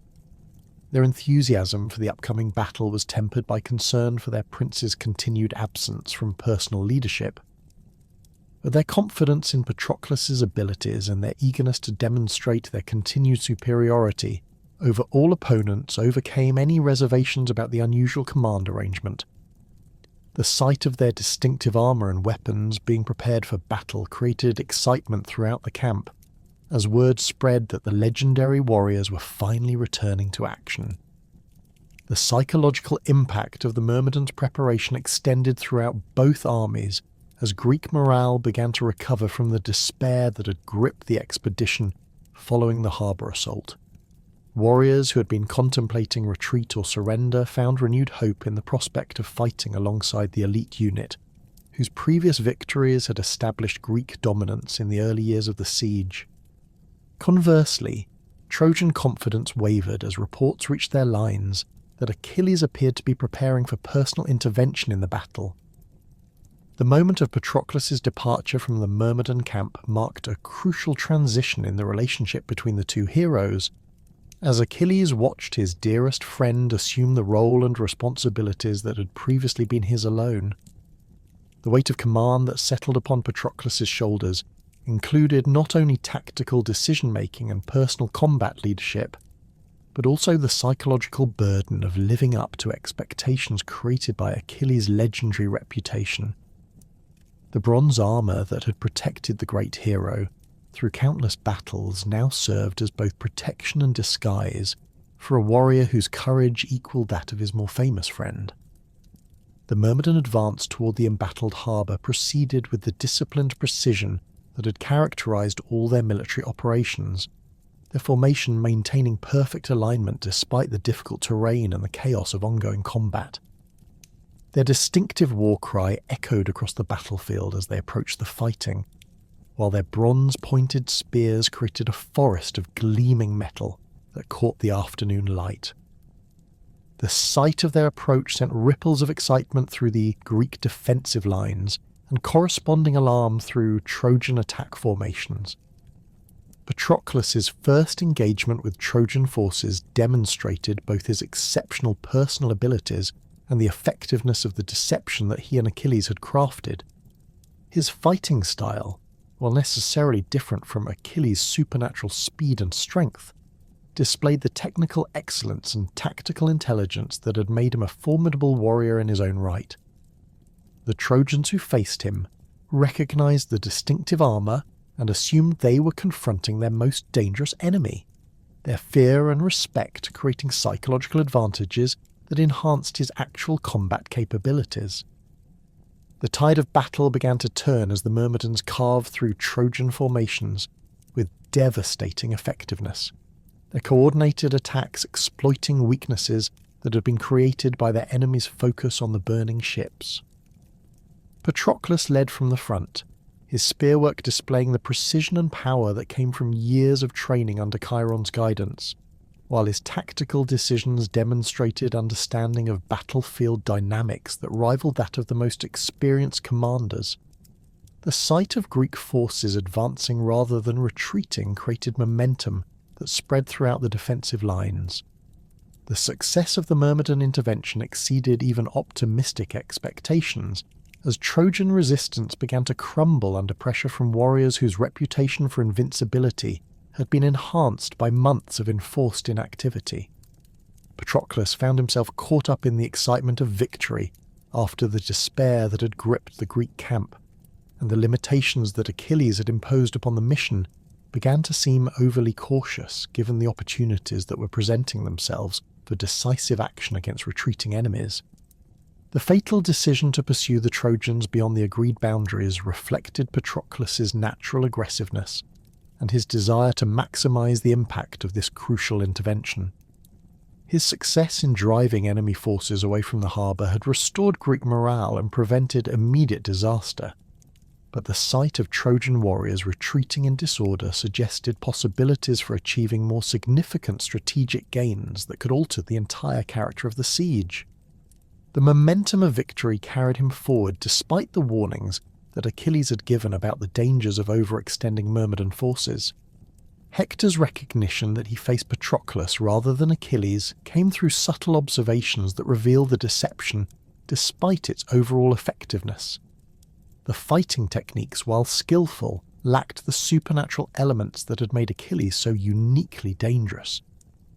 Their enthusiasm for the upcoming battle was tempered by concern for their prince's continued absence from personal leadership. But their confidence in Patroclus's abilities and their eagerness to demonstrate their continued superiority over all opponents overcame any reservations about the unusual command arrangement. The sight of their distinctive armour and weapons being prepared for battle created excitement throughout the camp, as word spread that the legendary warriors were finally returning to action. The psychological impact of the Myrmidons' preparation extended throughout both armies as Greek morale began to recover from the despair that had gripped the expedition following the harbour assault. Warriors who had been contemplating retreat or surrender found renewed hope in the prospect of fighting alongside the elite unit, whose previous victories had established Greek dominance in the early years of the siege. Conversely, Trojan confidence wavered as reports reached their lines that Achilles appeared to be preparing for personal intervention in the battle. The moment of Patroclus's departure from the Myrmidon camp marked a crucial transition in the relationship between the two heroes, as Achilles watched his dearest friend assume the role and responsibilities that had previously been his alone. The weight of command that settled upon Patroclus's shoulders included not only tactical decision-making and personal combat leadership, but also the psychological burden of living up to expectations created by Achilles' legendary reputation. The bronze armour that had protected the great hero through countless battles now served as both protection and disguise for a warrior whose courage equalled that of his more famous friend. The Myrmidon advance toward the embattled harbour proceeded with the disciplined precision that had characterized all their military operations, their formation maintaining perfect alignment despite the difficult terrain and the chaos of ongoing combat. Their distinctive war cry echoed across the battlefield as they approached the fighting, while their bronze-pointed spears created a forest of gleaming metal that caught the afternoon light. The sight of their approach sent ripples of excitement through the Greek defensive lines and corresponding alarm through Trojan attack formations. Patroclus's first engagement with Trojan forces demonstrated both his exceptional personal abilities and the effectiveness of the deception that he and Achilles had crafted. His fighting style, while necessarily different from Achilles' supernatural speed and strength, displayed the technical excellence and tactical intelligence that had made him a formidable warrior in his own right. The Trojans who faced him recognized the distinctive armour and assumed they were confronting their most dangerous enemy, their fear and respect creating psychological advantages that enhanced his actual combat capabilities. The tide of battle began to turn as the Myrmidons carved through Trojan formations with devastating effectiveness, their coordinated attacks exploiting weaknesses that had been created by their enemy's focus on the burning ships. Patroclus led from the front, his spearwork displaying the precision and power that came from years of training under Chiron's guidance, while his tactical decisions demonstrated understanding of battlefield dynamics that rivaled that of the most experienced commanders. The sight of Greek forces advancing rather than retreating created momentum that spread throughout the defensive lines. The success of the Myrmidon intervention exceeded even optimistic expectations, as Trojan resistance began to crumble under pressure from warriors whose reputation for invincibility had been enhanced by months of enforced inactivity. Patroclus found himself caught up in the excitement of victory after the despair that had gripped the Greek camp, and the limitations that Achilles had imposed upon the mission began to seem overly cautious given the opportunities that were presenting themselves for decisive action against retreating enemies. The fatal decision to pursue the Trojans beyond the agreed boundaries reflected Patroclus's natural aggressiveness and his desire to maximize the impact of this crucial intervention. His success in driving enemy forces away from the harbour had restored Greek morale and prevented immediate disaster, but the sight of Trojan warriors retreating in disorder suggested possibilities for achieving more significant strategic gains that could alter the entire character of the siege. The momentum of victory carried him forward despite the warnings that Achilles had given about the dangers of overextending Myrmidon forces. Hector's recognition that he faced Patroclus rather than Achilles came through subtle observations that revealed the deception despite its overall effectiveness. The fighting techniques, while skillful, lacked the supernatural elements that had made Achilles so uniquely dangerous,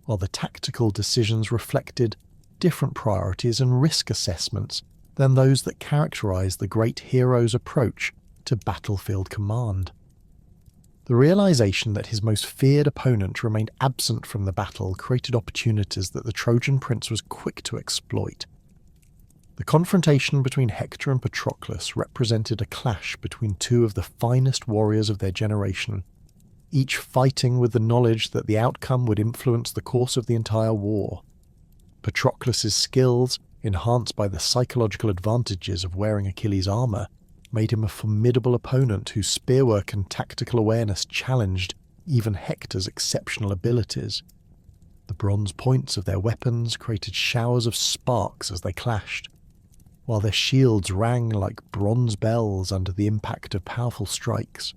while the tactical decisions reflected different priorities and risk assessments than those that characterized the great hero's approach to battlefield command. The realization that his most feared opponent remained absent from the battle created opportunities that the Trojan prince was quick to exploit. The confrontation between Hector and Patroclus represented a clash between two of the finest warriors of their generation, each fighting with the knowledge that the outcome would influence the course of the entire war. Patroclus's skills, enhanced by the psychological advantages of wearing Achilles' armour, made him a formidable opponent whose spearwork and tactical awareness challenged even Hector's exceptional abilities. The bronze points of their weapons created showers of sparks as they clashed, while their shields rang like bronze bells under the impact of powerful strikes.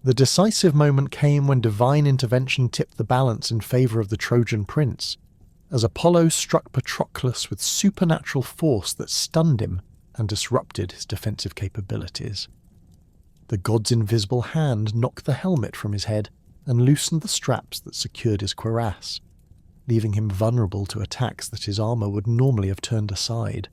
The decisive moment came when divine intervention tipped the balance in favour of the Trojan prince, as Apollo struck Patroclus with supernatural force that stunned him and disrupted his defensive capabilities. The god's invisible hand knocked the helmet from his head and loosened the straps that secured his cuirass, leaving him vulnerable to attacks that his armour would normally have turned aside.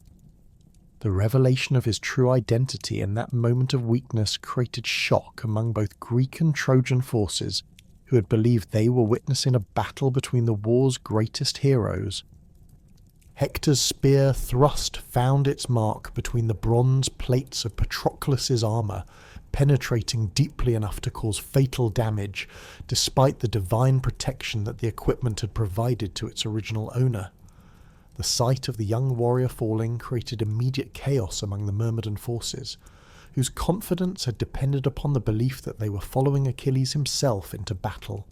The revelation of his true identity in that moment of weakness created shock among both Greek and Trojan forces, who had believed they were witnessing a battle between the war's greatest heroes. Hector's spear thrust found its mark between the bronze plates of Patroclus's armour, penetrating deeply enough to cause fatal damage, despite the divine protection that the equipment had provided to its original owner. The sight of the young warrior falling created immediate chaos among the Myrmidon forces, whose confidence had depended upon the belief that they were following Achilles himself into battle.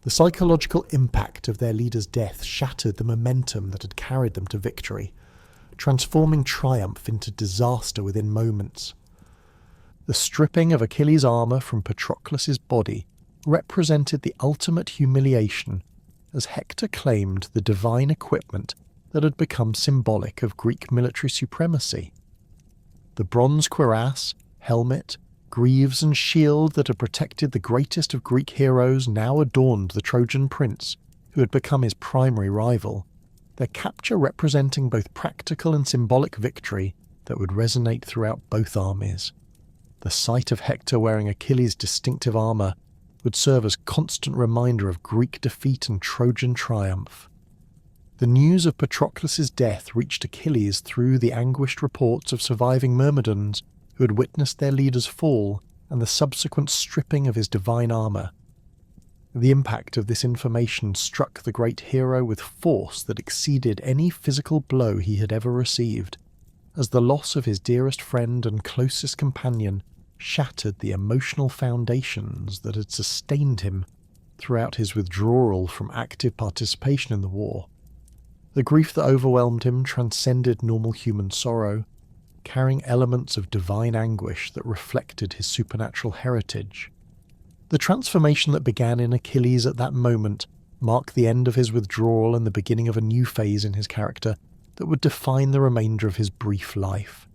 The psychological impact of their leader's death shattered the momentum that had carried them to victory, transforming triumph into disaster within moments. The stripping of Achilles' armour from Patroclus's body represented the ultimate humiliation, as Hector claimed the divine equipment that had become symbolic of Greek military supremacy. The bronze cuirass, helmet, greaves and shield that had protected the greatest of Greek heroes now adorned the Trojan prince, who had become his primary rival, their capture representing both practical and symbolic victory that would resonate throughout both armies. The sight of Hector wearing Achilles' distinctive armour would serve as constant reminder of Greek defeat and Trojan triumph. The news of Patroclus's death reached Achilles through the anguished reports of surviving Myrmidons who had witnessed their leader's fall and the subsequent stripping of his divine armour. The impact of this information struck the great hero with force that exceeded any physical blow he had ever received, as the loss of his dearest friend and closest companion shattered the emotional foundations that had sustained him throughout his withdrawal from active participation in the war. The grief that overwhelmed him transcended normal human sorrow, carrying elements of divine anguish that reflected his supernatural heritage. The transformation that began in Achilles at that moment marked the end of his withdrawal and the beginning of a new phase in his character that would define the remainder of his brief life.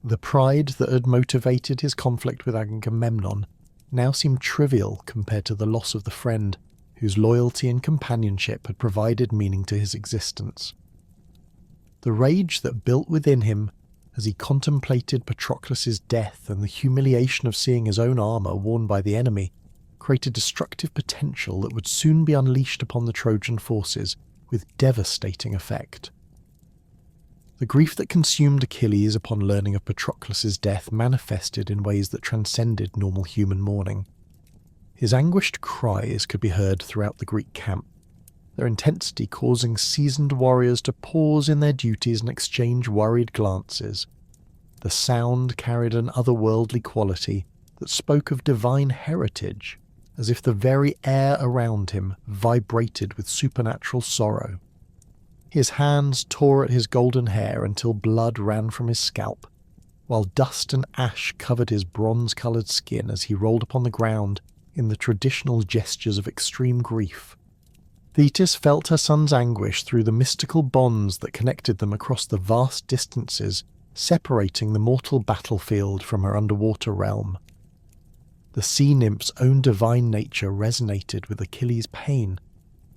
The pride that had motivated his conflict with Agamemnon now seemed trivial compared to the loss of the friend whose loyalty and companionship had provided meaning to his existence. The rage that built within him as he contemplated Patroclus's death and the humiliation of seeing his own armour worn by the enemy created destructive potential that would soon be unleashed upon the Trojan forces with devastating effect. The grief that consumed Achilles upon learning of Patroclus's death manifested in ways that transcended normal human mourning. His anguished cries could be heard throughout the Greek camp, their intensity causing seasoned warriors to pause in their duties and exchange worried glances. The sound carried an otherworldly quality that spoke of divine heritage, as if the very air around him vibrated with supernatural sorrow. His hands tore at his golden hair until blood ran from his scalp, while dust and ash covered his bronze-coloured skin as he rolled upon the ground in the traditional gestures of extreme grief. Thetis felt her son's anguish through the mystical bonds that connected them across the vast distances separating the mortal battlefield from her underwater realm. The sea nymph's own divine nature resonated with Achilles' pain,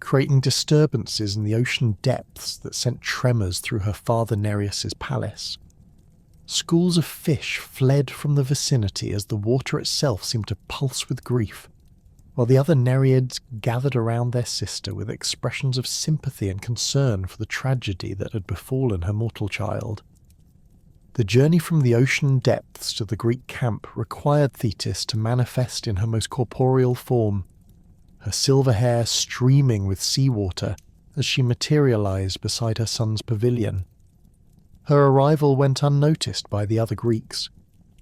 creating disturbances in the ocean depths that sent tremors through her father Nereus's palace. Schools of fish fled from the vicinity as the water itself seemed to pulse with grief, while the other Nereids gathered around their sister with expressions of sympathy and concern for the tragedy that had befallen her mortal child. The journey from the ocean depths to the Greek camp required Thetis to manifest in her most corporeal form, her silver hair streaming with seawater as she materialized beside her son's pavilion. Her arrival went unnoticed by the other Greeks,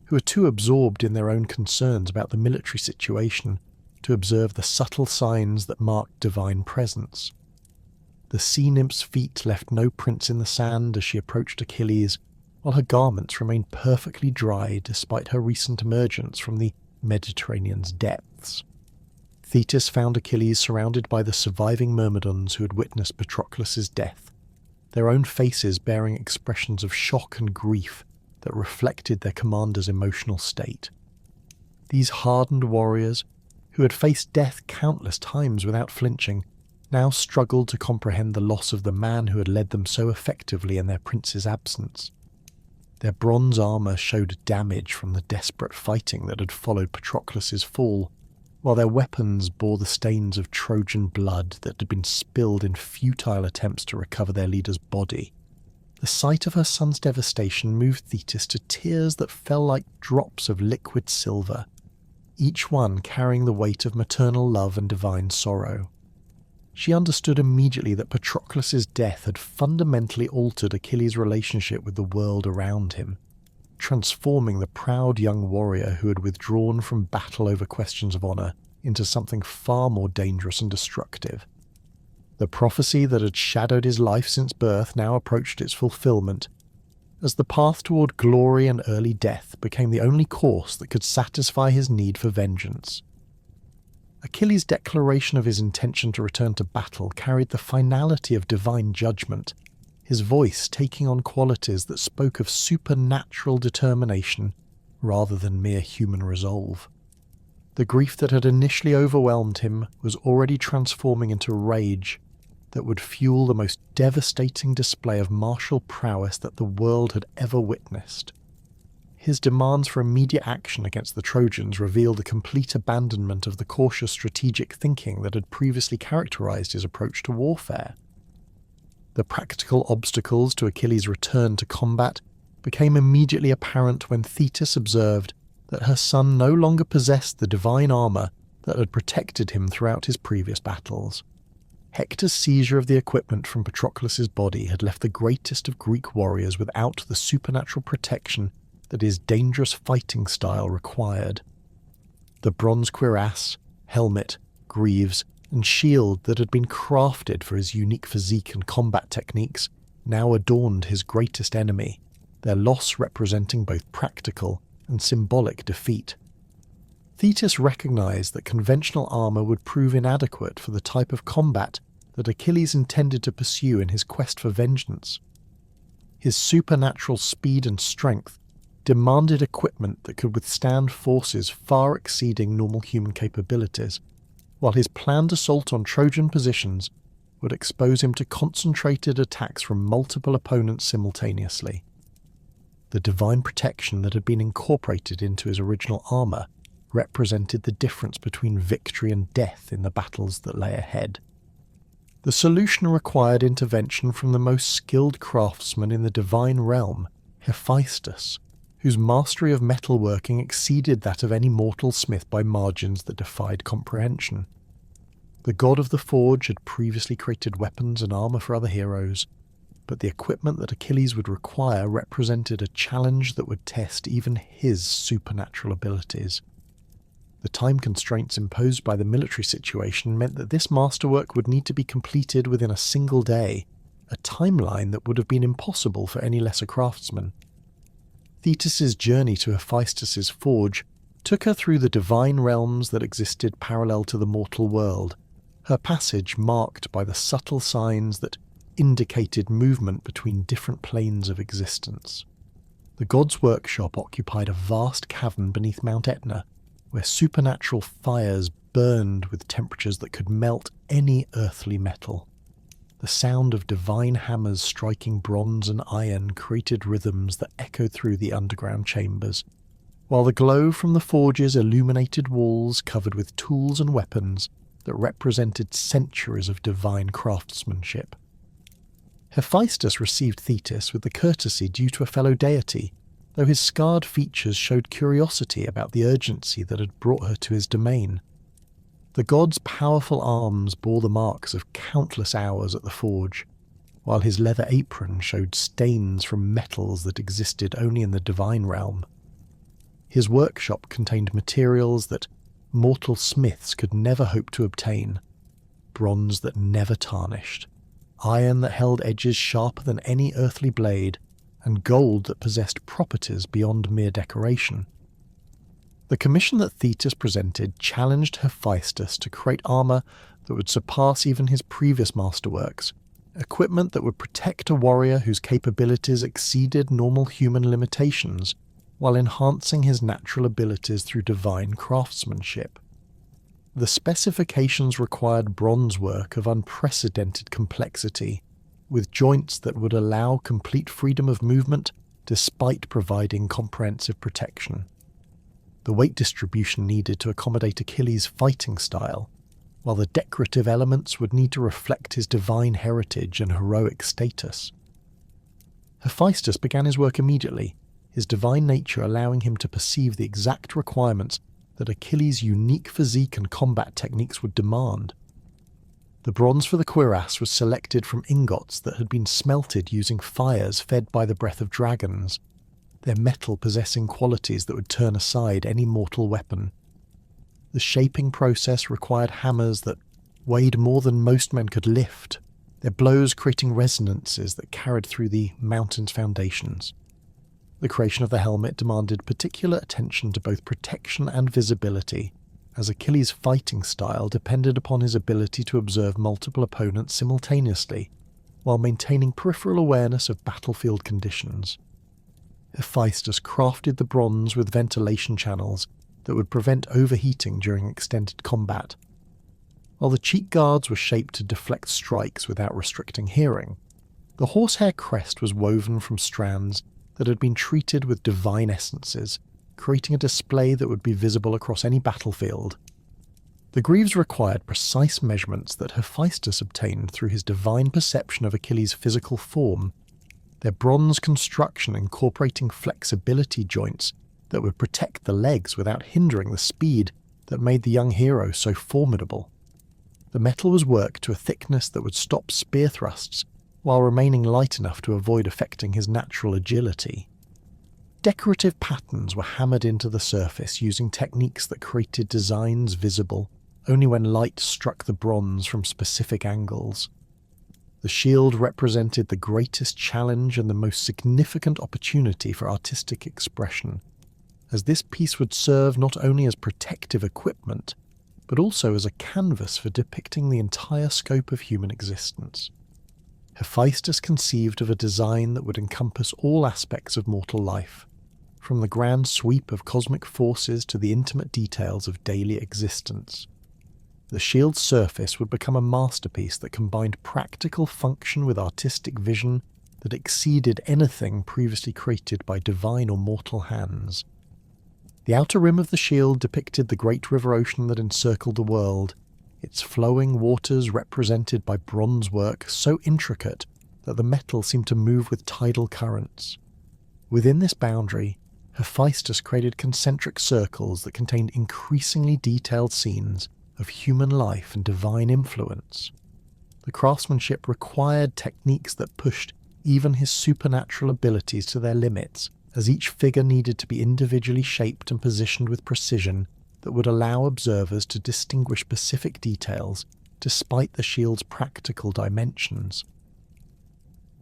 who were too absorbed in their own concerns about the military situation to observe the subtle signs that marked divine presence. The sea nymph's feet left no prints in the sand as she approached Achilles, while her garments remained perfectly dry despite her recent emergence from the Mediterranean's depths. Thetis found Achilles surrounded by the surviving Myrmidons who had witnessed Patroclus's death, their own faces bearing expressions of shock and grief that reflected their commander's emotional state. These hardened warriors, who had faced death countless times without flinching, now struggled to comprehend the loss of the man who had led them so effectively in their prince's absence. Their bronze armour showed damage from the desperate fighting that had followed Patroclus's fall, while their weapons bore the stains of Trojan blood that had been spilled in futile attempts to recover their leader's body. The sight of her son's devastation moved Thetis to tears that fell like drops of liquid silver, each one carrying the weight of maternal love and divine sorrow. She understood immediately that Patroclus's death had fundamentally altered Achilles' relationship with the world around him, transforming the proud young warrior who had withdrawn from battle over questions of honour into something far more dangerous and destructive. The prophecy that had shadowed his life since birth now approached its fulfilment, as the path toward glory and early death became the only course that could satisfy his need for vengeance. Achilles' declaration of his intention to return to battle carried the finality of divine judgment, his voice taking on qualities that spoke of supernatural determination rather than mere human resolve. The grief that had initially overwhelmed him was already transforming into rage that would fuel the most devastating display of martial prowess that the world had ever witnessed. His demands for immediate action against the Trojans revealed a complete abandonment of the cautious strategic thinking that had previously characterized his approach to warfare. The practical obstacles to Achilles' return to combat became immediately apparent when Thetis observed that her son no longer possessed the divine armour that had protected him throughout his previous battles. Hector's seizure of the equipment from Patroclus's body had left the greatest of Greek warriors without the supernatural protection that his dangerous fighting style required. The bronze cuirass, helmet, greaves, and shield that had been crafted for his unique physique and combat techniques now adorned his greatest enemy, their loss representing both practical and symbolic defeat. Thetis recognized that conventional armor would prove inadequate for the type of combat that Achilles intended to pursue in his quest for vengeance. His supernatural speed and strength demanded equipment that could withstand forces far exceeding normal human capabilities, while his planned assault on Trojan positions would expose him to concentrated attacks from multiple opponents simultaneously. The divine protection that had been incorporated into his original armor represented the difference between victory and death in the battles that lay ahead. The solution required intervention from the most skilled craftsman in the divine realm, Hephaestus, whose mastery of metalworking exceeded that of any mortal smith by margins that defied comprehension. The god of the forge had previously created weapons and armor for other heroes, but the equipment that Achilles would require represented a challenge that would test even his supernatural abilities. The time constraints imposed by the military situation meant that this masterwork would need to be completed within a single day, a timeline that would have been impossible for any lesser craftsman. Thetis's journey to Hephaestus's forge took her through the divine realms that existed parallel to the mortal world, her passage marked by the subtle signs that indicated movement between different planes of existence. The god's workshop occupied a vast cavern beneath Mount Etna, where supernatural fires burned with temperatures that could melt any earthly metal. The sound of divine hammers striking bronze and iron created rhythms that echoed through the underground chambers, while the glow from the forges illuminated walls covered with tools and weapons that represented centuries of divine craftsmanship. Hephaestus received Thetis with the courtesy due to a fellow deity, though his scarred features showed curiosity about the urgency that had brought her to his domain. The god's powerful arms bore the marks of countless hours at the forge, while his leather apron showed stains from metals that existed only in the divine realm. His workshop contained materials that mortal smiths could never hope to obtain: bronze that never tarnished, iron that held edges sharper than any earthly blade, and gold that possessed properties beyond mere decoration. The commission that Thetis presented challenged Hephaestus to create armor that would surpass even his previous masterworks, equipment that would protect a warrior whose capabilities exceeded normal human limitations, while enhancing his natural abilities through divine craftsmanship. The specifications required bronze work of unprecedented complexity, with joints that would allow complete freedom of movement despite providing comprehensive protection. The weight distribution needed to accommodate Achilles' fighting style, while the decorative elements would need to reflect his divine heritage and heroic status. Hephaestus began his work immediately, his divine nature allowing him to perceive the exact requirements that Achilles' unique physique and combat techniques would demand. The bronze for the cuirass was selected from ingots that had been smelted using fires fed by the breath of dragons, their metal possessing qualities that would turn aside any mortal weapon. The shaping process required hammers that weighed more than most men could lift, their blows creating resonances that carried through the mountain's foundations. The creation of the helmet demanded particular attention to both protection and visibility, as Achilles' fighting style depended upon his ability to observe multiple opponents simultaneously, while maintaining peripheral awareness of battlefield conditions. Hephaestus crafted the bronze with ventilation channels that would prevent overheating during extended combat. While the cheek guards were shaped to deflect strikes without restricting hearing, the horsehair crest was woven from strands that had been treated with divine essences, creating a display that would be visible across any battlefield. The greaves required precise measurements that Hephaestus obtained through his divine perception of Achilles' physical form, their bronze construction incorporating flexibility joints that would protect the legs without hindering the speed that made the young hero so formidable. The metal was worked to a thickness that would stop spear thrusts while remaining light enough to avoid affecting his natural agility. Decorative patterns were hammered into the surface using techniques that created designs visible only when light struck the bronze from specific angles. The shield represented the greatest challenge and the most significant opportunity for artistic expression, as this piece would serve not only as protective equipment, but also as a canvas for depicting the entire scope of human existence. Hephaestus conceived of a design that would encompass all aspects of mortal life, from the grand sweep of cosmic forces to the intimate details of daily existence. The shield's surface would become a masterpiece that combined practical function with artistic vision that exceeded anything previously created by divine or mortal hands. The outer rim of the shield depicted the great river ocean that encircled the world, its flowing waters represented by bronze work so intricate that the metal seemed to move with tidal currents. Within this boundary, Hephaestus created concentric circles that contained increasingly detailed scenes of human life and divine influence. The craftsmanship required techniques that pushed even his supernatural abilities to their limits, as each figure needed to be individually shaped and positioned with precision that would allow observers to distinguish specific details despite the shield's practical dimensions.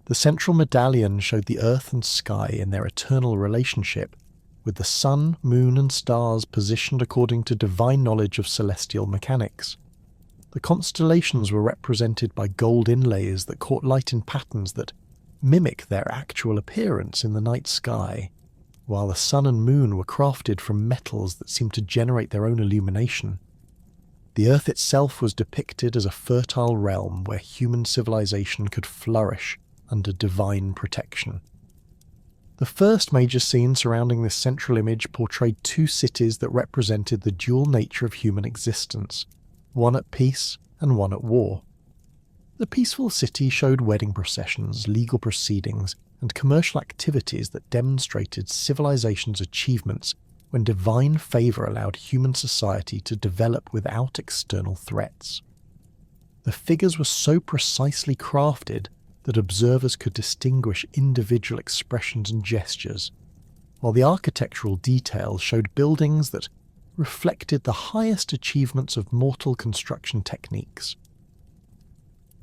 The central medallion showed the earth and sky in their eternal relationship, with the sun, moon and stars positioned according to divine knowledge of celestial mechanics. The constellations were represented by gold inlays that caught light in patterns that mimic their actual appearance in the night sky, while the sun and moon were crafted from metals that seemed to generate their own illumination. The earth itself was depicted as a fertile realm where human civilization could flourish under divine protection. The first major scene surrounding this central image portrayed two cities that represented the dual nature of human existence, one at peace and one at war. The peaceful city showed wedding processions, legal proceedings, and commercial activities that demonstrated civilization's achievements when divine favor allowed human society to develop without external threats. The figures were so precisely crafted that observers could distinguish individual expressions and gestures, while the architectural details showed buildings that reflected the highest achievements of mortal construction techniques.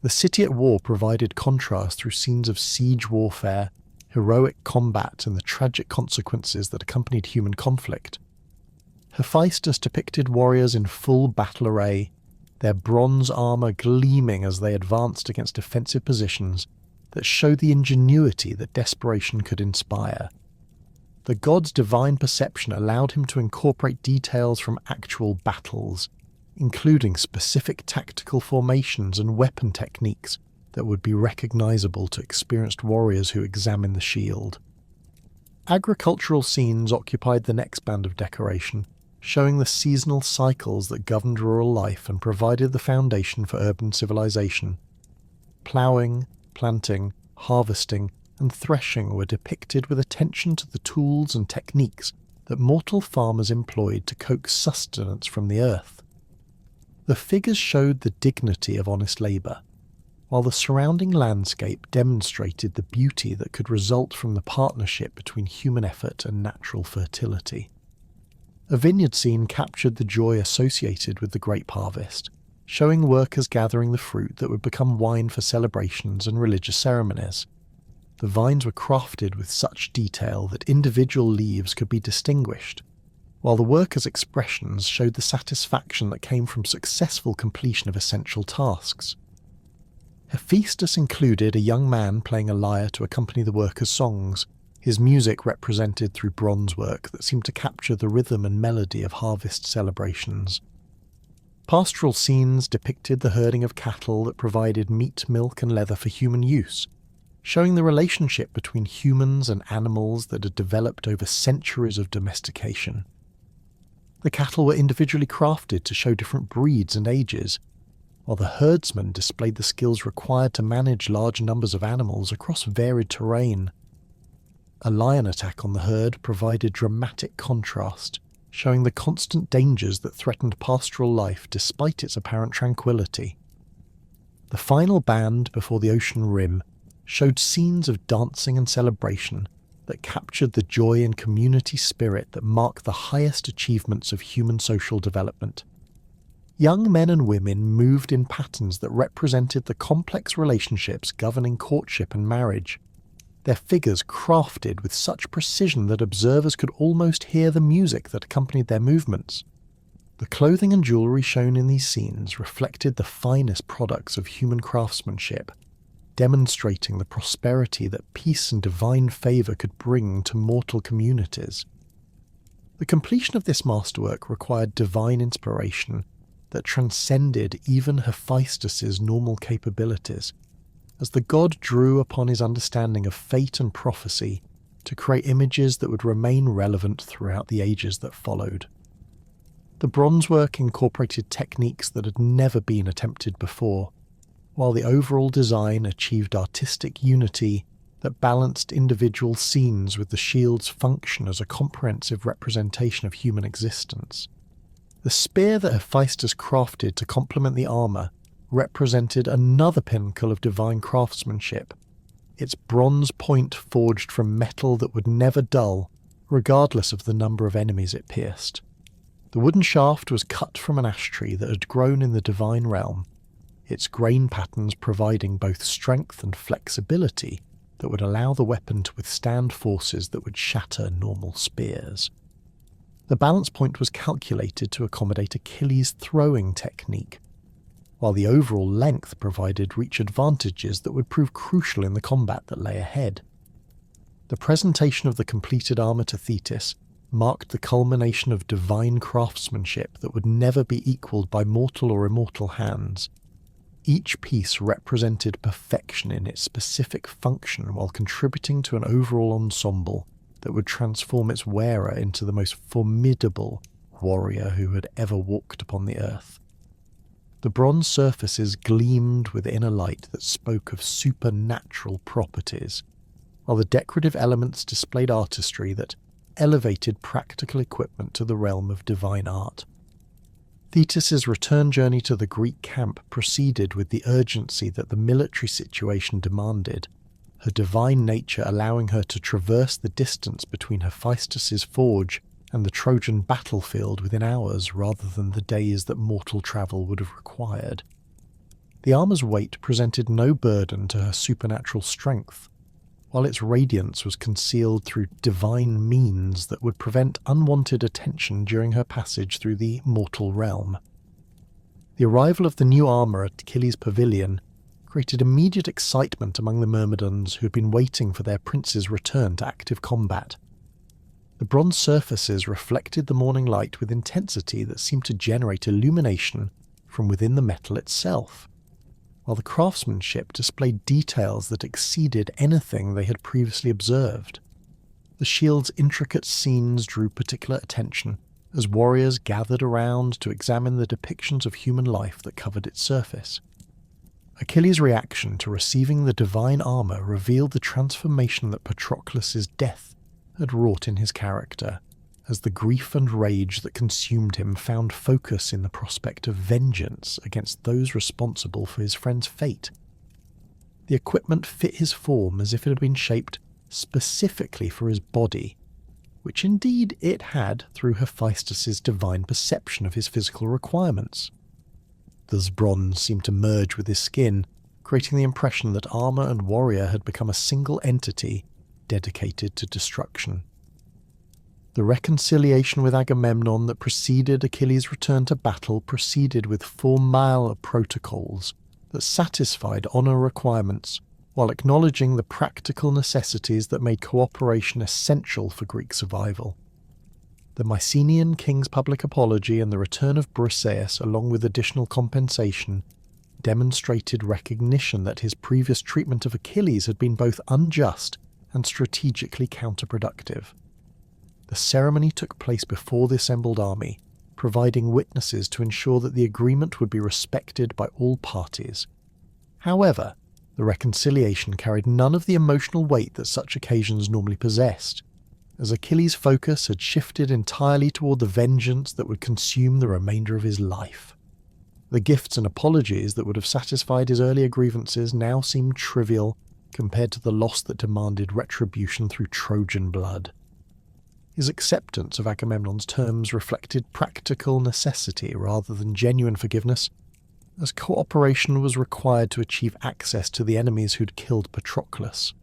The city at war provided contrast through scenes of siege warfare, heroic combat, and the tragic consequences that accompanied human conflict. Hephaestus depicted warriors in full battle array, their bronze armour gleaming as they advanced against defensive positions that showed the ingenuity that desperation could inspire. The god's divine perception allowed him to incorporate details from actual battles, including specific tactical formations and weapon techniques that would be recognizable to experienced warriors who examined the shield. Agricultural scenes occupied the next band of decoration, showing the seasonal cycles that governed rural life and provided the foundation for urban civilization. Ploughing, planting, harvesting, and threshing were depicted with attention to the tools and techniques that mortal farmers employed to coax sustenance from the earth. The figures showed the dignity of honest labour, while the surrounding landscape demonstrated the beauty that could result from the partnership between human effort and natural fertility. A vineyard scene captured the joy associated with the grape harvest, showing workers gathering the fruit that would become wine for celebrations and religious ceremonies. The vines were crafted with such detail that individual leaves could be distinguished, while the workers' expressions showed the satisfaction that came from successful completion of essential tasks. Hephaestus included a young man playing a lyre to accompany the workers' songs, his music represented through bronze work that seemed to capture the rhythm and melody of harvest celebrations. Pastoral scenes depicted the herding of cattle that provided meat, milk, and leather for human use, showing the relationship between humans and animals that had developed over centuries of domestication. The cattle were individually crafted to show different breeds and ages, while the herdsmen displayed the skills required to manage large numbers of animals across varied terrain. A lion attack on the herd provided dramatic contrast, showing the constant dangers that threatened pastoral life despite its apparent tranquility. The final band before the ocean rim showed scenes of dancing and celebration that captured the joy and community spirit that mark the highest achievements of human social development. Young men and women moved in patterns that represented the complex relationships governing courtship and marriage. their figures crafted with such precision that observers could almost hear the music that accompanied their movements. The clothing and jewellery shown in these scenes reflected the finest products of human craftsmanship, demonstrating the prosperity that peace and divine favour could bring to mortal communities. The completion of this masterwork required divine inspiration that transcended even Hephaestus's normal capabilities, as the god drew upon his understanding of fate and prophecy to create images that would remain relevant throughout the ages that followed. The bronze work incorporated techniques that had never been attempted before, while the overall design achieved artistic unity that balanced individual scenes with the shield's function as a comprehensive representation of human existence. The spear that Hephaestus crafted to complement the armour represented another pinnacle of divine craftsmanship, its bronze point forged from metal that would never dull, regardless of the number of enemies it pierced. The wooden shaft was cut from an ash tree that had grown in the divine realm, its grain patterns providing both strength and flexibility that would allow the weapon to withstand forces that would shatter normal spears. The balance point was calculated to accommodate Achilles' throwing technique, while the overall length provided reach advantages that would prove crucial in the combat that lay ahead. The presentation of the completed armour to Thetis marked the culmination of divine craftsmanship that would never be equalled by mortal or immortal hands. Each piece represented perfection in its specific function while contributing to an overall ensemble that would transform its wearer into the most formidable warrior who had ever walked upon the earth. The bronze surfaces gleamed within a light that spoke of supernatural properties, while the decorative elements displayed artistry that elevated practical equipment to the realm of divine art. Thetis's return journey to the Greek camp proceeded with the urgency that the military situation demanded, her divine nature allowing her to traverse the distance between Hephaestus's forge and the Trojan battlefield within hours rather than the days that mortal travel would have required. The armour's weight presented no burden to her supernatural strength, while its radiance was concealed through divine means that would prevent unwanted attention during her passage through the mortal realm. The arrival of the new armour at Achilles' pavilion created immediate excitement among the Myrmidons who had been waiting for their prince's return to active combat. The bronze surfaces reflected the morning light with intensity that seemed to generate illumination from within the metal itself, while the craftsmanship displayed details that exceeded anything they had previously observed. The shield's intricate scenes drew particular attention as warriors gathered around to examine the depictions of human life that covered its surface. Achilles' reaction to receiving the divine armour revealed the transformation that Patroclus' death had wrought in his character, as the grief and rage that consumed him found focus in the prospect of vengeance against those responsible for his friend's fate. The equipment fit his form as if it had been shaped specifically for his body, which indeed it had through Hephaestus's divine perception of his physical requirements. The bronze seemed to merge with his skin, creating the impression that armour and warrior had become a single entity dedicated to destruction. The reconciliation with Agamemnon that preceded Achilles' return to battle proceeded with formal protocols that satisfied honour requirements while acknowledging the practical necessities that made cooperation essential for Greek survival. The Mycenaean king's public apology and the return of Briseis, along with additional compensation, demonstrated recognition that his previous treatment of Achilles had been both unjust and strategically counterproductive. The ceremony took place before the assembled army, providing witnesses to ensure that the agreement would be respected by all parties. However, the reconciliation carried none of the emotional weight that such occasions normally possessed, as Achilles' focus had shifted entirely toward the vengeance that would consume the remainder of his life. The gifts and apologies that would have satisfied his earlier grievances now seemed trivial compared to the loss that demanded retribution through Trojan blood. His acceptance of Agamemnon's terms reflected practical necessity rather than genuine forgiveness, as cooperation was required to achieve access to the enemies who'd killed Patroclus.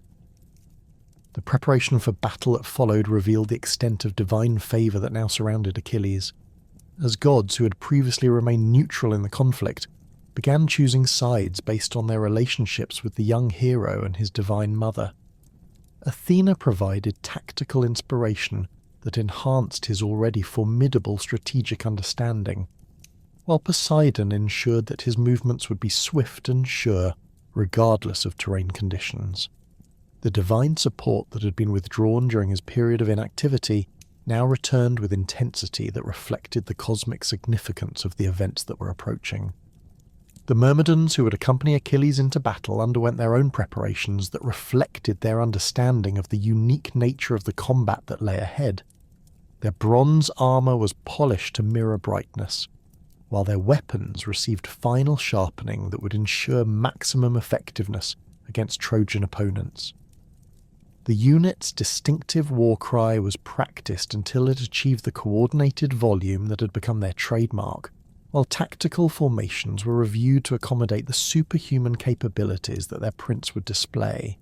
The preparation for battle that followed revealed the extent of divine favour that now surrounded Achilles, as gods who had previously remained neutral in the conflict began choosing sides based on their relationships with the young hero and his divine mother. Athena provided tactical inspiration that enhanced his already formidable strategic understanding, while Poseidon ensured that his movements would be swift and sure, regardless of terrain conditions. The divine support that had been withdrawn during his period of inactivity now returned with intensity that reflected the cosmic significance of the events that were approaching. The Myrmidons who would accompany Achilles into battle underwent their own preparations that reflected their understanding of the unique nature of the combat that lay ahead. Their bronze armour was polished to mirror brightness, while their weapons received final sharpening that would ensure maximum effectiveness against Trojan opponents. The unit's distinctive war cry was practiced until it achieved the coordinated volume that had become their trademark, while tactical formations were reviewed to accommodate the superhuman capabilities that their prince would display.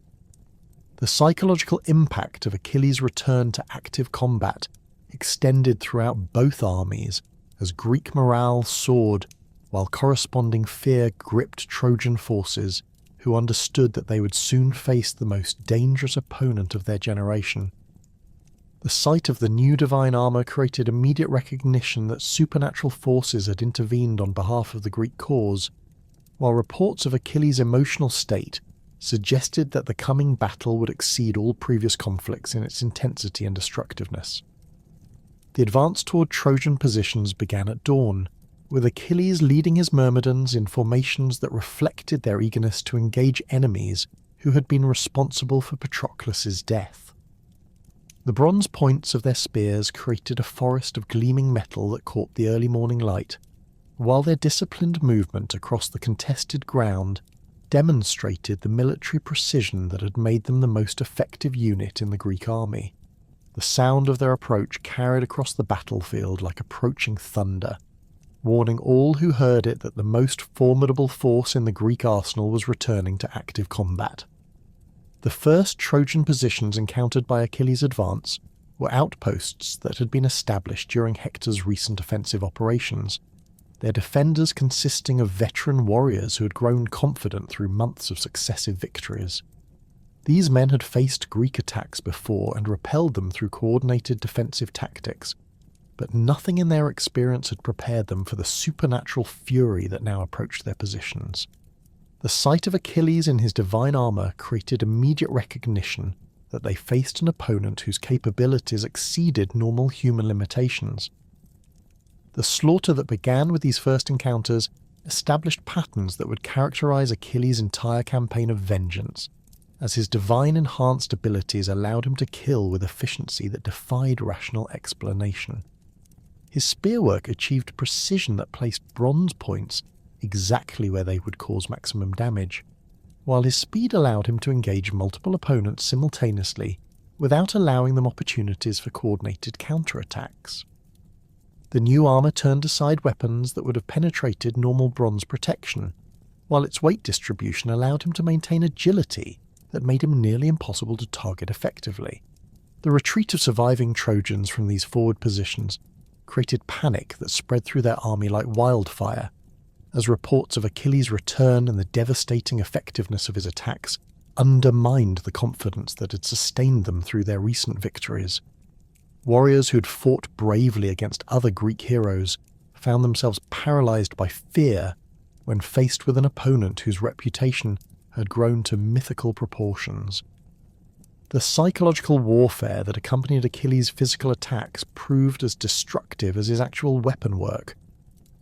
The psychological impact of Achilles' return to active combat extended throughout both armies as Greek morale soared while corresponding fear gripped Trojan forces, who understood that they would soon face the most dangerous opponent of their generation. The sight of the new divine armour created immediate recognition that supernatural forces had intervened on behalf of the Greek cause, while reports of Achilles' emotional state suggested that the coming battle would exceed all previous conflicts in its intensity and destructiveness. The advance toward Trojan positions began at dawn, with Achilles leading his Myrmidons in formations that reflected their eagerness to engage enemies who had been responsible for Patroclus' death. The bronze points of their spears created a forest of gleaming metal that caught the early morning light, while their disciplined movement across the contested ground demonstrated the military precision that had made them the most effective unit in the Greek army. The sound of their approach carried across the battlefield like approaching thunder, warning all who heard it that the most formidable force in the Greek arsenal was returning to active combat. The first Trojan positions encountered by Achilles' advance were outposts that had been established during Hector's recent offensive operations, their defenders consisting of veteran warriors who had grown confident through months of successive victories. These men had faced Greek attacks before and repelled them through coordinated defensive tactics, but nothing in their experience had prepared them for the supernatural fury that now approached their positions. The sight of Achilles in his divine armour created immediate recognition that they faced an opponent whose capabilities exceeded normal human limitations. The slaughter that began with these first encounters established patterns that would characterize Achilles' entire campaign of vengeance, as his divine enhanced abilities allowed him to kill with efficiency that defied rational explanation. His spearwork achieved precision that placed bronze points exactly where they would cause maximum damage, while his speed allowed him to engage multiple opponents simultaneously without allowing them opportunities for coordinated counterattacks. The new armour turned aside weapons that would have penetrated normal bronze protection, while its weight distribution allowed him to maintain agility that made him nearly impossible to target effectively. The retreat of surviving Trojans from these forward positions created panic that spread through their army like wildfire, as reports of Achilles' return and the devastating effectiveness of his attacks undermined the confidence that had sustained them through their recent victories. Warriors who had fought bravely against other Greek heroes found themselves paralysed by fear when faced with an opponent whose reputation had grown to mythical proportions. The psychological warfare that accompanied Achilles' physical attacks proved as destructive as his actual weapon work.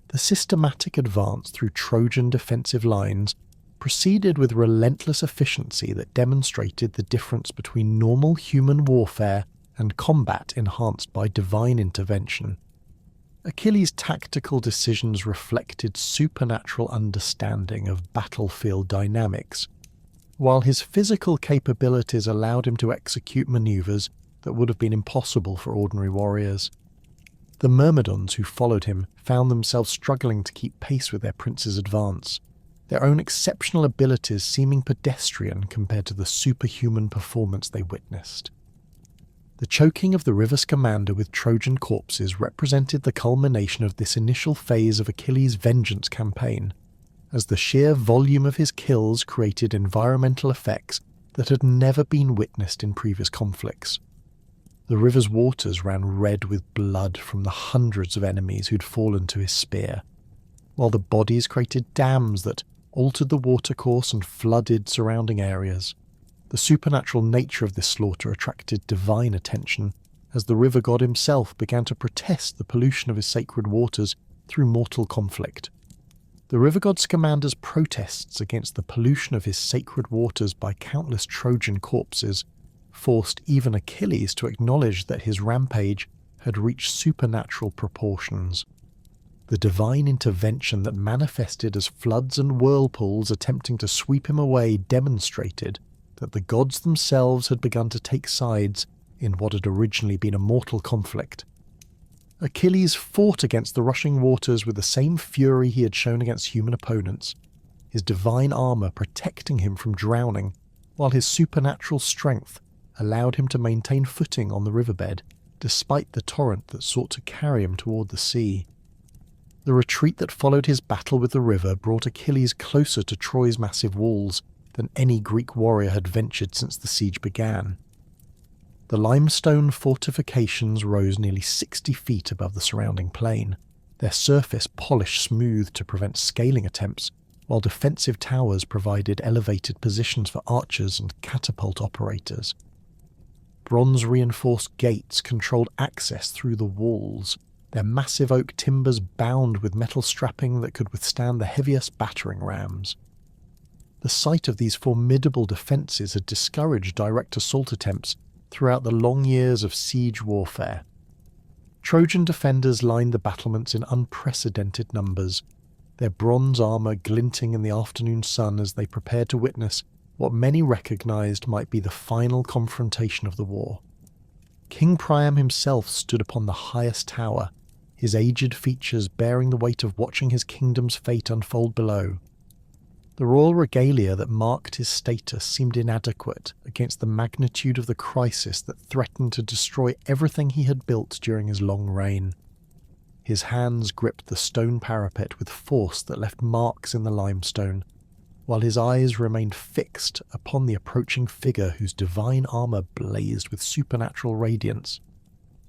The systematic advance through Trojan defensive lines proceeded with relentless efficiency that demonstrated the difference between normal human warfare and combat enhanced by divine intervention. Achilles' tactical decisions reflected supernatural understanding of battlefield dynamics, while his physical capabilities allowed him to execute maneuvers that would have been impossible for ordinary warriors. The Myrmidons who followed him found themselves struggling to keep pace with their prince's advance, their own exceptional abilities seeming pedestrian compared to the superhuman performance they witnessed. The choking of the river Scamander with Trojan corpses represented the culmination of this initial phase of Achilles' vengeance campaign, as the sheer volume of his kills created environmental effects that had never been witnessed in previous conflicts. The river's waters ran red with blood from the hundreds of enemies who'd fallen to his spear, while the bodies created dams that altered the watercourse and flooded surrounding areas. The supernatural nature of this slaughter attracted divine attention, as the river god himself began to protest the pollution of his sacred waters through mortal conflict. The river god Scamander's protests against the pollution of his sacred waters by countless Trojan corpses forced even Achilles to acknowledge that his rampage had reached supernatural proportions. The divine intervention that manifested as floods and whirlpools attempting to sweep him away demonstrated that the gods themselves had begun to take sides in what had originally been a mortal conflict. Achilles fought against the rushing waters with the same fury he had shown against human opponents, his divine armour protecting him from drowning, while his supernatural strength allowed him to maintain footing on the riverbed, despite the torrent that sought to carry him toward the sea. The retreat that followed his battle with the river brought Achilles closer to Troy's massive walls than any Greek warrior had ventured since the siege began. The limestone fortifications rose nearly 60 feet above the surrounding plain, their surface polished smooth to prevent scaling attempts, while defensive towers provided elevated positions for archers and catapult operators. Bronze-reinforced gates controlled access through the walls, their massive oak timbers bound with metal strapping that could withstand the heaviest battering rams. The sight of these formidable defences had discouraged direct assault attempts throughout the long years of siege warfare. Trojan defenders lined the battlements in unprecedented numbers, their bronze armour glinting in the afternoon sun as they prepared to witness what many recognised might be the final confrontation of the war. King Priam himself stood upon the highest tower, his aged features bearing the weight of watching his kingdom's fate unfold below. The royal regalia that marked his status seemed inadequate against the magnitude of the crisis that threatened to destroy everything he had built during his long reign. His hands gripped the stone parapet with force that left marks in the limestone, while his eyes remained fixed upon the approaching figure whose divine armour blazed with supernatural radiance.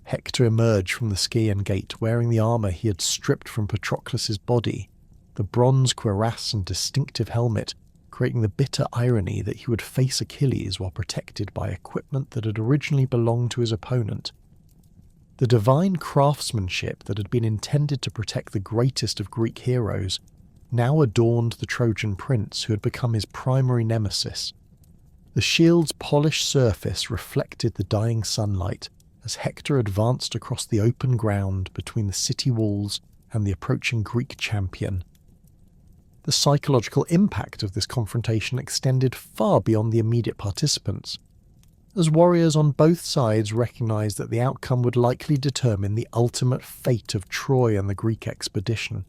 Hector emerged from the Scaean gate wearing the armour he had stripped from Patroclus's body, the bronze cuirass and distinctive helmet, creating the bitter irony that he would face Achilles while protected by equipment that had originally belonged to his opponent. The divine craftsmanship that had been intended to protect the greatest of Greek heroes now adorned the Trojan prince who had become his primary nemesis. The shield's polished surface reflected the dying sunlight as Hector advanced across the open ground between the city walls and the approaching Greek champion. The psychological impact of this confrontation extended far beyond the immediate participants, as warriors on both sides recognized that the outcome would likely determine the ultimate fate of Troy and the Greek expedition.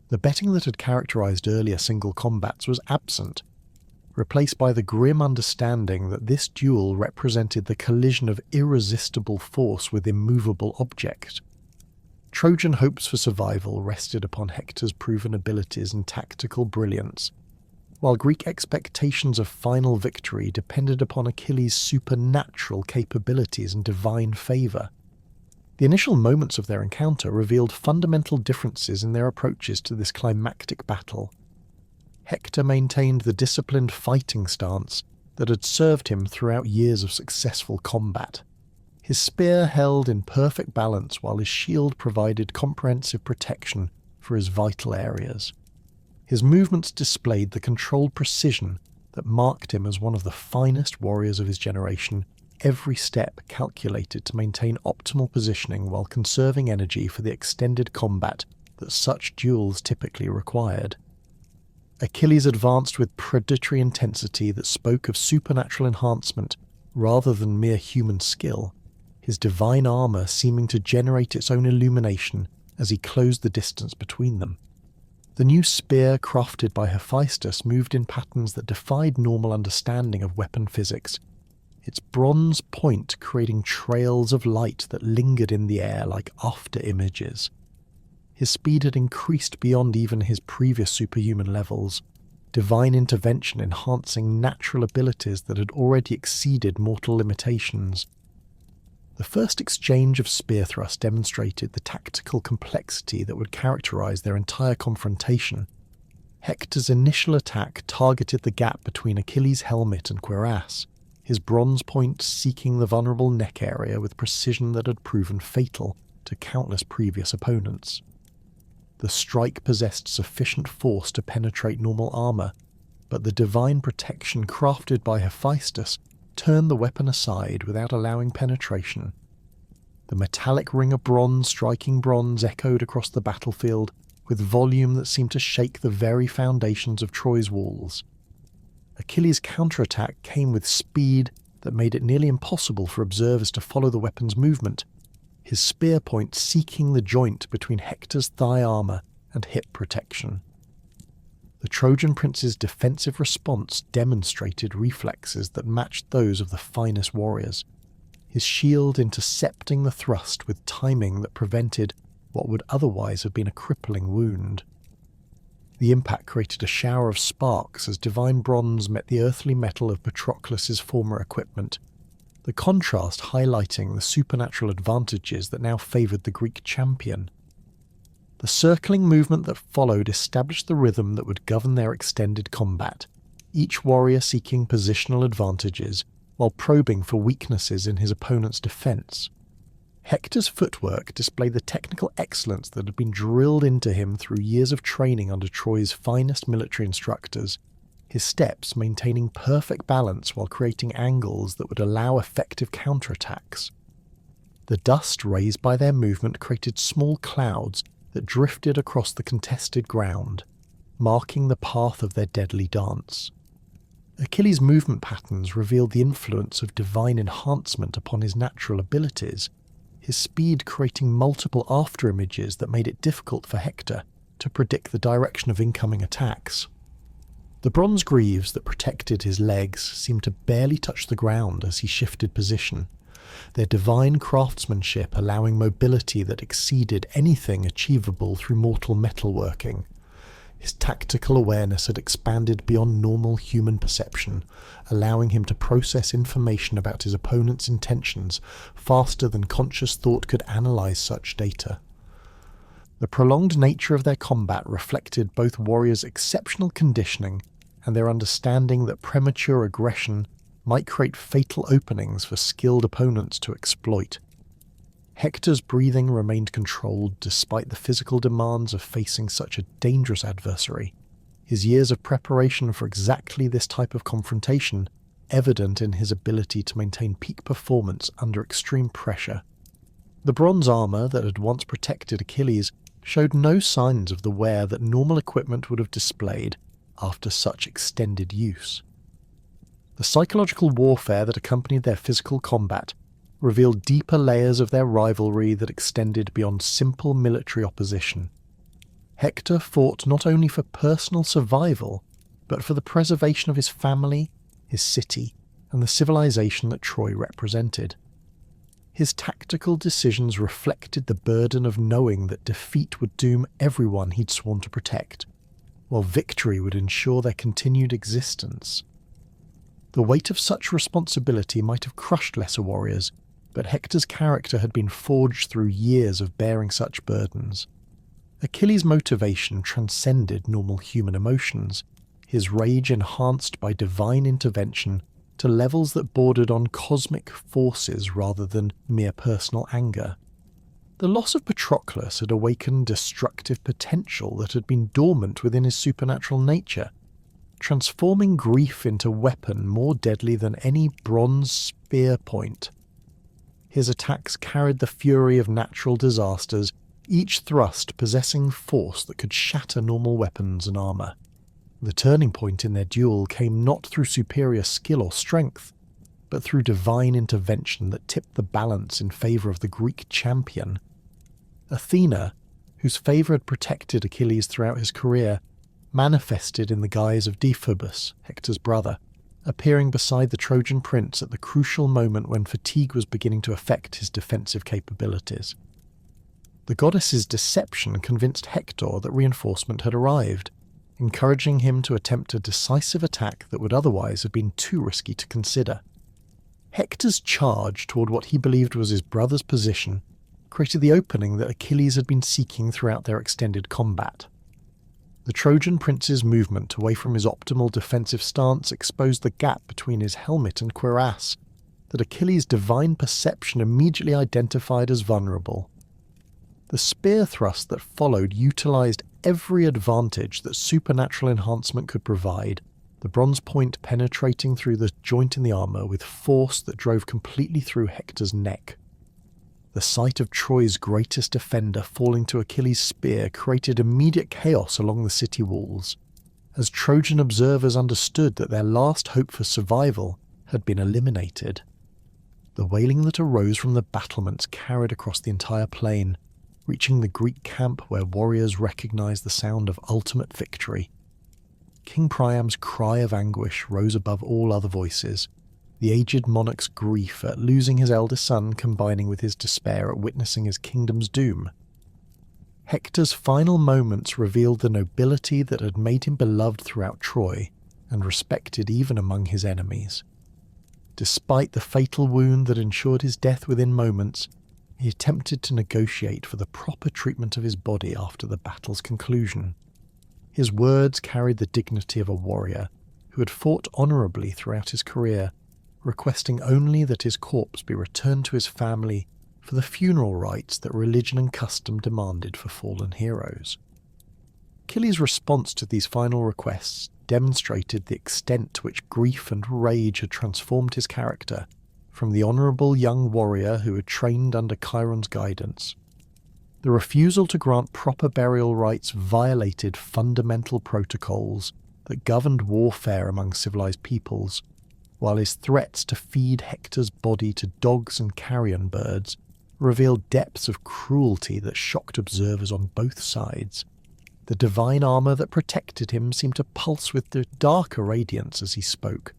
The betting that had characterized earlier single combats was absent, replaced by the grim understanding that this duel represented the collision of irresistible force with immovable object. Trojan hopes for survival rested upon Hector's proven abilities and tactical brilliance, while Greek expectations of final victory depended upon Achilles' supernatural capabilities and divine favour. The initial moments of their encounter revealed fundamental differences in their approaches to this climactic battle. Hector maintained the disciplined fighting stance that had served him throughout years of successful combat. His spear held in perfect balance while his shield provided comprehensive protection for his vital areas. His movements displayed the controlled precision that marked him as one of the finest warriors of his generation, every step calculated to maintain optimal positioning while conserving energy for the extended combat that such duels typically required. Achilles advanced with predatory intensity that spoke of supernatural enhancement rather than mere human skill, his divine armour seeming to generate its own illumination as he closed the distance between them. The new spear crafted by Hephaestus moved in patterns that defied normal understanding of weapon physics, its bronze point creating trails of light that lingered in the air like after images. His speed had increased beyond even his previous superhuman levels, divine intervention enhancing natural abilities that had already exceeded mortal limitations. The first exchange of spear thrusts demonstrated the tactical complexity that would characterize their entire confrontation. Hector's initial attack targeted the gap between Achilles' helmet and cuirass, his bronze point seeking the vulnerable neck area with precision that had proven fatal to countless previous opponents. The strike possessed sufficient force to penetrate normal armor, but the divine protection crafted by Hephaestus turned the weapon aside without allowing penetration. The metallic ring of bronze striking bronze echoed across the battlefield with volume that seemed to shake the very foundations of Troy's walls. Achilles' counterattack came with speed that made it nearly impossible for observers to follow the weapon's movement, his spear point seeking the joint between Hector's thigh armor and hip protection. The Trojan prince's defensive response demonstrated reflexes that matched those of the finest warriors, his shield intercepting the thrust with timing that prevented what would otherwise have been a crippling wound. The impact created a shower of sparks as divine bronze met the earthly metal of Patroclus's former equipment, the contrast highlighting the supernatural advantages that now favoured the Greek champion. The circling movement that followed established the rhythm that would govern their extended combat, each warrior seeking positional advantages while probing for weaknesses in his opponent's defence. Hector's footwork displayed the technical excellence that had been drilled into him through years of training under Troy's finest military instructors, his steps maintaining perfect balance while creating angles that would allow effective counterattacks. The dust raised by their movement created small clouds that drifted across the contested ground, marking the path of their deadly dance. Achilles' movement patterns revealed the influence of divine enhancement upon his natural abilities, his speed creating multiple afterimages that made it difficult for Hector to predict the direction of incoming attacks. The bronze greaves that protected his legs seemed to barely touch the ground as he shifted position, their divine craftsmanship allowing mobility that exceeded anything achievable through mortal metalworking. His tactical awareness had expanded beyond normal human perception, allowing him to process information about his opponent's intentions faster than conscious thought could analyze such data. The prolonged nature of their combat reflected both warriors' exceptional conditioning and their understanding that premature aggression might create fatal openings for skilled opponents to exploit. Hector's breathing remained controlled despite the physical demands of facing such a dangerous adversary, his years of preparation for exactly this type of confrontation evident in his ability to maintain peak performance under extreme pressure. The bronze armour that had once protected Achilles showed no signs of the wear that normal equipment would have displayed after such extended use. The psychological warfare that accompanied their physical combat revealed deeper layers of their rivalry that extended beyond simple military opposition. Hector fought not only for personal survival, but for the preservation of his family, his city, and the civilization that Troy represented. His tactical decisions reflected the burden of knowing that defeat would doom everyone he'd sworn to protect, while victory would ensure their continued existence. The weight of such responsibility might have crushed lesser warriors, but Hector's character had been forged through years of bearing such burdens. Achilles' motivation transcended normal human emotions, his rage enhanced by divine intervention to levels that bordered on cosmic forces rather than mere personal anger. The loss of Patroclus had awakened destructive potential that had been dormant within his supernatural nature, transforming grief into weapon more deadly than any bronze spear point. His attacks carried the fury of natural disasters, each thrust possessing force that could shatter normal weapons and armour. The turning point in their duel came not through superior skill or strength, but through divine intervention that tipped the balance in favour of the Greek champion. Athena, whose favour had protected Achilles throughout his career, manifested in the guise of Deiphobus, Hector's brother, appearing beside the Trojan prince at the crucial moment when fatigue was beginning to affect his defensive capabilities. The goddess's deception convinced Hector that reinforcement had arrived, encouraging him to attempt a decisive attack that would otherwise have been too risky to consider. Hector's charge toward what he believed was his brother's position created the opening that Achilles had been seeking throughout their extended combat. The Trojan prince's movement away from his optimal defensive stance exposed the gap between his helmet and cuirass that Achilles' divine perception immediately identified as vulnerable. The spear thrust that followed utilized every advantage that supernatural enhancement could provide, the bronze point penetrating through the joint in the armour with force that drove completely through Hector's neck. The sight of Troy's greatest defender falling to Achilles' spear created immediate chaos along the city walls, as Trojan observers understood that their last hope for survival had been eliminated. The wailing that arose from the battlements carried across the entire plain, reaching the Greek camp where warriors recognized the sound of ultimate victory. King Priam's cry of anguish rose above all other voices, the aged monarch's grief at losing his eldest son combining with his despair at witnessing his kingdom's doom. Hector's final moments revealed the nobility that had made him beloved throughout Troy and respected even among his enemies. Despite the fatal wound that ensured his death within moments, he attempted to negotiate for the proper treatment of his body after the battle's conclusion. His words carried the dignity of a warrior who had fought honourably throughout his career, requesting only that his corpse be returned to his family for the funeral rites that religion and custom demanded for fallen heroes. Achilles' response to these final requests demonstrated the extent to which grief and rage had transformed his character from the honourable young warrior who had trained under Chiron's guidance. The refusal to grant proper burial rites violated fundamental protocols that governed warfare among civilized peoples, while his threats to feed Hector's body to dogs and carrion birds revealed depths of cruelty that shocked observers on both sides. The divine armour that protected him seemed to pulse with a darker radiance as he spoke,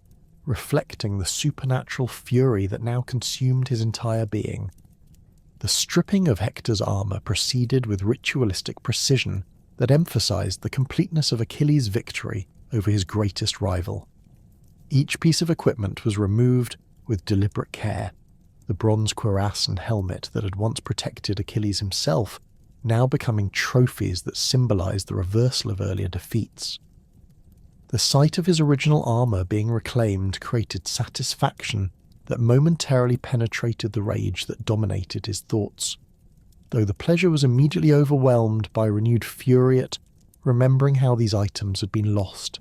reflecting the supernatural fury that now consumed his entire being. The stripping of Hector's armour proceeded with ritualistic precision that emphasized the completeness of Achilles' victory over his greatest rival. Each piece of equipment was removed with deliberate care, the bronze cuirass and helmet that had once protected Achilles himself now becoming trophies that symbolized the reversal of earlier defeats. The sight of his original armour being reclaimed created satisfaction that momentarily penetrated the rage that dominated his thoughts, though the pleasure was immediately overwhelmed by renewed fury at remembering how these items had been lost.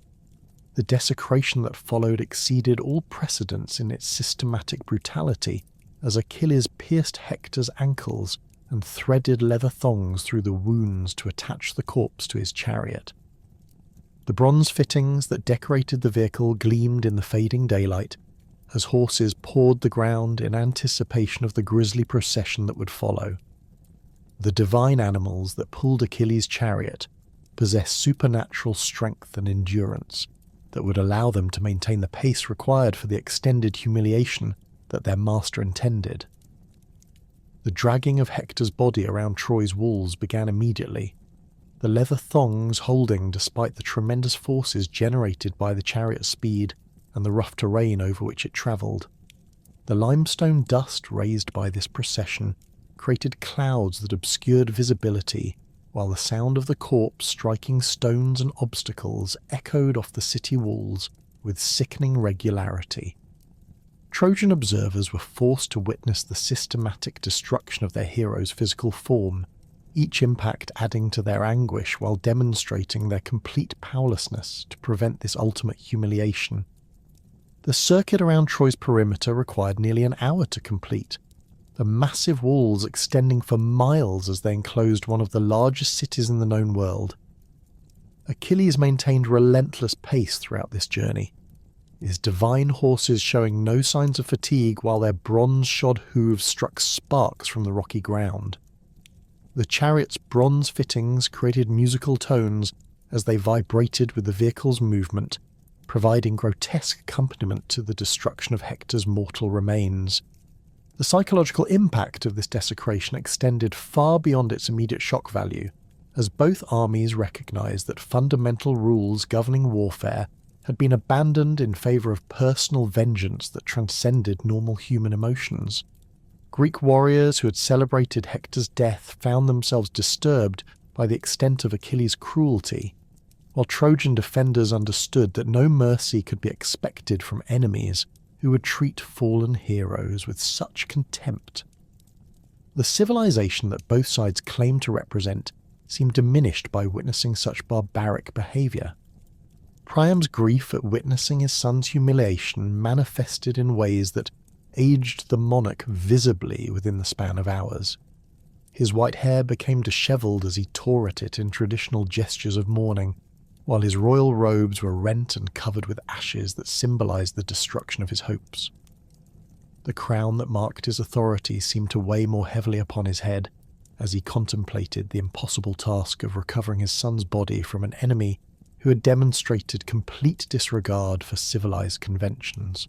The desecration that followed exceeded all precedents in its systematic brutality, as Achilles pierced Hector's ankles and threaded leather thongs through the wounds to attach the corpse to his chariot. The bronze fittings that decorated the vehicle gleamed in the fading daylight, as horses pawed the ground in anticipation of the grisly procession that would follow. The divine animals that pulled Achilles' chariot possessed supernatural strength and endurance that would allow them to maintain the pace required for the extended humiliation that their master intended. The dragging of Hector's body around Troy's walls began immediately, the leather thongs holding despite the tremendous forces generated by the chariot's speed and the rough terrain over which it travelled. The limestone dust raised by this procession created clouds that obscured visibility, while the sound of the corpse striking stones and obstacles echoed off the city walls with sickening regularity. Trojan observers were forced to witness the systematic destruction of their hero's physical form, each impact adding to their anguish while demonstrating their complete powerlessness to prevent this ultimate humiliation. The circuit around Troy's perimeter required nearly an hour to complete, the massive walls extending for miles as they enclosed one of the largest cities in the known world. Achilles maintained relentless pace throughout this journey, his divine horses showing no signs of fatigue while their bronze-shod hooves struck sparks from the rocky ground. The chariot's bronze fittings created musical tones as they vibrated with the vehicle's movement, providing grotesque accompaniment to the destruction of Hector's mortal remains. The psychological impact of this desecration extended far beyond its immediate shock value, as both armies recognized that fundamental rules governing warfare had been abandoned in favor of personal vengeance that transcended normal human emotions. Greek warriors who had celebrated Hector's death found themselves disturbed by the extent of Achilles' cruelty, while Trojan defenders understood that no mercy could be expected from enemies who would treat fallen heroes with such contempt. The civilization that both sides claimed to represent seemed diminished by witnessing such barbaric behaviour. Priam's grief at witnessing his son's humiliation manifested in ways that aged the monarch visibly within the span of hours. His white hair became dishevelled as he tore at it in traditional gestures of mourning, while his royal robes were rent and covered with ashes that symbolized the destruction of his hopes. The crown that marked his authority seemed to weigh more heavily upon his head as he contemplated the impossible task of recovering his son's body from an enemy who had demonstrated complete disregard for civilized conventions.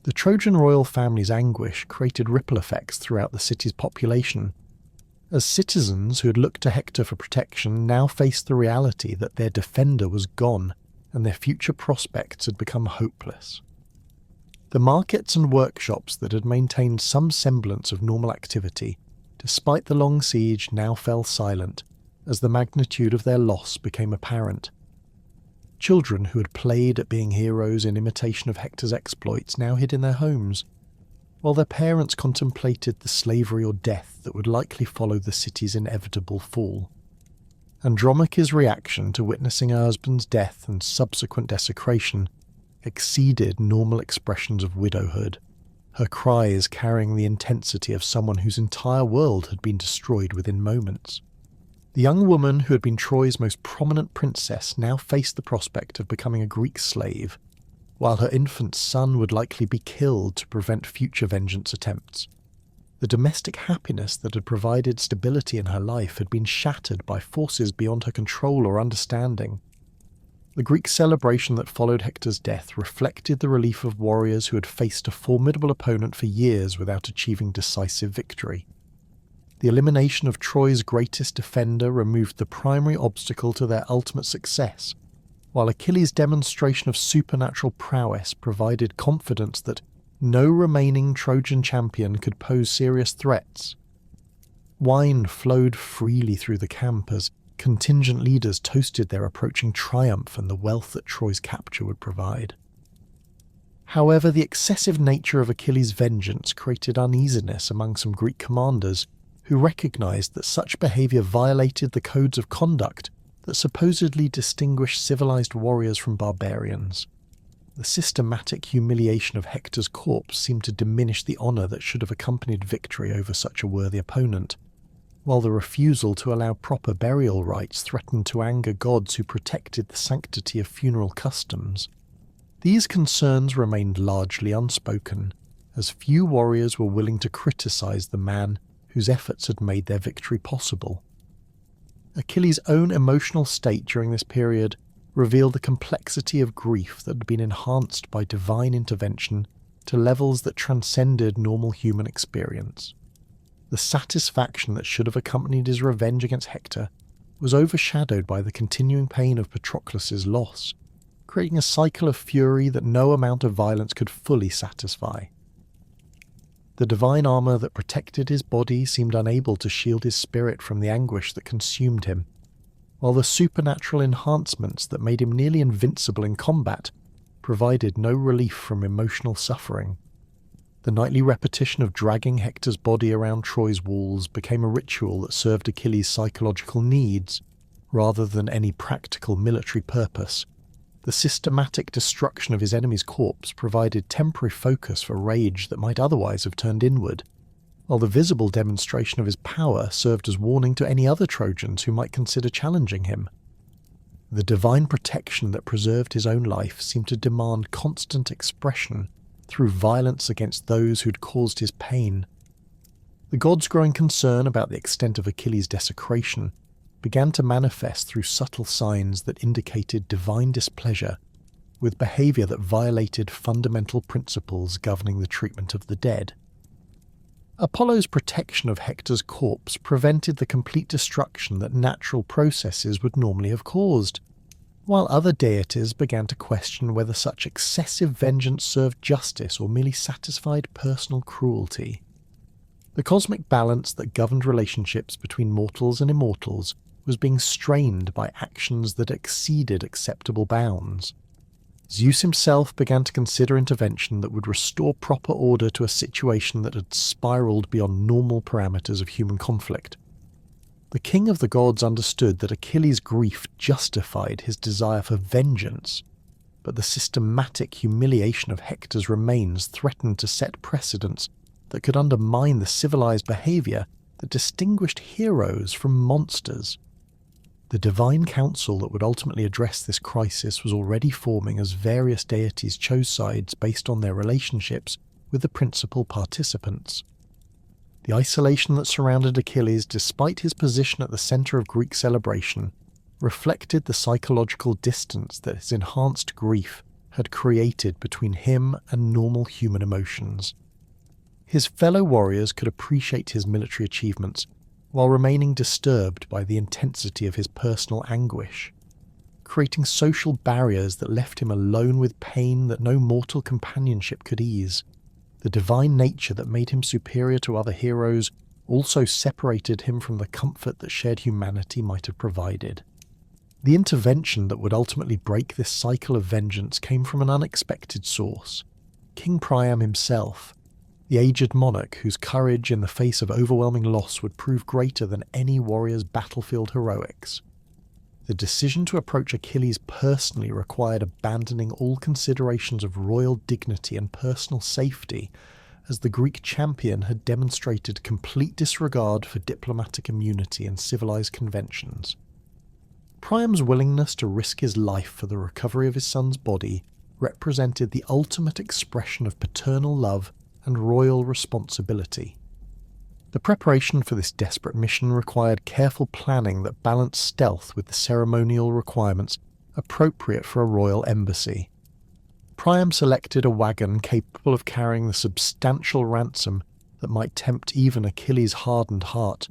The Trojan royal family's anguish created ripple effects throughout the city's population, as citizens who had looked to Hector for protection now faced the reality that their defender was gone and their future prospects had become hopeless. The markets and workshops that had maintained some semblance of normal activity, despite the long siege, now fell silent as the magnitude of their loss became apparent. Children who had played at being heroes in imitation of Hector's exploits now hid in their homes, while their parents contemplated the slavery or death that would likely follow the city's inevitable fall. Andromache's reaction to witnessing her husband's death and subsequent desecration exceeded normal expressions of widowhood, her cries carrying the intensity of someone whose entire world had been destroyed within moments. The young woman who had been Troy's most prominent princess now faced the prospect of becoming a Greek slave, while her infant son would likely be killed to prevent future vengeance attempts. The domestic happiness that had provided stability in her life had been shattered by forces beyond her control or understanding. The Greek celebration that followed Hector's death reflected the relief of warriors who had faced a formidable opponent for years without achieving decisive victory. The elimination of Troy's greatest defender removed the primary obstacle to their ultimate success, while Achilles' demonstration of supernatural prowess provided confidence that no remaining Trojan champion could pose serious threats. Wine flowed freely through the camp as contingent leaders toasted their approaching triumph and the wealth that Troy's capture would provide. However, the excessive nature of Achilles' vengeance created uneasiness among some Greek commanders who recognized that such behavior violated the codes of conduct that supposedly distinguished civilized warriors from barbarians. The systematic humiliation of Hector's corpse seemed to diminish the honor that should have accompanied victory over such a worthy opponent, while the refusal to allow proper burial rites threatened to anger gods who protected the sanctity of funeral customs. These concerns remained largely unspoken, as few warriors were willing to criticize the man whose efforts had made their victory possible. Achilles' own emotional state during this period revealed the complexity of grief that had been enhanced by divine intervention to levels that transcended normal human experience. The satisfaction that should have accompanied his revenge against Hector was overshadowed by the continuing pain of Patroclus' loss, creating a cycle of fury that no amount of violence could fully satisfy. The divine armour that protected his body seemed unable to shield his spirit from the anguish that consumed him, while the supernatural enhancements that made him nearly invincible in combat provided no relief from emotional suffering. The nightly repetition of dragging Hector's body around Troy's walls became a ritual that served Achilles' psychological needs, rather than any practical military purpose. The systematic destruction of his enemy's corpse provided temporary focus for rage that might otherwise have turned inward, while the visible demonstration of his power served as warning to any other Trojans who might consider challenging him. The divine protection that preserved his own life seemed to demand constant expression through violence against those who'd caused his pain. The gods' growing concern about the extent of Achilles' desecration began to manifest through subtle signs that indicated divine displeasure with behaviour that violated fundamental principles governing the treatment of the dead. Apollo's protection of Hector's corpse prevented the complete destruction that natural processes would normally have caused, while other deities began to question whether such excessive vengeance served justice or merely satisfied personal cruelty. The cosmic balance that governed relationships between mortals and immortals was being strained by actions that exceeded acceptable bounds. Zeus himself began to consider intervention that would restore proper order to a situation that had spiraled beyond normal parameters of human conflict. The king of the gods understood that Achilles' grief justified his desire for vengeance, but the systematic humiliation of Hector's remains threatened to set precedents that could undermine the civilized behavior that distinguished heroes from monsters. The divine council that would ultimately address this crisis was already forming as various deities chose sides based on their relationships with the principal participants. The isolation that surrounded Achilles, despite his position at the centre of Greek celebration, reflected the psychological distance that his enhanced grief had created between him and normal human emotions. His fellow warriors could appreciate his military achievements while remaining disturbed by the intensity of his personal anguish, creating social barriers that left him alone with pain that no mortal companionship could ease. The divine nature that made him superior to other heroes also separated him from the comfort that shared humanity might have provided. The intervention that would ultimately break this cycle of vengeance came from an unexpected source: King Priam himself, the aged monarch whose courage in the face of overwhelming loss would prove greater than any warrior's battlefield heroics. The decision to approach Achilles personally required abandoning all considerations of royal dignity and personal safety, as the Greek champion had demonstrated complete disregard for diplomatic immunity and civilized conventions. Priam's willingness to risk his life for the recovery of his son's body represented the ultimate expression of paternal love and royal responsibility. The preparation for this desperate mission required careful planning that balanced stealth with the ceremonial requirements appropriate for a royal embassy. Priam selected a wagon capable of carrying the substantial ransom that might tempt even Achilles' hardened heart,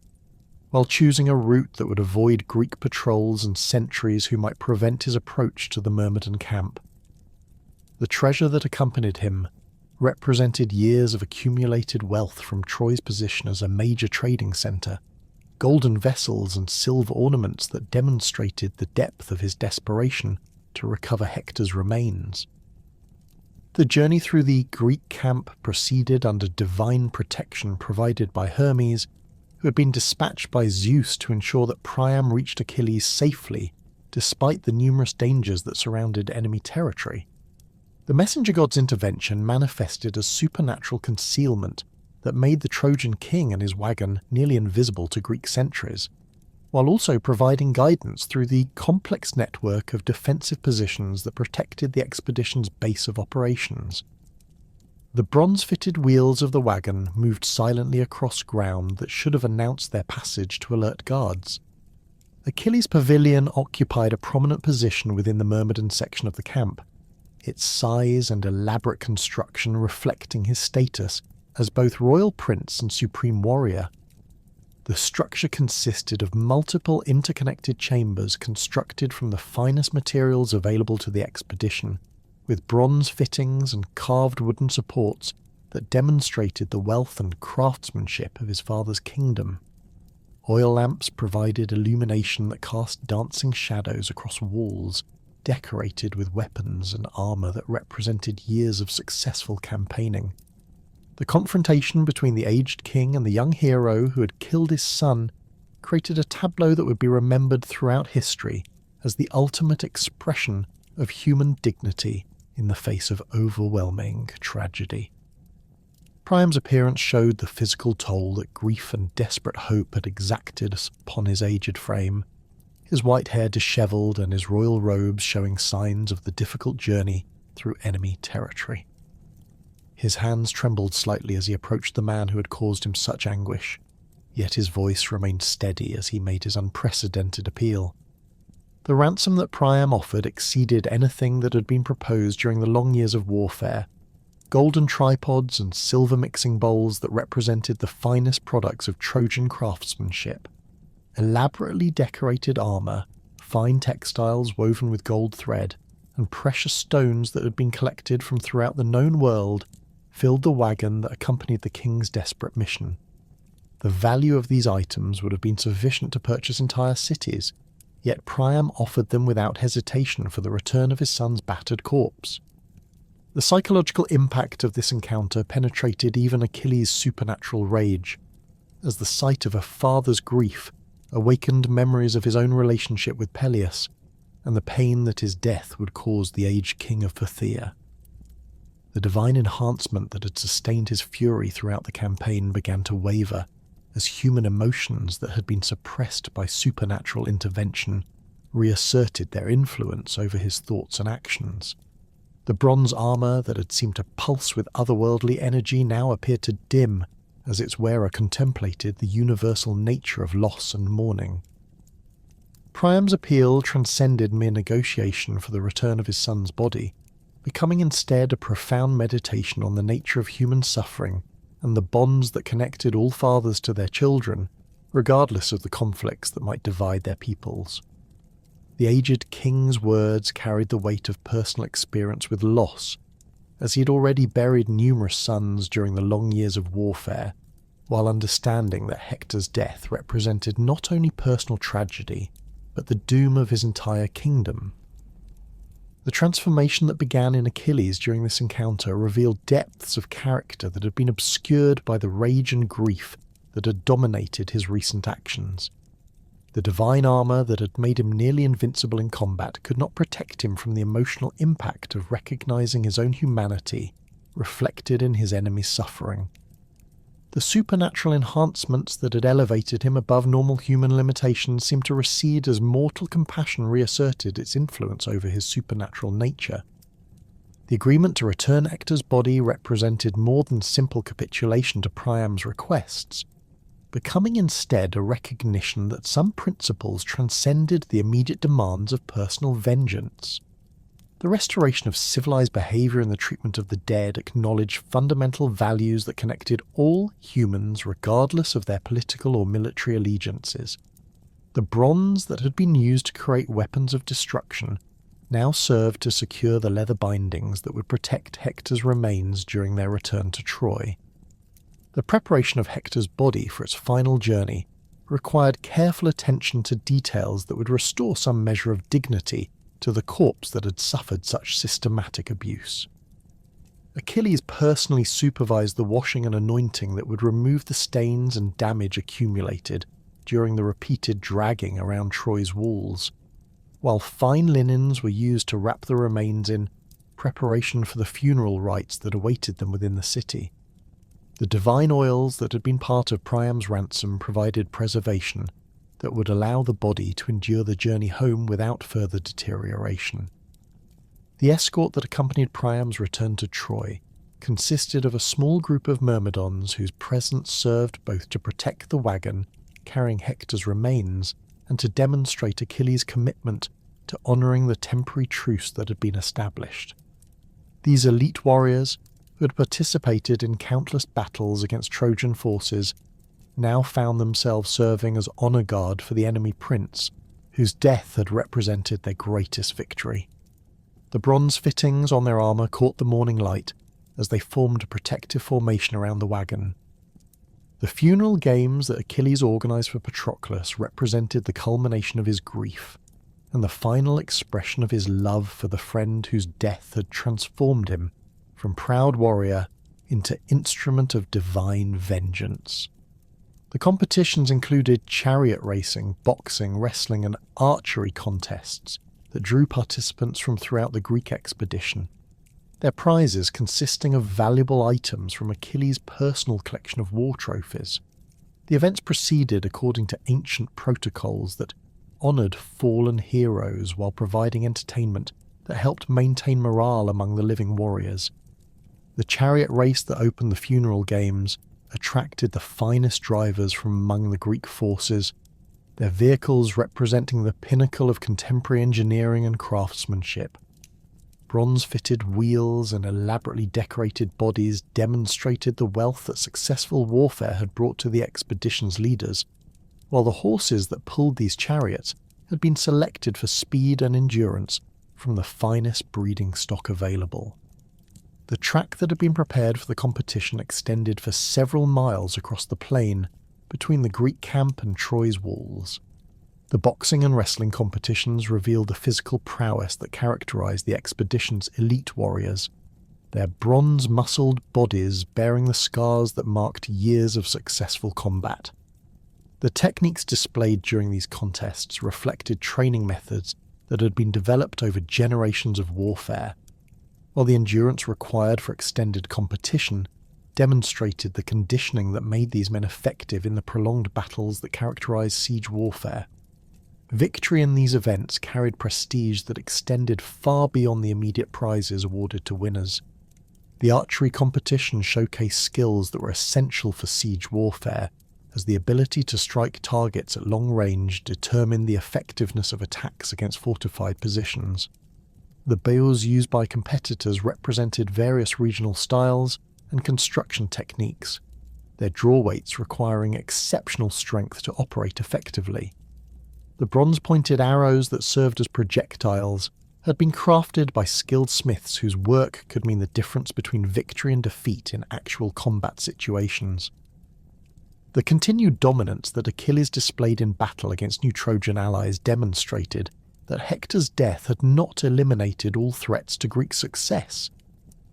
while choosing a route that would avoid Greek patrols and sentries who might prevent his approach to the Myrmidon camp. The treasure that accompanied him represented years of accumulated wealth from Troy's position as a major trading centre, golden vessels and silver ornaments that demonstrated the depth of his desperation to recover Hector's remains. The journey through the Greek camp proceeded under divine protection provided by Hermes, who had been dispatched by Zeus to ensure that Priam reached Achilles safely, despite the numerous dangers that surrounded enemy territory. The messenger god's intervention manifested as supernatural concealment that made the Trojan king and his wagon nearly invisible to Greek sentries, while also providing guidance through the complex network of defensive positions that protected the expedition's base of operations. The bronze-fitted wheels of the wagon moved silently across ground that should have announced their passage to alert guards. Achilles' pavilion occupied a prominent position within the Myrmidon section of the camp, its size and elaborate construction reflecting his status as both royal prince and supreme warrior. The structure consisted of multiple interconnected chambers constructed from the finest materials available to the expedition, with bronze fittings and carved wooden supports that demonstrated the wealth and craftsmanship of his father's kingdom. Oil lamps provided illumination that cast dancing shadows across walls, decorated with weapons and armour that represented years of successful campaigning. The confrontation between the aged king and the young hero who had killed his son created a tableau that would be remembered throughout history as the ultimate expression of human dignity in the face of overwhelming tragedy. Priam's appearance showed the physical toll that grief and desperate hope had exacted upon his aged frame, his white hair dishevelled and his royal robes showing signs of the difficult journey through enemy territory. His hands trembled slightly as he approached the man who had caused him such anguish, yet his voice remained steady as he made his unprecedented appeal. The ransom that Priam offered exceeded anything that had been proposed during the long years of warfare. Golden tripods and silver mixing bowls that represented the finest products of Trojan craftsmanship, elaborately decorated armour, fine textiles woven with gold thread, and precious stones that had been collected from throughout the known world filled the wagon that accompanied the king's desperate mission. The value of these items would have been sufficient to purchase entire cities, yet Priam offered them without hesitation for the return of his son's battered corpse. The psychological impact of this encounter penetrated even Achilles' supernatural rage, as the sight of a father's grief awakened memories of his own relationship with Peleus and the pain that his death would cause the aged king of Phthia. The divine enhancement that had sustained his fury throughout the campaign began to waver, as human emotions that had been suppressed by supernatural intervention reasserted their influence over his thoughts and actions. The bronze armour that had seemed to pulse with otherworldly energy now appeared to dim as its wearer contemplated the universal nature of loss and mourning. Priam's appeal transcended mere negotiation for the return of his son's body, becoming instead a profound meditation on the nature of human suffering and the bonds that connected all fathers to their children, regardless of the conflicts that might divide their peoples. The aged king's words carried the weight of personal experience with loss, as he had already buried numerous sons during the long years of warfare, while understanding that Hector's death represented not only personal tragedy, but the doom of his entire kingdom. The transformation that began in Achilles during this encounter revealed depths of character that had been obscured by the rage and grief that had dominated his recent actions. The divine armour that had made him nearly invincible in combat could not protect him from the emotional impact of recognizing his own humanity reflected in his enemy's suffering. The supernatural enhancements that had elevated him above normal human limitations seemed to recede as mortal compassion reasserted its influence over his supernatural nature. The agreement to return Hector's body represented more than simple capitulation to Priam's requests, becoming instead a recognition that some principles transcended the immediate demands of personal vengeance. The restoration of civilized behavior and the treatment of the dead acknowledged fundamental values that connected all humans regardless of their political or military allegiances. The bronze that had been used to create weapons of destruction now served to secure the leather bindings that would protect Hector's remains during their return to Troy. The preparation of Hector's body for its final journey required careful attention to details that would restore some measure of dignity to the corpse that had suffered such systematic abuse. Achilles personally supervised the washing and anointing that would remove the stains and damage accumulated during the repeated dragging around Troy's walls, while fine linens were used to wrap the remains in preparation for the funeral rites that awaited them within the city. The divine oils that had been part of Priam's ransom provided preservation that would allow the body to endure the journey home without further deterioration. The escort that accompanied Priam's return to Troy consisted of a small group of myrmidons whose presence served both to protect the wagon carrying Hector's remains and to demonstrate Achilles' commitment to honouring the temporary truce that had been established. These elite warriors, who had participated in countless battles against Trojan forces, now found themselves serving as honour guard for the enemy prince, whose death had represented their greatest victory. The bronze fittings on their armour caught the morning light as they formed a protective formation around the wagon. The funeral games that Achilles organised for Patroclus represented the culmination of his grief, and the final expression of his love for the friend whose death had transformed him from proud warrior into instrument of divine vengeance. The competitions included chariot racing, boxing, wrestling and archery contests that drew participants from throughout the Greek expedition, their prizes consisting of valuable items from Achilles' personal collection of war trophies. The events proceeded according to ancient protocols that honoured fallen heroes while providing entertainment that helped maintain morale among the living warriors. The chariot race that opened the funeral games attracted the finest drivers from among the Greek forces, their vehicles representing the pinnacle of contemporary engineering and craftsmanship. Bronze-fitted wheels and elaborately decorated bodies demonstrated the wealth that successful warfare had brought to the expedition's leaders, while the horses that pulled these chariots had been selected for speed and endurance from the finest breeding stock available. The track that had been prepared for the competition extended for several miles across the plain between the Greek camp and Troy's walls. The boxing and wrestling competitions revealed the physical prowess that characterized the expedition's elite warriors, their bronze-muscled bodies bearing the scars that marked years of successful combat. The techniques displayed during these contests reflected training methods that had been developed over generations of warfare, while the endurance required for extended competition demonstrated the conditioning that made these men effective in the prolonged battles that characterized siege warfare. Victory in these events carried prestige that extended far beyond the immediate prizes awarded to winners. The archery competition showcased skills that were essential for siege warfare, as the ability to strike targets at long range determined the effectiveness of attacks against fortified positions. The bows used by competitors represented various regional styles and construction techniques, their draw weights requiring exceptional strength to operate effectively. The bronze-pointed arrows that served as projectiles had been crafted by skilled smiths whose work could mean the difference between victory and defeat in actual combat situations. The continued dominance that Achilles displayed in battle against new Trojan allies demonstrated that Hector's death had not eliminated all threats to Greek success,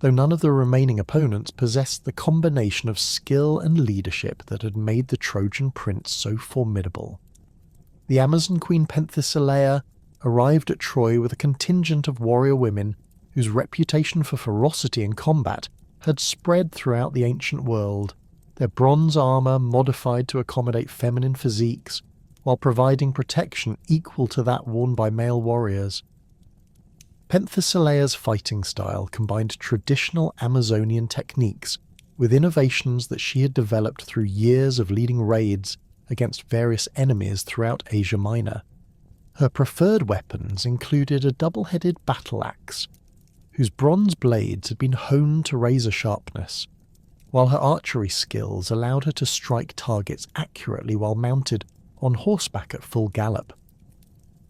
though none of the remaining opponents possessed the combination of skill and leadership that had made the Trojan prince so formidable. The Amazon queen Penthesilea arrived at Troy with a contingent of warrior women whose reputation for ferocity in combat had spread throughout the ancient world, their bronze armour modified to accommodate feminine physiques, while providing protection equal to that worn by male warriors. Penthesilea's fighting style combined traditional Amazonian techniques with innovations that she had developed through years of leading raids against various enemies throughout Asia Minor. Her preferred weapons included a double-headed battle axe, whose bronze blades had been honed to razor sharpness, while her archery skills allowed her to strike targets accurately while mounted on horseback at full gallop.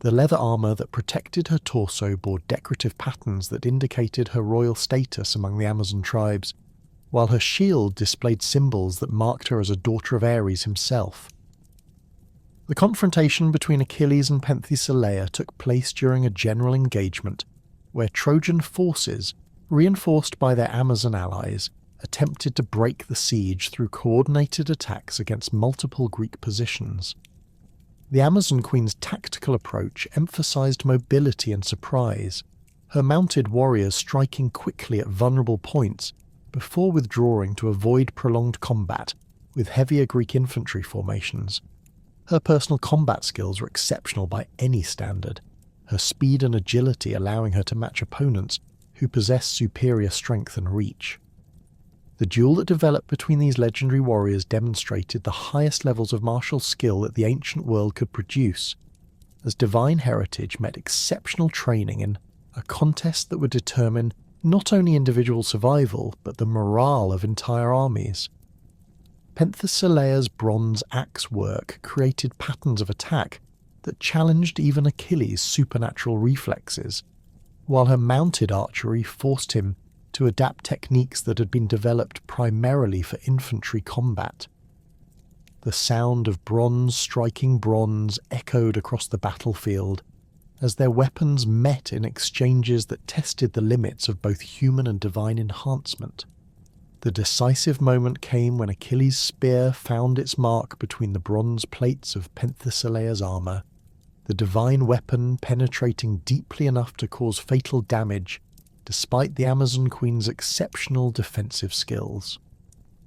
The leather armour that protected her torso bore decorative patterns that indicated her royal status among the Amazon tribes, while her shield displayed symbols that marked her as a daughter of Ares himself. The confrontation between Achilles and Penthesilea took place during a general engagement, where Trojan forces, reinforced by their Amazon allies, attempted to break the siege through coordinated attacks against multiple Greek positions. The Amazon Queen's tactical approach emphasized mobility and surprise, her mounted warriors striking quickly at vulnerable points before withdrawing to avoid prolonged combat with heavier Greek infantry formations. Her personal combat skills were exceptional by any standard, her speed and agility allowing her to match opponents who possessed superior strength and reach. The duel that developed between these legendary warriors demonstrated the highest levels of martial skill that the ancient world could produce, as divine heritage met exceptional training in a contest that would determine not only individual survival but the morale of entire armies. Penthesilea's bronze axe work created patterns of attack that challenged even Achilles' supernatural reflexes, while her mounted archery forced him to adapt techniques that had been developed primarily for infantry combat. The sound of bronze striking bronze echoed across the battlefield as their weapons met in exchanges that tested the limits of both human and divine enhancement. The decisive moment came when Achilles' spear found its mark between the bronze plates of Penthesilea's armour, the divine weapon penetrating deeply enough to cause fatal damage despite the Amazon Queen's exceptional defensive skills.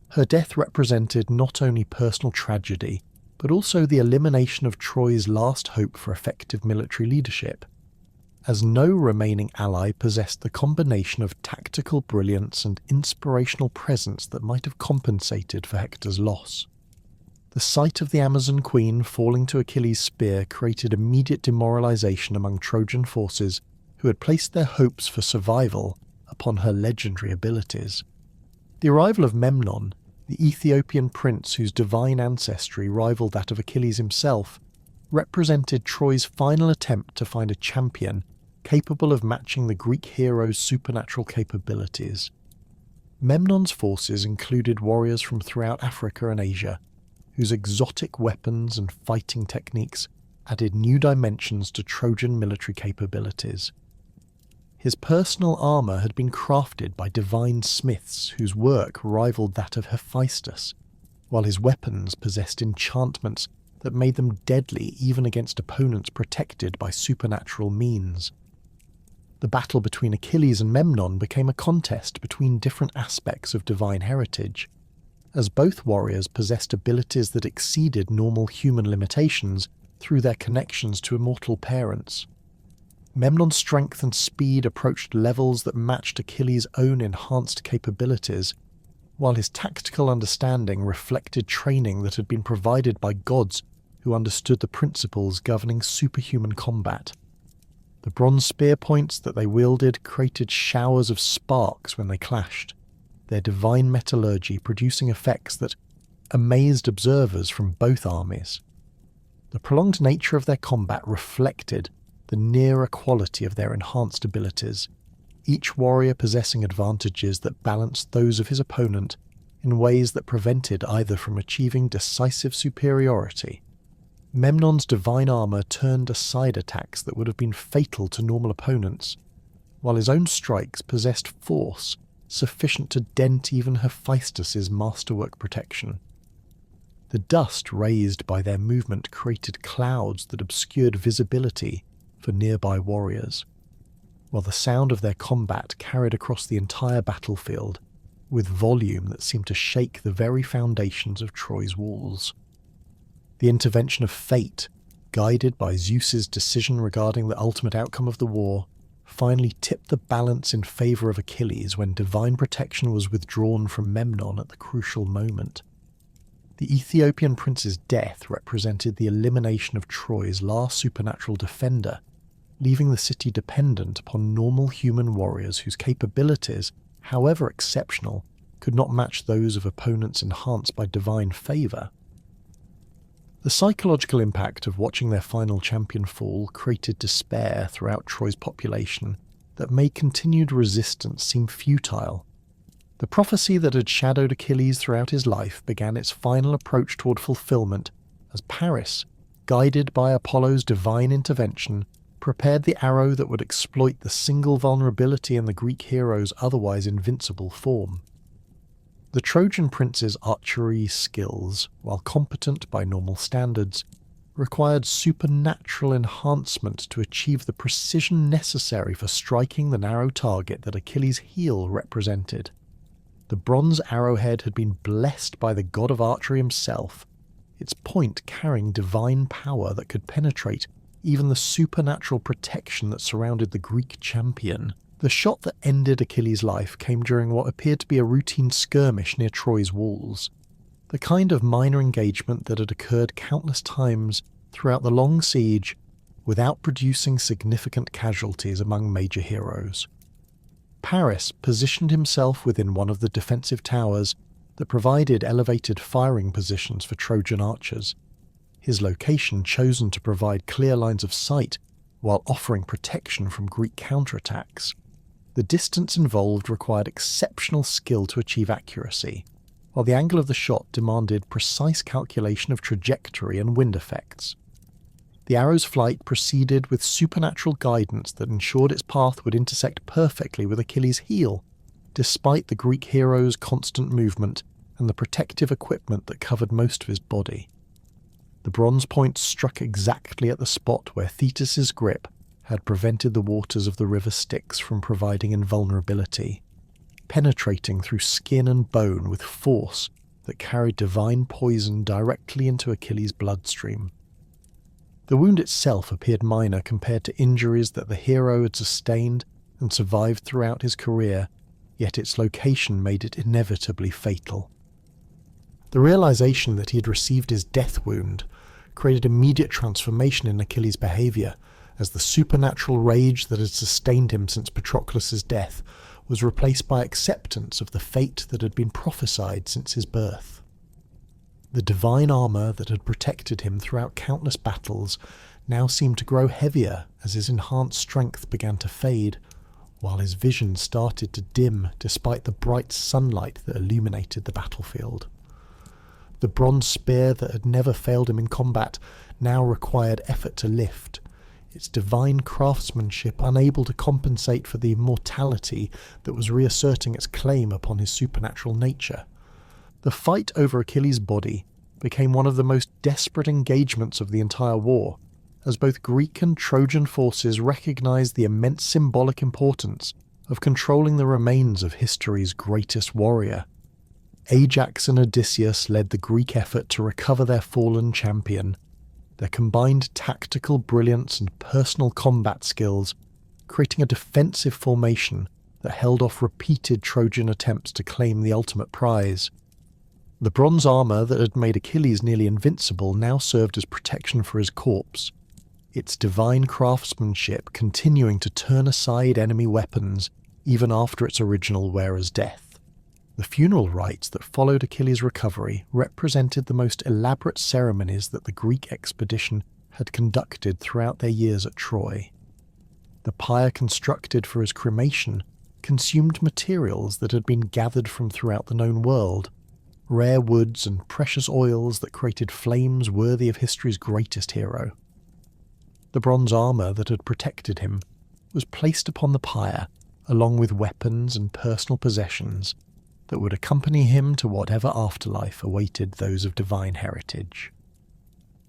Her death represented not only personal tragedy, but also the elimination of Troy's last hope for effective military leadership. as no remaining ally possessed the combination of tactical brilliance and inspirational presence that might have compensated for Hector's loss. The sight of the Amazon queen falling to Achilles' spear created immediate demoralization among Trojan forces who had placed their hopes for survival upon her legendary abilities. The arrival of Memnon, the Ethiopian prince whose divine ancestry rivaled that of Achilles himself, represented Troy's final attempt to find a champion capable of matching the Greek hero's supernatural capabilities. Memnon's forces included warriors from throughout Africa and Asia, whose exotic weapons and fighting techniques added new dimensions to Trojan military capabilities. His personal armour had been crafted by divine smiths whose work rivaled that of Hephaestus, while his weapons possessed enchantments that made them deadly even against opponents protected by supernatural means. The battle between Achilles and Memnon became a contest between different aspects of divine heritage, as both warriors possessed abilities that exceeded normal human limitations through their connections to immortal parents. Memnon's strength and speed approached levels that matched Achilles' own enhanced capabilities, while his tactical understanding reflected training that had been provided by gods who understood the principles governing superhuman combat. The bronze spear points that they wielded created showers of sparks when they clashed, their divine metallurgy producing effects that amazed observers from both armies. The prolonged nature of their combat reflected the near equality of their enhanced abilities, each warrior possessing advantages that balanced those of his opponent in ways that prevented either from achieving decisive superiority. Memnon's divine armour turned aside attacks that would have been fatal to normal opponents, while his own strikes possessed force sufficient to dent even Hephaestus's masterwork protection. The dust raised by their movement created clouds that obscured visibility for nearby warriors, while the sound of their combat carried across the entire battlefield with volume that seemed to shake the very foundations of Troy's walls. The intervention of fate, guided by Zeus's decision regarding the ultimate outcome of the war, finally tipped the balance in favour of Achilles when divine protection was withdrawn from Memnon at the crucial moment. The Ethiopian prince's death represented the elimination of Troy's last supernatural defender, leaving the city dependent upon normal human warriors whose capabilities, however exceptional, could not match those of opponents enhanced by divine favour. The psychological impact of watching their final champion fall created despair throughout Troy's population that made continued resistance seem futile. The prophecy that had shadowed Achilles throughout his life began its final approach toward fulfillment as Paris, guided by Apollo's divine intervention, prepared the arrow that would exploit the single vulnerability in the Greek hero's otherwise invincible form. The Trojan prince's archery skills, while competent by normal standards, required supernatural enhancement to achieve the precision necessary for striking the narrow target that Achilles' heel represented. The bronze arrowhead had been blessed by the god of archery himself, its point carrying divine power that could penetrate even the supernatural protection that surrounded the Greek champion. The shot that ended Achilles' life came during what appeared to be a routine skirmish near Troy's walls, the kind of minor engagement that had occurred countless times throughout the long siege without producing significant casualties among major heroes. Paris positioned himself within one of the defensive towers that provided elevated firing positions for Trojan archers, his location chosen to provide clear lines of sight while offering protection from Greek counterattacks. The distance involved required exceptional skill to achieve accuracy, while the angle of the shot demanded precise calculation of trajectory and wind effects. The arrow's flight proceeded with supernatural guidance that ensured its path would intersect perfectly with Achilles' heel, despite the Greek hero's constant movement and the protective equipment that covered most of his body. The bronze point struck exactly at the spot where Thetis's grip had prevented the waters of the river Styx from providing invulnerability, penetrating through skin and bone with force that carried divine poison directly into Achilles' bloodstream. The wound itself appeared minor compared to injuries that the hero had sustained and survived throughout his career, yet its location made it inevitably fatal. The realization that he had received his death wound created immediate transformation in Achilles' behaviour, as the supernatural rage that had sustained him since Patroclus' death was replaced by acceptance of the fate that had been prophesied since his birth. The divine armour that had protected him throughout countless battles now seemed to grow heavier as his enhanced strength began to fade, while his vision started to dim despite the bright sunlight that illuminated the battlefield. The bronze spear that had never failed him in combat now required effort to lift, its divine craftsmanship unable to compensate for the immortality that was reasserting its claim upon his supernatural nature. The fight over Achilles' body became one of the most desperate engagements of the entire war, as both Greek and Trojan forces recognized the immense symbolic importance of controlling the remains of history's greatest warrior. Ajax and Odysseus led the Greek effort to recover their fallen champion. Their combined tactical brilliance and personal combat skills, creating a defensive formation that held off repeated Trojan attempts to claim the ultimate prize. The bronze armour that had made Achilles nearly invincible now served as protection for his corpse, its divine craftsmanship continuing to turn aside enemy weapons even after its original wearer's death. The funeral rites that followed Achilles' recovery represented the most elaborate ceremonies that the Greek expedition had conducted throughout their years at Troy. The pyre constructed for his cremation consumed materials that had been gathered from throughout the known world, rare woods and precious oils that created flames worthy of history's greatest hero. The bronze armour that had protected him was placed upon the pyre along with weapons and personal possessions that would accompany him to whatever afterlife awaited those of divine heritage.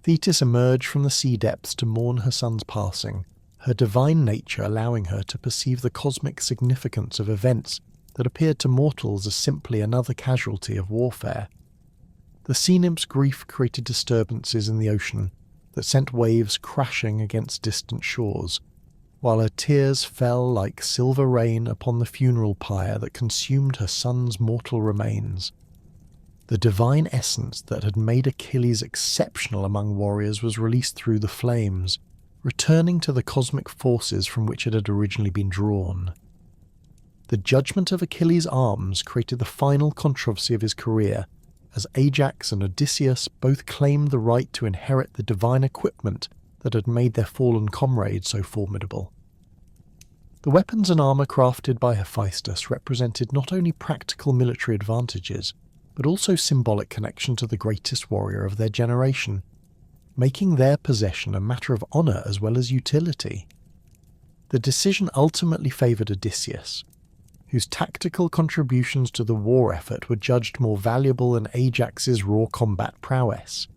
Thetis emerged from the sea depths to mourn her son's passing, her divine nature allowing her to perceive the cosmic significance of events that appeared to mortals as simply another casualty of warfare. The sea nymph's grief created disturbances in the ocean that sent waves crashing against distant shores, while her tears fell like silver rain upon the funeral pyre that consumed her son's mortal remains. The divine essence that had made Achilles exceptional among warriors was released through the flames, returning to the cosmic forces from which it had originally been drawn. The judgment of Achilles' arms created the final controversy of his career, as Ajax and Odysseus both claimed the right to inherit the divine equipment that had made their fallen comrade so formidable. The weapons and armour crafted by Hephaestus represented not only practical military advantages, but also symbolic connection to the greatest warrior of their generation, making their possession a matter of honour as well as utility. The decision ultimately favoured Odysseus, whose tactical contributions to the war effort were judged more valuable than Ajax's raw combat prowess.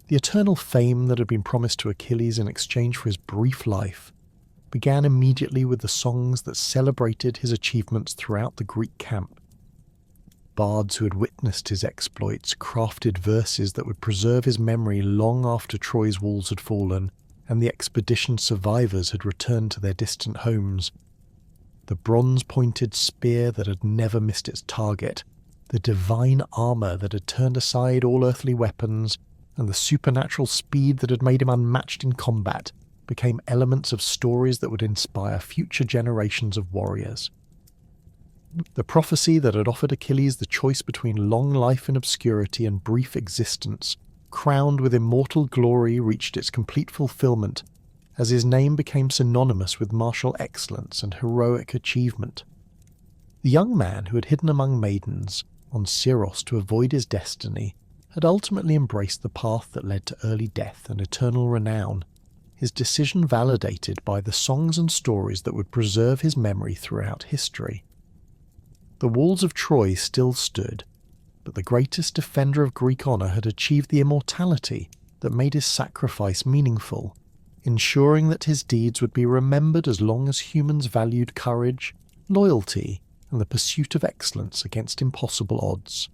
The eternal fame that had been promised to Achilles in exchange for his brief life began immediately with the songs that celebrated his achievements throughout the Greek camp. Bards who had witnessed his exploits crafted verses that would preserve his memory long after Troy's walls had fallen and the expedition's survivors had returned to their distant homes. The bronze-pointed spear that had never missed its target, the divine armour that had turned aside all earthly weapons, and the supernatural speed that had made him unmatched in combat became elements of stories that would inspire future generations of warriors. The prophecy that had offered Achilles the choice between long life in obscurity and brief existence, crowned with immortal glory, reached its complete fulfillment as his name became synonymous with martial excellence and heroic achievement. The young man who had hidden among maidens on Syros to avoid his destiny had ultimately embraced the path that led to early death and eternal renown, his decision validated by the songs and stories that would preserve his memory throughout history. The walls of Troy still stood, but the greatest defender of Greek honour had achieved the immortality that made his sacrifice meaningful, ensuring that his deeds would be remembered as long as humans valued courage, loyalty, and the pursuit of excellence against impossible odds.